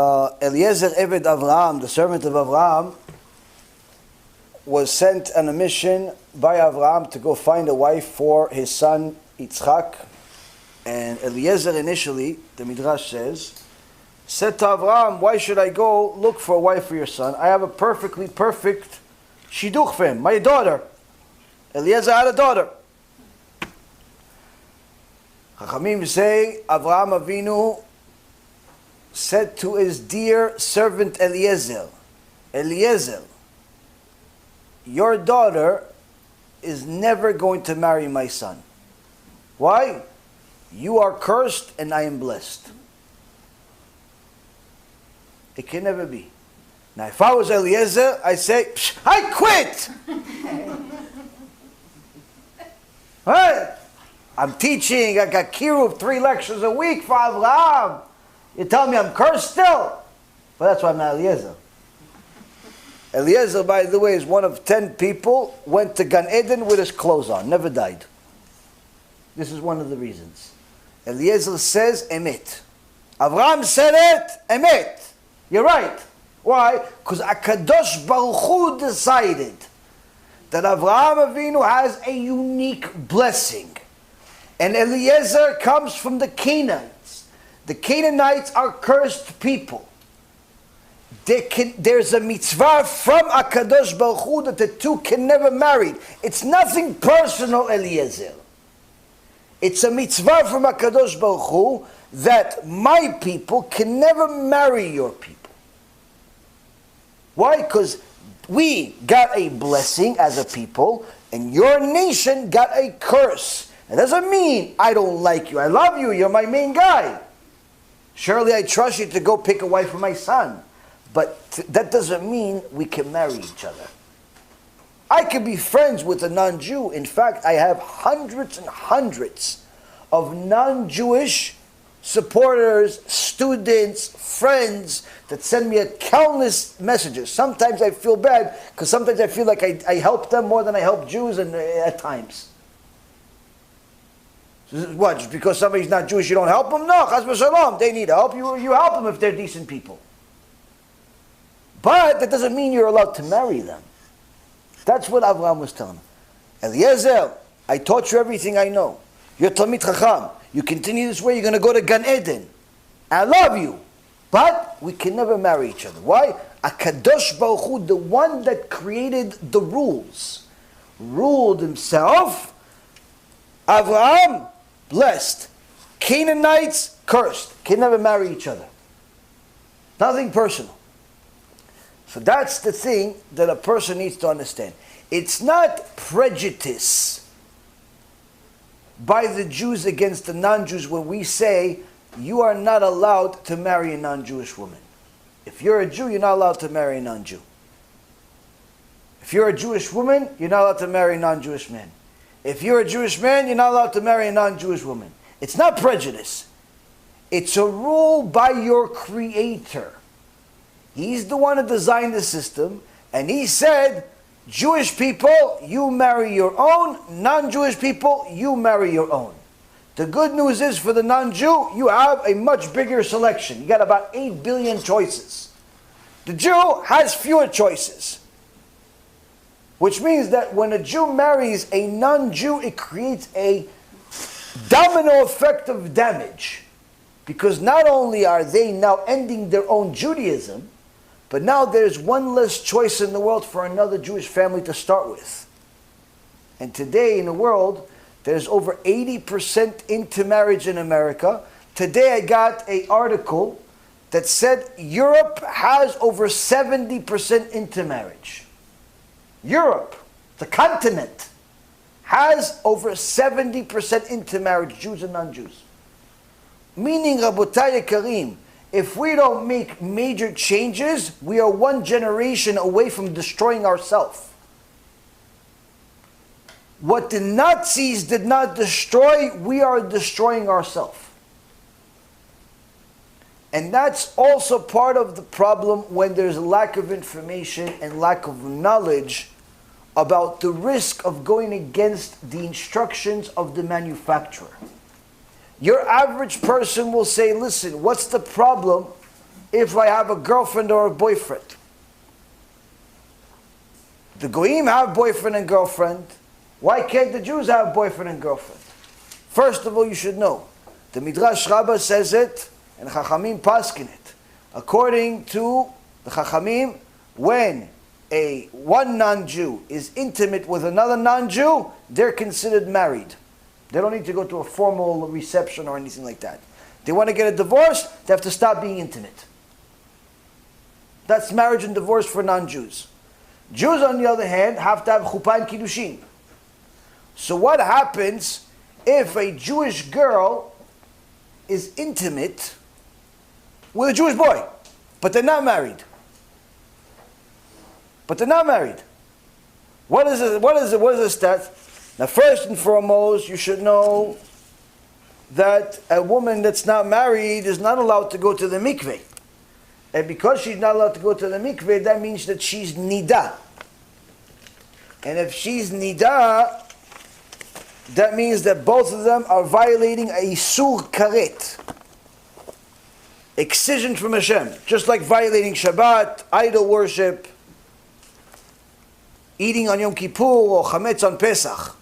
Eliezer Eved Avraham, the servant of Avraham, was sent on a mission by Avraham to go find a wife for his son Yitzchak. And Eliezer initially, the Midrash said to Avraham, why should I go look for a wife for your son? I have a perfectly perfect shidduch for him, my daughter. Eliezer had a daughter. Chachamim say, Avraham Avinu said to his dear servant Eliezer, your daughter is never going to marry my son. Why? You are cursed and I am blessed. It can never be. Now, if I was Eliezer, I'd say, I quit! Right? I'm teaching, I got kiruv 3 lectures a week for Avraham. You tell me I'm cursed still? But that's why I'm not Eliezer. Eliezer, by the way, is one of 10 people went to Gan Eden with his clothes on, never died. This is one of the reasons. Eliezer says, emet. Avraham said it, emet. You're right. Why? Because HaKadosh Baruch Hu decided that Avraham Avinu has a unique blessing. And Eliezer comes from the Canaanites. The Canaanites are cursed people. There's a mitzvah from HaKadosh Baruch Hu that the two can never marry. It's nothing personal, Eliezer. It's a mitzvah from HaKadosh Baruch Hu that my people can never marry your people. Why? Because we got a blessing as a people, and your nation got a curse. It doesn't mean I don't like you. I love you. You're my main guy. Surely I trust you to go pick a wife for my son. But that doesn't mean we can marry each other. I can be friends with a non-Jew. In fact, I have hundreds and hundreds of non-Jewish supporters, students, friends that send me countless messages. Sometimes I feel bad because sometimes I feel like I help them more than I help Jews and at times. So what, just because somebody's not Jewish you don't help them? No, chas v'shalom, they need help. You help them if they're decent people. But that doesn't mean you're allowed to marry them. That's what Avraham was telling him. Eliezer, I taught you everything I know. You're Talmid Chacham. You continue this way, you're going to go to Gan Eden. I love you. But we can never marry each other. Why? HaKadosh Baruch Hu, the one that created the rules, ruled himself. Avraham, blessed. Canaanites, cursed. Can never marry each other. Nothing personal. So that's the thing that a person needs to understand. It's not prejudice by the Jews against the non-Jews when we say you are not allowed to marry a non-Jewish woman. If you're a Jew, you're not allowed to marry a non-Jew. If you're a Jewish woman, you're not allowed to marry a non-Jewish man. If you're a Jewish man, you're not allowed to marry a non-Jewish woman. It's not prejudice. It's a rule by your Creator. He's the one who designed the system, and He said, Jewish people, you marry your own. Non-Jewish people, you marry your own. The good news is for the non-Jew, you have a much bigger selection. You got about 8 billion choices. The Jew has fewer choices. Which means that when a Jew marries a non-Jew, it creates a domino effect of damage. Because not only are they now ending their own Judaism, but now there's one less choice in the world for another Jewish family to start with. And today in the world, there's over 80% intermarriage in America. Today I got an article that said Europe has over 70% intermarriage. Europe, the continent, has over 70% intermarriage, Jews and non-Jews. Meaning, Rabotai Karim, if we don't make major changes, we are one generation away from destroying ourselves. What the Nazis did not destroy, we are destroying ourselves. And that's also part of the problem when there's lack of information and lack of knowledge about the risk of going against the instructions of the manufacturer. Your average person will say, listen, what's the problem if I have a girlfriend or a boyfriend? The Goyim have boyfriend and girlfriend. Why can't the Jews have boyfriend and girlfriend? First of all, you should know, the Midrash Rabbah says it, and Chachamim paskin it. According to the Chachamim, when one non-Jew is intimate with another non-Jew, they're considered married. They don't need to go to a formal reception or anything like that. They want to get a divorce, they have to stop being intimate. That's marriage and divorce for non-Jews. Jews, on the other hand, have to have chuppah and kiddushin. So what happens if a Jewish girl is intimate with a Jewish boy, but they're not married? But they're not married. What is the stat? Now, first and foremost, you should know that a woman that's not married is not allowed to go to the mikveh. And because she's not allowed to go to the mikveh, that means that she's nida. And if she's nida, that means that both of them are violating a isur karet, excision from Hashem, just like violating Shabbat, idol worship, eating on Yom Kippur or chametz on Pesach.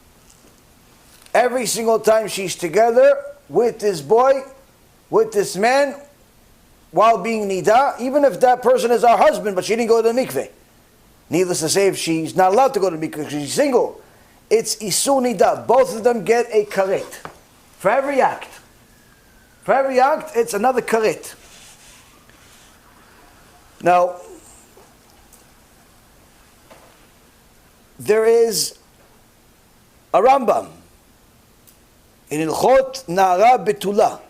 Every single time she's together with this boy, with this man, while being nida, even if that person is our husband, but she didn't go to the mikveh. Needless to say, if she's not allowed to go to the mikveh because she's single, it's isur nida. Both of them get a karet. For every act. For every act, it's another karet. Now, there is a Rambam in Ilchot Na'ara Betula,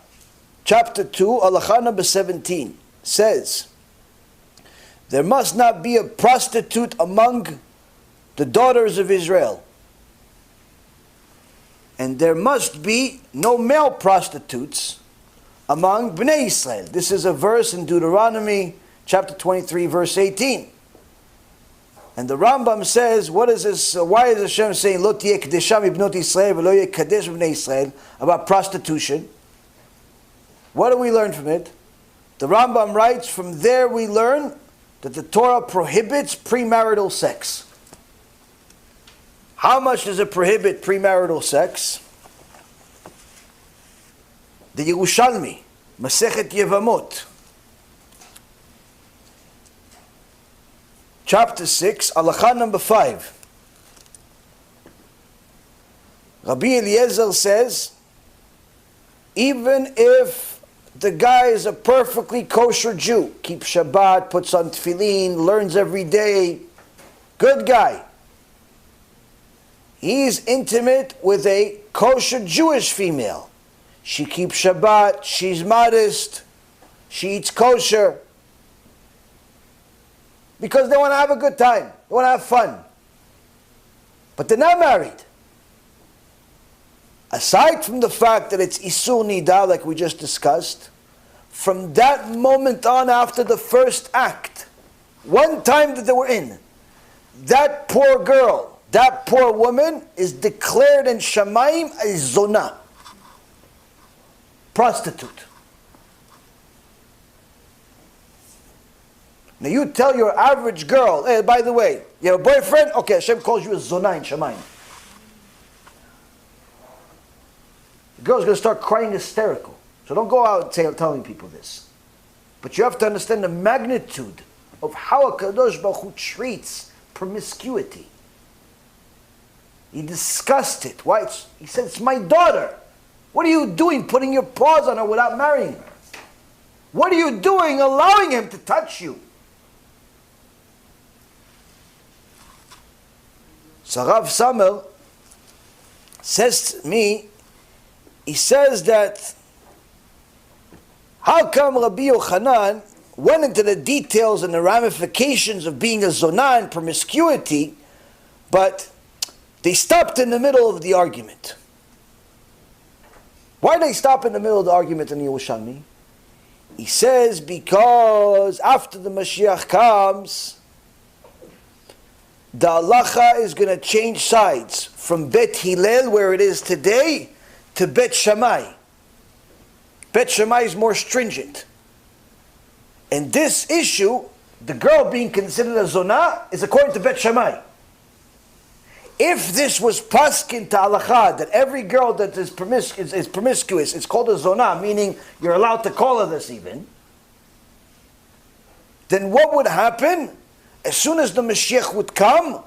chapter 2, Halacha number 17, says, there must not be a prostitute among the daughters of Israel. And there must be no male prostitutes among Bnei Israel. This is a verse in Deuteronomy chapter 23, verse 18. And the Rambam says, what is this? Why is Hashem saying, Lo tiyeh kedesha mibnot Yisrael v'lo yeh kadesh b'nei Yisrael, about prostitution? What do we learn from it? The Rambam writes, from there we learn that the Torah prohibits premarital sex. How much does it prohibit premarital sex? The Yerushalmi, Masechet Yevamot, chapter 6, Halacha number 5. Rabbi Eliezer says, even if the guy is a perfectly kosher Jew, keeps Shabbat, puts on tefillin, learns every day, good guy, he's intimate with a kosher Jewish female. She keeps Shabbat, she's modest, she eats kosher. because they want to have a good time. They want to have fun. But they're not married. Aside from the fact that it's Isur Nida, like we just discussed, from that moment on after the first act, one time that they were in, that poor girl, that poor woman is declared in Shamayim a Zonah, prostitute. Now you tell your average girl, hey, by the way, you have a boyfriend? Okay, Hashem calls you a Zonah in Shamayim. The girl's going to start crying hysterical. So don't go out telling people this. But you have to understand the magnitude of how HaKadosh Baruch Hu treats promiscuity. He discussed it. Why? He said, it's my daughter. What are you doing putting your paws on her without marrying her? What are you doing allowing him to touch you? So Rav Samel says to me, he says that how come Rabbi Yochanan went into the details and the ramifications of being a zonah and promiscuity, but they stopped in the middle of the argument. Why did they stop in the middle of the argument in the Yerushalmi? He says because after the Mashiach comes, the halacha is going to change sides from Bet Hillel, where it is today, to Bet Shammai. Bet Shammai is more stringent. And this issue, the girl being considered a zonah, is according to Bet Shammai. If this was paskin to halacha, that every girl that is promiscuous, it's called a zonah, meaning you're allowed to call her this even, then what would happen? As soon as the Mashiach would come,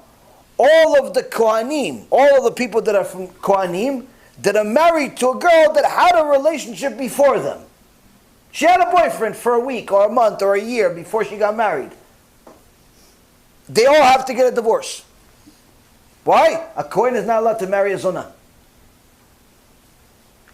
all of the Kohanim, all of the people that are from Kohanim, that are married to a girl that had a relationship before them. She had a boyfriend for a week or a month or a year before she got married. They all have to get a divorce. Why? A Kohen is not allowed to marry a Zonah.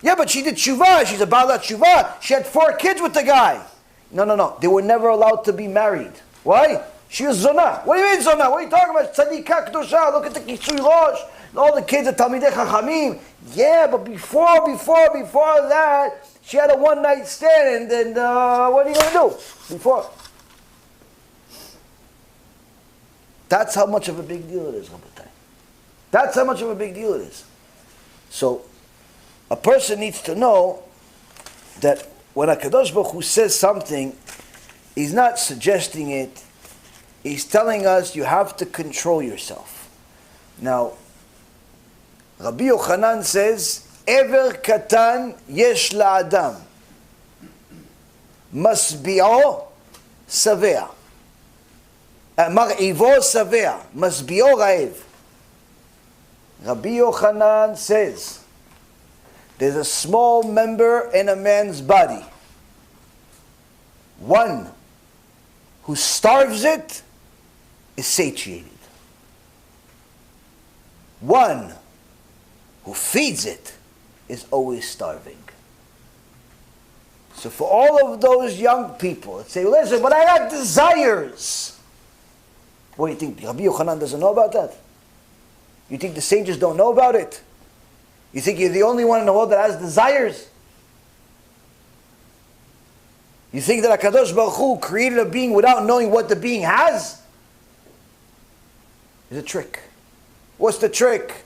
Yeah, but she did TeShuva. She's a Baalat TeShuva. She had 4 kids with the guy. No. They were never allowed to be married. Why? She was Zonah. What do you mean Zonah? What are you talking about? Tzadika Kedusha. Look at the Kisui Rosh. All the kids are Talmidei Chachamim. Yeah, but before that, she had a one-night stand, and what are you going to do? Before. That's how much of a big deal it is, Rabbatai. That's how much of a big deal it is. So, a person needs to know that when HaKadosh Baruch Hu says something, he's not suggesting it. He's telling us you have to control yourself. Now, Rabbi Yochanan says, Ever katan yesh la'adam, masbi'o savea. Mar'ivo savea, masbi'o ra'ev. Rabbi Yochanan says, there's a small member in a man's body. One who starves it is satiated. One who feeds it is always starving. So for all of those young people that say, listen, but I got desires. What do you think? Rabbi Yochanan doesn't know about that? You think the sages don't know about it? You think you're the only one in the world that has desires? You think that HaKadosh Baruch Hu created a being without knowing what the being has? It's a trick. What's the trick?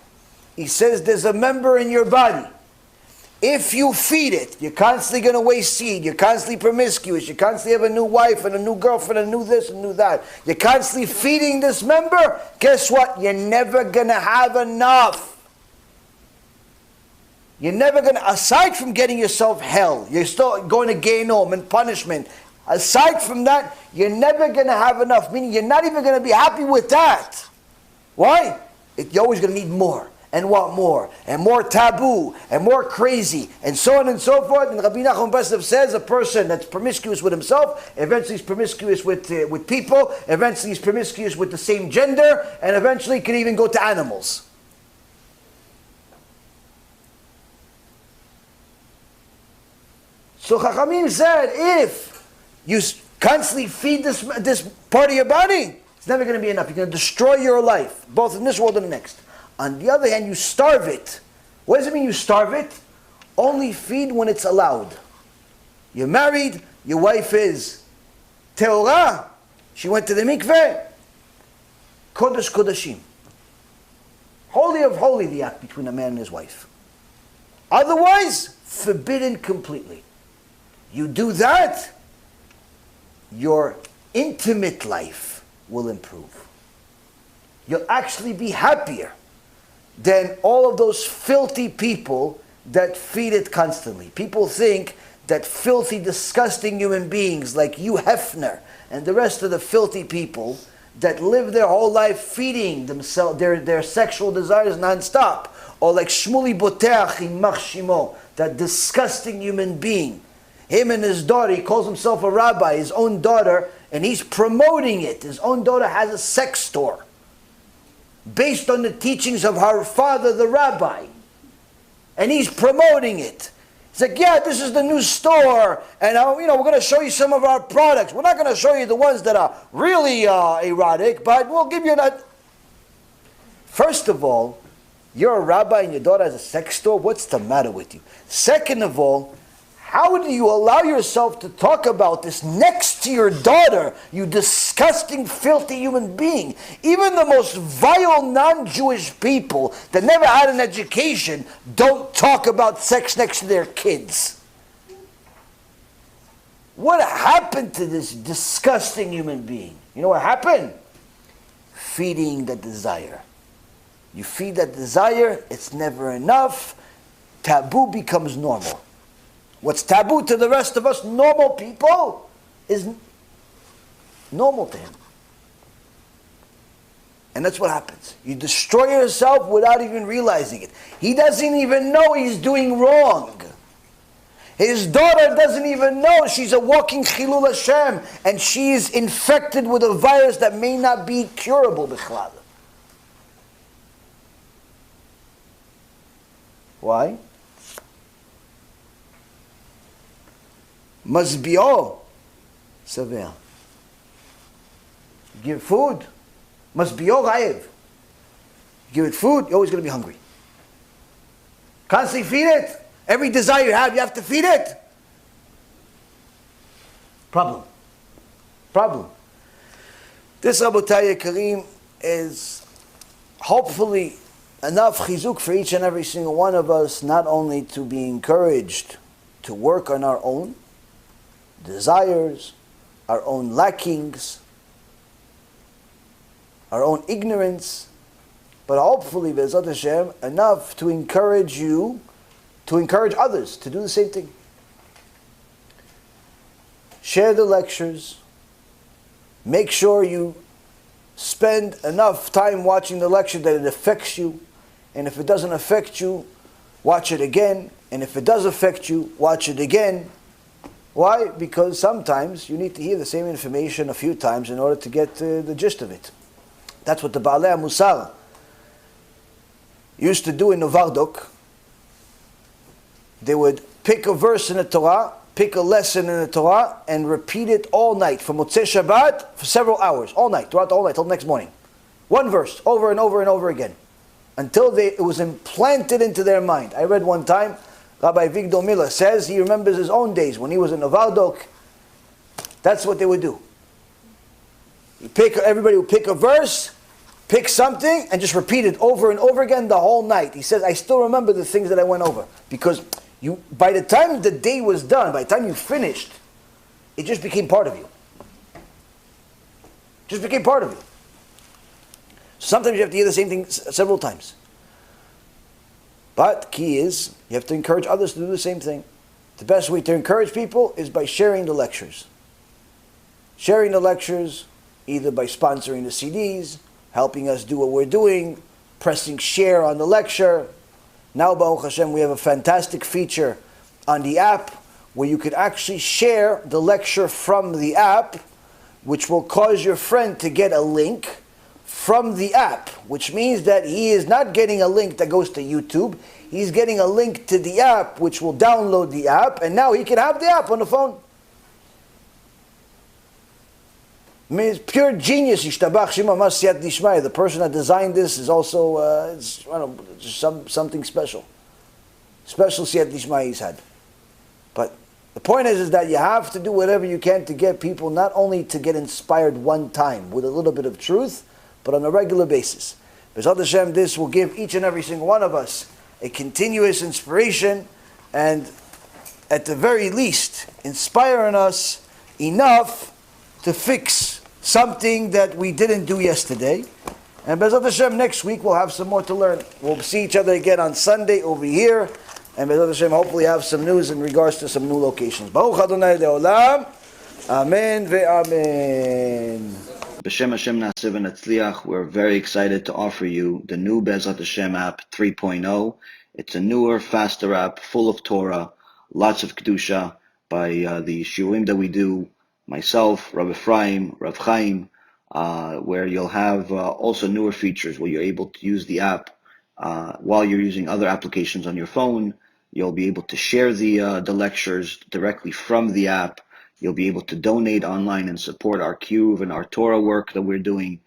He says there's a member in your body. If you feed it, you're constantly going to waste seed. You're constantly promiscuous. You constantly have a new wife and a new girlfriend and a new this and new that. You're constantly feeding this member. Guess what? You're never going to have enough. You're never going to, aside from getting yourself hell, you're still going to Gehinnom and punishment. Aside from that, you're never going to have enough. Meaning you're not even going to be happy with that. Why? You're always going to need more. And want more, and more taboo, and more crazy, and so on and so forth. And Rabbi Nachum Breslov says a person that's promiscuous with himself, eventually he's promiscuous with people, eventually he's promiscuous with the same gender, and eventually can even go to animals. So Chachamim said, if you constantly feed this part of your body, It's never going to be enough. You're going to destroy your life, both in this world and the next. On the other hand, you starve it. What does it mean you starve it? Only feed when it's allowed. You're married, your wife is Torah, she went to the mikveh. Kodesh Kodashim. Holy of holy, the act between a man and his wife. Otherwise, forbidden completely. You do that, your intimate life will improve. You'll actually be happier than all of those filthy people that feed it constantly. People think that filthy, disgusting human beings like you, Hefner, and the rest of the filthy people that live their whole life feeding themselves, their sexual desires non-stop, or like Shmuli Boteach in Shimo, that disgusting human being. Him and his daughter, he calls himself a rabbi, his own daughter, and he's promoting it. His own daughter has a sex store based on the teachings of her father, the rabbi. And he's promoting it. He's like, yeah, this is the new store, and we're going to show you some of our products. We're not going to show you the ones that are really erotic, but we'll give you that. First of all, you're a rabbi and your daughter has a sex store. What's the matter with you? Second of all, how do you allow yourself to talk about this next to your daughter, you disgusting, filthy human being? Even the most vile non-Jewish people that never had an education don't talk about sex next to their kids. What happened to this disgusting human being? You know what happened? Feeding the desire. You feed that desire, it's never enough. Taboo becomes normal. What's taboo to the rest of us normal people is normal to him. And that's what happens. You destroy yourself without even realizing it. He doesn't even know he's doing wrong. His daughter doesn't even know she's a walking Chilul Hashem, and she's infected with a virus that may not be curable, bichlal. Why? Masbi'o severe. Give food. Masbi'o rayev. Give it food, you're always going to be hungry. Constantly feed it. Every desire you have to feed it. Problem. This Rabotai Kareem is hopefully enough chizuk for each and every single one of us, not only to be encouraged to work on our own desires, our own lackings, our own ignorance, but hopefully, Be'ezrat Hashem, enough to encourage you, to encourage others to do the same thing. Share the lectures. Make sure you spend enough time watching the lecture that it affects you. And if it doesn't affect you, watch it again. And if it does affect you, watch it again. Why? Because sometimes you need to hear the same information a few times in order to get the gist of it. That's what the Baalei Musar used to do in Novardok. They would pick a verse in the Torah, pick a lesson in the Torah, and repeat it all night, from Motzei Shabbat, for several hours, all night, throughout the whole night, till the next morning. One verse, over and over and over again, until it was implanted into their mind. I read one time, Rabbi Victor Miller says he remembers his own days when he was in Novardok. That's what they would do. Everybody would pick a verse, pick something, and just repeat it over and over again the whole night. He says, I still remember the things that I went over. Because by the time the day was done, by the time you finished, it just became part of you. Just became part of you. Sometimes you have to hear the same thing several times. But key is, you have to encourage others to do the same thing. The best way to encourage people is by sharing the lectures. Sharing the lectures, either by sponsoring the CDs, helping us do what we're doing, pressing share on the lecture. Now, Baruch Hashem, we have a fantastic feature on the app where you could actually share the lecture from the app, which will cause your friend to get a link from the app, which means that he is not getting a link that goes to YouTube. He's getting a link to the app, which will download the app, and now he can have the app on the phone. I mean, it's pure genius. Yishtabach Shema Masiyat Nishmai. The person that designed this is also something special. Special Siyat Nishmai he's had. But the point is that you have to do whatever you can to get people not only to get inspired one time with a little bit of truth, but on a regular basis. B'ezrat Hashem, this will give each and every single one of us a continuous inspiration, and at the very least, inspire in us enough to fix something that we didn't do yesterday. And B'ezrat Hashem, next week we'll have some more to learn. We'll see each other again on Sunday over here. And B'ezrat Hashem, hopefully have some news in regards to some new locations. Baruch Adonai Le'olam. Amen ve'amen. B'Shem Hashem Na'aseh v'Natzliach. We're very excited to offer you the new B'ezrat Hashem app 3.0. It's a newer, faster app, full of Torah, lots of Kedusha by the shiurim that we do, myself, Rav Ephraim, Rav Chaim, where you'll have also newer features where you're able to use the app while you're using other applications on your phone. You'll be able to share the lectures directly from the app. You'll be able to donate online and support our Cube and our Torah work that we're doing.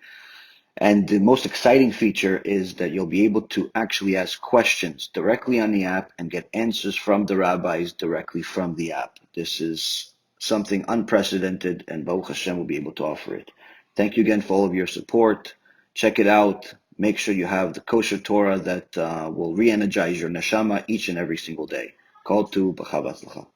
And the most exciting feature is that you'll be able to actually ask questions directly on the app and get answers from the rabbis directly from the app. This is something unprecedented, and Baruch Hashem will be able to offer it. Thank you again for all of your support. Check it out. Make sure you have the kosher Torah that will re-energize your neshama each and every single day. Call to B'chava Tzlacha.